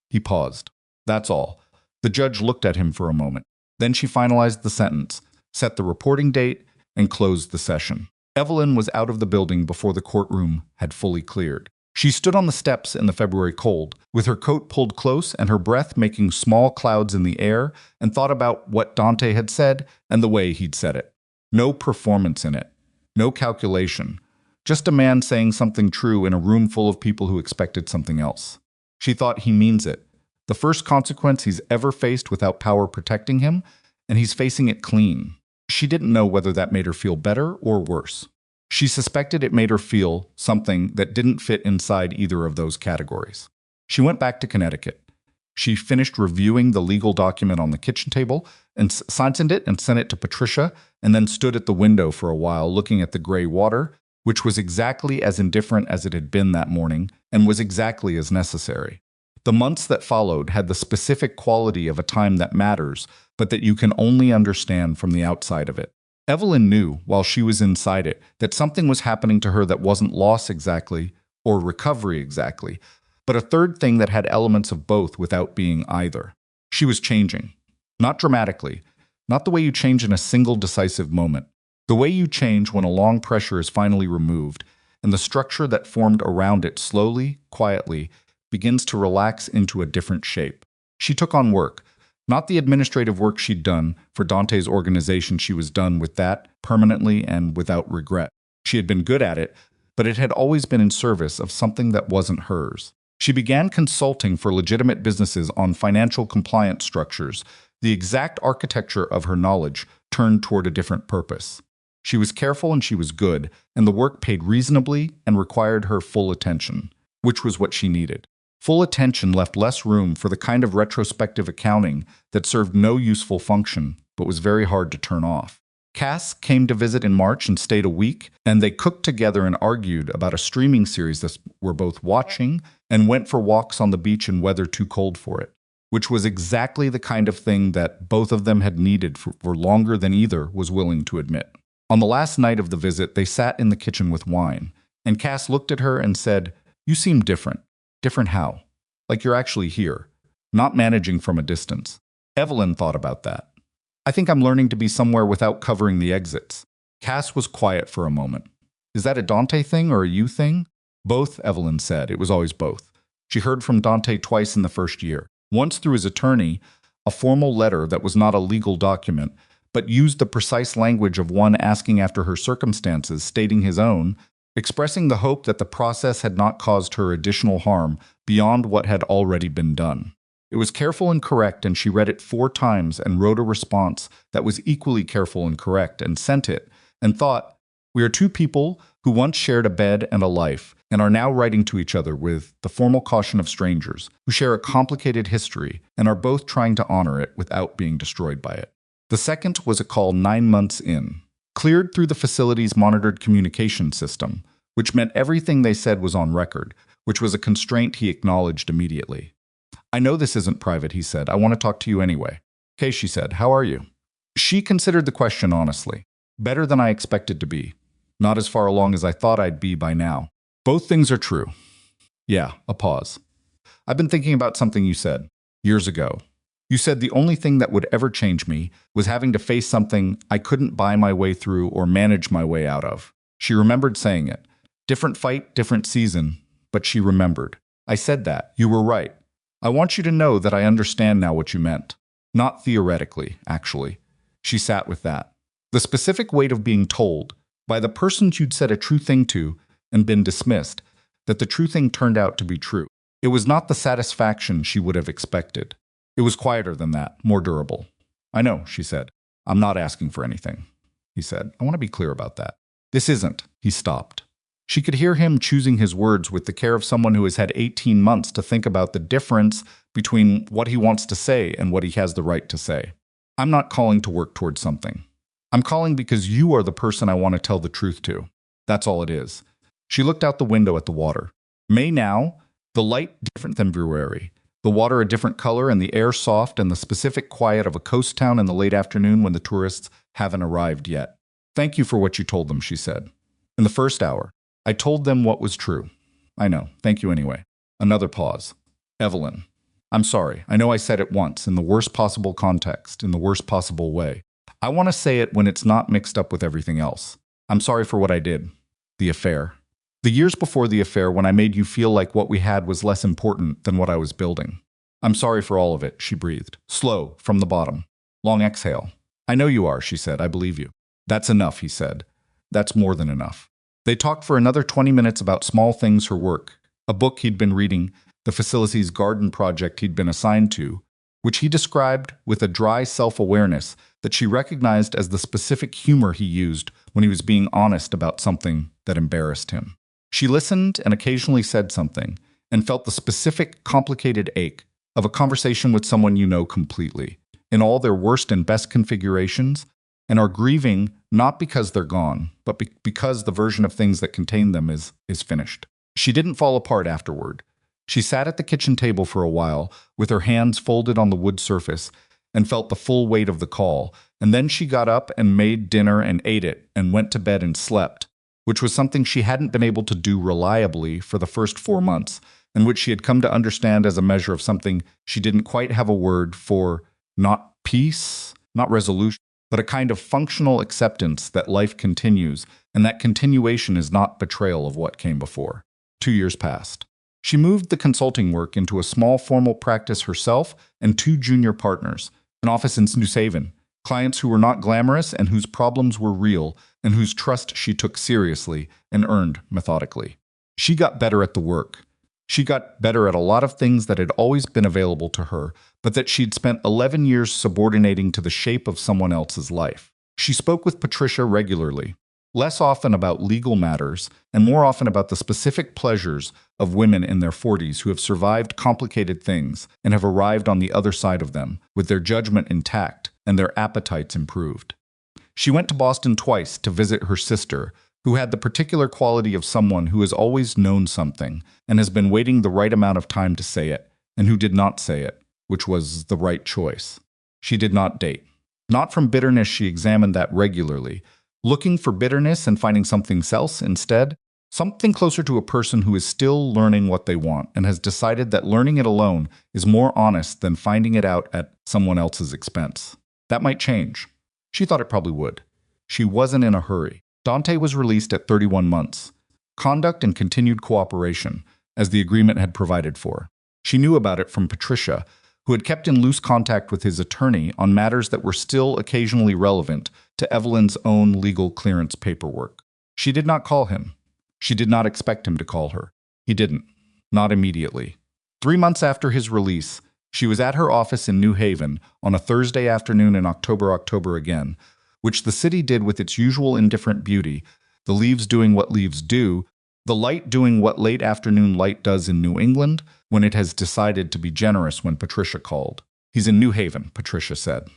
He paused. That's all. The judge looked at him for a moment. Then she finalized the sentence, set the reporting date, and closed the session. Evelyn was out of the building before the courtroom had fully cleared. She stood on the steps in the February cold, with her coat pulled close and her breath making small clouds in the air, and thought about what Dante had said and the way he'd said it. No performance in it. No calculation. Just a man saying something true in a room full of people who expected something else. She thought, he means it. The first consequence he's ever faced without power protecting him, and he's facing it clean. She didn't know whether that made her feel better or worse. She suspected it made her feel something that didn't fit inside either of those categories. She went back to Connecticut. She finished reviewing the legal document on the kitchen table and signed it and sent it to Patricia, and then stood at the window for a while looking at the gray water, which was exactly as indifferent as it had been that morning and was exactly as necessary. The months that followed had the specific quality of a time that matters, but that you can only understand from the outside of it. Evelyn knew, while she was inside it, that something was happening to her that wasn't loss exactly, or recovery exactly, but a third thing that had elements of both without being either. She was changing. Not dramatically, not the way you change in a single decisive moment. The way you change when a long pressure is finally removed, and the structure that formed around it slowly, quietly, begins to relax into a different shape. She took on work. Not the administrative work she'd done for Dante's organization. She was done with that permanently and without regret. She had been good at it, but it had always been in service of something that wasn't hers. She began consulting for legitimate businesses on financial compliance structures. The exact architecture of her knowledge turned toward a different purpose. She was careful and she was good, and the work paid reasonably and required her full attention, which was what she needed. Full attention left less room for the kind of retrospective accounting that served no useful function, but was very hard to turn off. Cass came to visit in March and stayed a week, and they cooked together and argued about a streaming series that were both watching and went for walks on the beach in weather too cold for it, which was exactly the kind of thing that both of them had needed for longer than either was willing to admit. On the last night of the visit, they sat in the kitchen with wine, and Cass looked at her and said, "You seem different." Different how? Like you're actually here, not managing from a distance. Evelyn thought about that. "I think I'm learning to be somewhere without covering the exits." Cass was quiet for a moment. "Is that a Dante thing or a you thing?" "Both," Evelyn said. It was always both. She heard from Dante twice in the first year. Once through his attorney, a formal letter that was not a legal document, but used the precise language of one asking after her circumstances, stating his own, expressing the hope that the process had not caused her additional harm beyond what had already been done. It was careful and correct, and she read it 4 times and wrote a response that was equally careful and correct, and sent it, and thought, "We are 2 people who once shared a bed and a life, and are now writing to each other with the formal caution of strangers, who share a complicated history, and are both trying to honor it without being destroyed by it." The second was a call 9 months in, cleared through the facility's monitored communication system, which meant everything they said was on record, which was a constraint he acknowledged immediately. "I know this isn't private," he said. "I want to talk to you anyway." "Okay," she said. "How are you?" She considered the question honestly. "Better than I expected to be. Not as far along as I thought I'd be by now." "Both things are true." "Yeah," a pause. "I've been thinking about something you said years ago. You said the only thing that would ever change me was having to face something I couldn't buy my way through or manage my way out of." She remembered saying it. Different fight, different season, but she remembered. "I said that. You were right. I want you to know that I understand now what you meant. Not theoretically, actually." She sat with that. The specific weight of being told, by the persons you'd said a true thing to and been dismissed, that the true thing turned out to be true. It was not the satisfaction she would have expected. It was quieter than that, more durable. "I know," she said. "I'm not asking for anything." He said, "I want to be clear about that." "This isn't." He stopped. She could hear him choosing his words with the care of someone who has had 18 months to think about the difference between what he wants to say and what he has the right to say. "I'm not calling to work towards something. I'm calling because you are the person I want to tell the truth to. That's all it is." She looked out the window at the water. May now, the light different than February, the water a different color and the air soft, and the specific quiet of a coast town in the late afternoon when the tourists haven't arrived yet. "Thank you for what you told them," she said. "In the first hour, I told them what was true." "I know. Thank you anyway." Another pause. "Evelyn, I'm sorry. I know I said it once, in the worst possible context, in the worst possible way. I want to say it when it's not mixed up with everything else. I'm sorry for what I did. The affair. The years before the affair, when I made you feel like what we had was less important than what I was building. I'm sorry for all of it," she breathed. Slow, from the bottom. Long exhale. "I know you are," she said. "I believe you." "That's enough," he said. "That's more than enough." They talked for another 20 minutes about small things, her work, a book he'd been reading, the facility's garden project he'd been assigned to, which he described with a dry self-awareness that she recognized as the specific humor he used when he was being honest about something that embarrassed him. She listened and occasionally said something, and felt the specific, complicated ache of a conversation with someone you know completely, in all their worst and best configurations, and are grieving not because they're gone, but because the version of things that contain them is finished. She didn't fall apart afterward. She sat at the kitchen table for a while, with her hands folded on the wood surface, and felt the full weight of the call, and then she got up and made dinner and ate it, and went to bed and slept, which was something she hadn't been able to do reliably for the first 4 months, and which she had come to understand as a measure of something she didn't quite have a word for, not peace, not resolution, but a kind of functional acceptance that life continues, and that continuation is not betrayal of what came before. 2 years passed. She moved the consulting work into a small formal practice herself and 2 junior partners, an office in New Haven, clients who were not glamorous and whose problems were real, and whose trust she took seriously and earned methodically. She got better at the work. She got better at a lot of things that had always been available to her, but that she'd spent 11 years subordinating to the shape of someone else's life. She spoke with Patricia regularly, less often about legal matters and more often about the specific pleasures of women in their 40s who have survived complicated things and have arrived on the other side of them, with their judgment intact and their appetites improved. She went to Boston twice to visit her sister, who had the particular quality of someone who has always known something and has been waiting the right amount of time to say it, and who did not say it, which was the right choice. She did not date. Not from bitterness, she examined that regularly, looking for bitterness and finding something else instead, something closer to a person who is still learning what they want and has decided that learning it alone is more honest than finding it out at someone else's expense. That might change. She thought it probably would. She wasn't in a hurry. Dante was released at 31 months. Conduct and continued cooperation, as the agreement had provided for. She knew about it from Patricia, who had kept in loose contact with his attorney on matters that were still occasionally relevant to Evelyn's own legal clearance paperwork. She did not call him. She did not expect him to call her. He didn't. Not immediately. 3 months after his release, she was at her office in New Haven on a Thursday afternoon in October again, which the city did with its usual indifferent beauty, the leaves doing what leaves do, the light doing what late afternoon light does in New England when it has decided to be generous when Patricia called. He's in New Haven, Patricia said.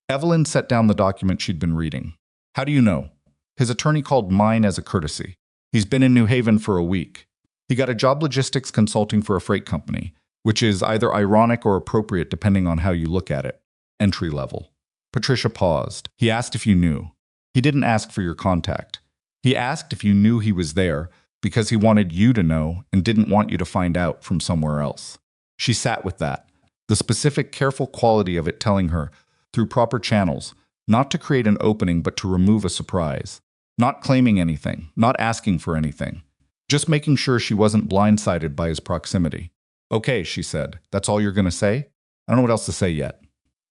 Evelyn set down the document she'd been reading. How do you know? His attorney called mine as a courtesy. He's been in New Haven for a week. He got a job logistics consulting for a freight company, which is either ironic or appropriate depending on how you look at it. Entry level. Patricia paused. He asked if you knew. He didn't ask for your contact. He asked if you knew he was there because he wanted you to know and didn't want you to find out from somewhere else. She sat with that, the specific, careful quality of it telling her, through proper channels, not to create an opening but to remove a surprise. Not claiming anything, not asking for anything. Just making sure she wasn't blindsided by his proximity. Okay, she said, that's all you're going to say? I don't know what else to say yet.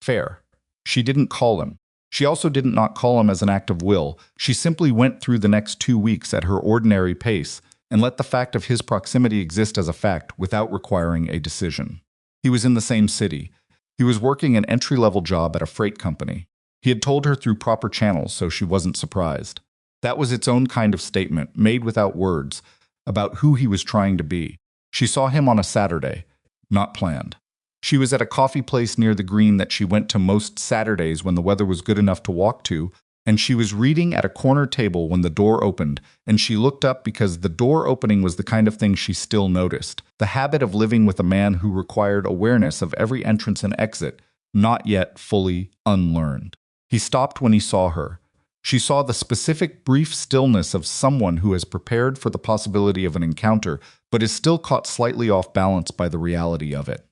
Fair. She didn't call him. She also didn't not call him as an act of will. She simply went through the next 2 weeks at her ordinary pace and let the fact of his proximity exist as a fact without requiring a decision. He was in the same city. He was working an entry-level job at a freight company. He had told her through proper channels, so she wasn't surprised. That was its own kind of statement, made without words, about who he was trying to be. She saw him on a Saturday, not planned. She was at a coffee place near the green that she went to most Saturdays when the weather was good enough to walk to, and she was reading at a corner table when the door opened, and she looked up because the door opening was the kind of thing she still noticed, the habit of living with a man who required awareness of every entrance and exit, not yet fully unlearned. He stopped when he saw her. She saw the specific brief stillness of someone who has prepared for the possibility of an encounter, but is still caught slightly off balance by the reality of it.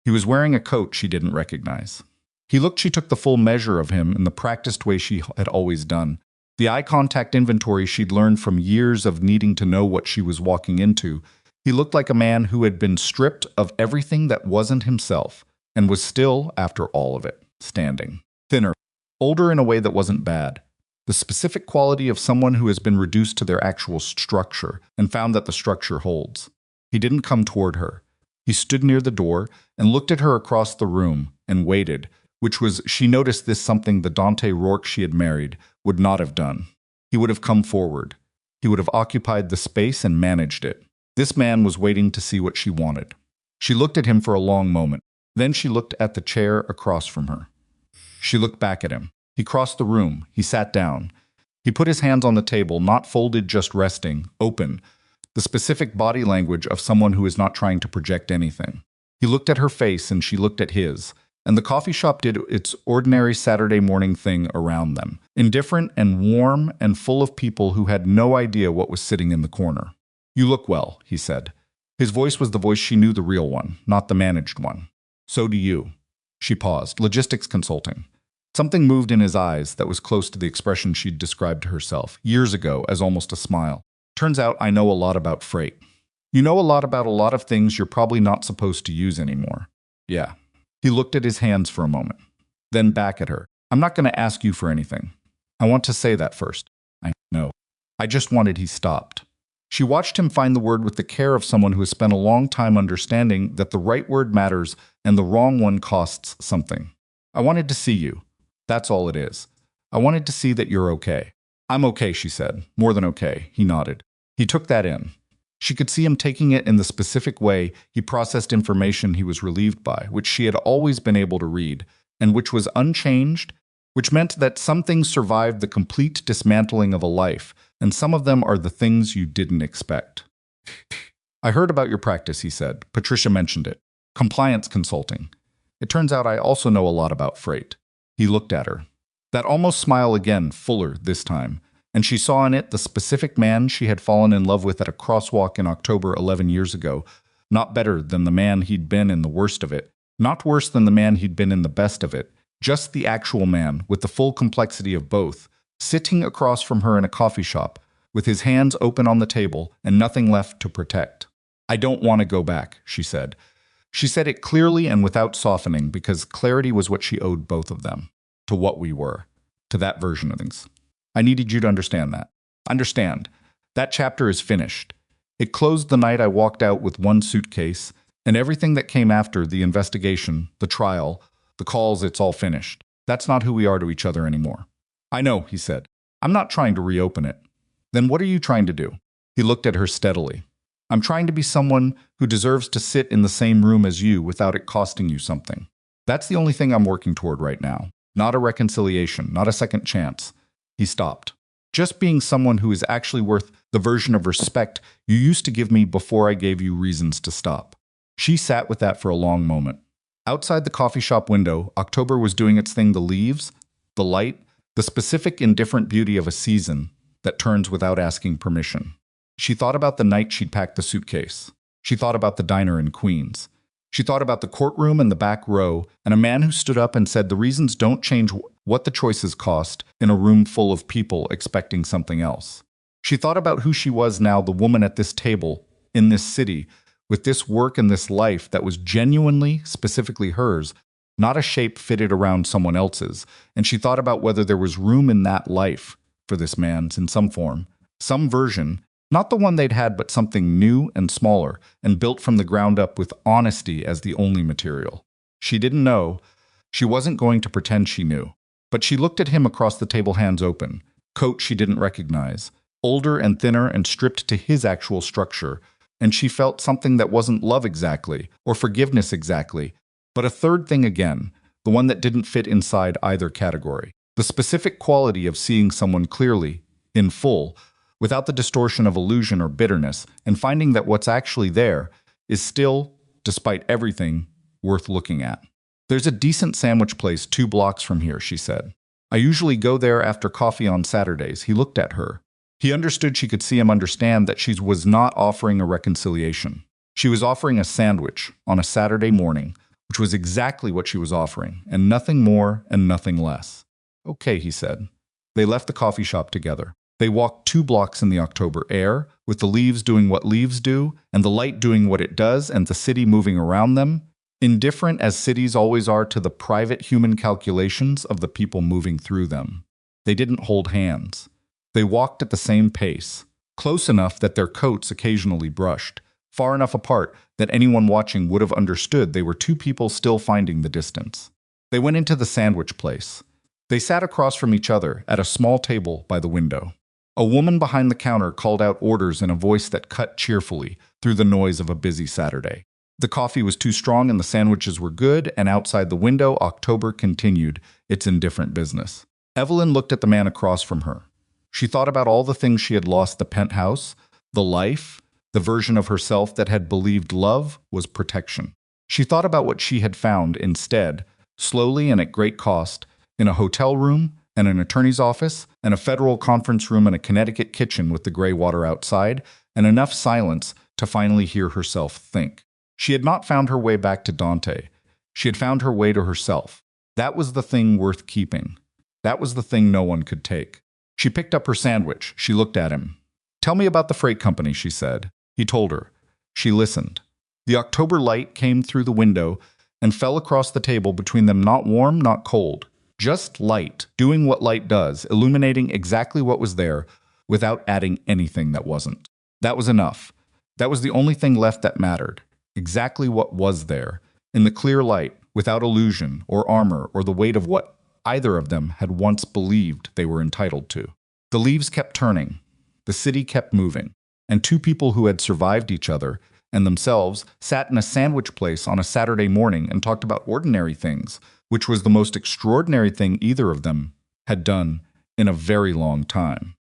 He was wearing a coat she didn't recognize. He looked she took the full measure of him in the practiced way she had always done. The eye contact inventory she'd learned from years of needing to know what she was walking into. He looked like a man who had been stripped of everything that wasn't himself, and was still, after all of it, standing. Thinner. Older in a way that wasn't bad. The specific quality of someone who has been reduced to their actual structure and found that the structure holds. He didn't come toward her. He stood near the door and looked at her across the room and waited, which was, she noticed this, something the Dante Rourke she had married would not have done. He would have come forward. He would have occupied the space and managed it. This man was waiting to see what she wanted. She looked at him for a long moment. Then she looked at the chair across from her. She looked back at him. He crossed the room. He sat down. He put his hands on the table, not folded, just resting, open, the specific body language of someone who is not trying to project anything. He looked at her face and she looked at his, and the coffee shop did its ordinary Saturday morning thing around them, indifferent and warm and full of people who had no idea what was sitting in the corner. "You look well," he said. His voice was the voice she knew, the real one, not the managed one. "So do you." She paused. Logistics consulting. Something moved in his eyes that was close to the expression she'd described to herself years ago as almost a smile. "Turns out I know a lot about freight." "You know a lot about a lot of things you're probably not supposed to use anymore." "Yeah." He looked at his hands for a moment, then back at her. "I'm not going to ask you for anything. I want to say that first." "I know. I just wanted." He stopped. She watched him find the word with the care of someone who has spent a long time understanding that the right word matters and the wrong one costs something. "I wanted to see you. That's all it is. I wanted to see that you're okay." "I'm okay," she said. "More than okay." He nodded. He took that in. She could see him taking it in the specific way he processed information he was relieved by, which she had always been able to read, and which was unchanged, which meant that some things survived the complete dismantling of a life, and some of them are the things you didn't expect. "I heard about your practice," he said. "Patricia mentioned it. Compliance consulting. It turns out I also know a lot about freight." He looked at her. That almost smile again, fuller this time, and she saw in it the specific man she had fallen in love with at a crosswalk in October 11 years ago, not better than the man he'd been in the worst of it, not worse than the man he'd been in the best of it, just the actual man with the full complexity of both, sitting across from her in a coffee shop, with his hands open on the table and nothing left to protect. "I don't want to go back," she said. She said it clearly and without softening, because clarity was what she owed both of them, to what we were, to that version of things. "I needed you to understand that. Understand. That chapter is finished. It closed the night I walked out with one suitcase, and everything that came after, the investigation, the trial, the calls, it's all finished. That's not who we are to each other anymore." "I know," he said. "I'm not trying to reopen it." "Then what are you trying to do?" He looked at her steadily. "I'm trying to be someone who deserves to sit in the same room as you without it costing you something. That's the only thing I'm working toward right now. Not a reconciliation, not a second chance." He stopped. "Just being someone who is actually worth the version of respect you used to give me before I gave you reasons to stop." She sat with that for a long moment. Outside the coffee shop window, October was doing its thing, the leaves, the light, the specific indifferent beauty of a season that turns without asking permission. She thought about the night she'd packed the suitcase. She thought about the diner in Queens. She thought about the courtroom and the back row, and a man who stood up and said the reasons don't change what the choices cost in a room full of people expecting something else. She thought about who she was now, the woman at this table, in this city, with this work and this life that was genuinely, specifically hers, not a shape fitted around someone else's, and she thought about whether there was room in that life for this man's in some form, some version, not the one they'd had, but something new and smaller, and built from the ground up with honesty as the only material. She didn't know. She wasn't going to pretend she knew. But she looked at him across the table, hands open, coat she didn't recognize, older and thinner and stripped to his actual structure, and she felt something that wasn't love exactly, or forgiveness exactly, but a third thing again, the one that didn't fit inside either category. The specific quality of seeing someone clearly, in full, without the distortion of illusion or bitterness, and finding that what's actually there is still, despite everything, worth looking at. "There's a decent sandwich place 2 blocks from here," she said. "I usually go there after coffee on Saturdays." He looked at her. He understood she could see him understand that she was not offering a reconciliation. She was offering a sandwich on a Saturday morning, which was exactly what she was offering, and nothing more and nothing less. "Okay," he said. They left the coffee shop together. They walked 2 blocks in the October air, with the leaves doing what leaves do, and the light doing what it does, and the city moving around them, indifferent as cities always are to the private human calculations of the people moving through them. They didn't hold hands. They walked at the same pace, close enough that their coats occasionally brushed, far enough apart that anyone watching would have understood they were 2 people still finding the distance. They went into the sandwich place. They sat across from each other at a small table by the window. A woman behind the counter called out orders in a voice that cut cheerfully through the noise of a busy Saturday. The coffee was too strong and the sandwiches were good, and outside the window, October continued its indifferent business. Evelyn looked at the man across from her. She thought about all the things she had lost: the penthouse, the life, the version of herself that had believed love was protection. She thought about what she had found instead, slowly and at great cost, in a hotel room and an attorney's office and a federal conference room and a Connecticut kitchen with the gray water outside and enough silence to finally hear herself think. She had not found her way back to Dante. She had found her way to herself. That was the thing worth keeping. That was the thing no one could take. She picked up her sandwich. She looked at him. "Tell me about the freight company," she said. He told her. She listened. The October light came through the window and fell across the table between them, not warm, not cold. Just light, doing what light does, illuminating exactly what was there without adding anything that wasn't. That was enough. That was the only thing left that mattered. Exactly what was there, in the clear light, without illusion or armor or the weight of what either of them had once believed they were entitled to. The leaves kept turning. The city kept moving. And two people who had survived each other and themselves sat in a sandwich place on a Saturday morning and talked about ordinary things, which was the most extraordinary thing either of them had done in a very long time.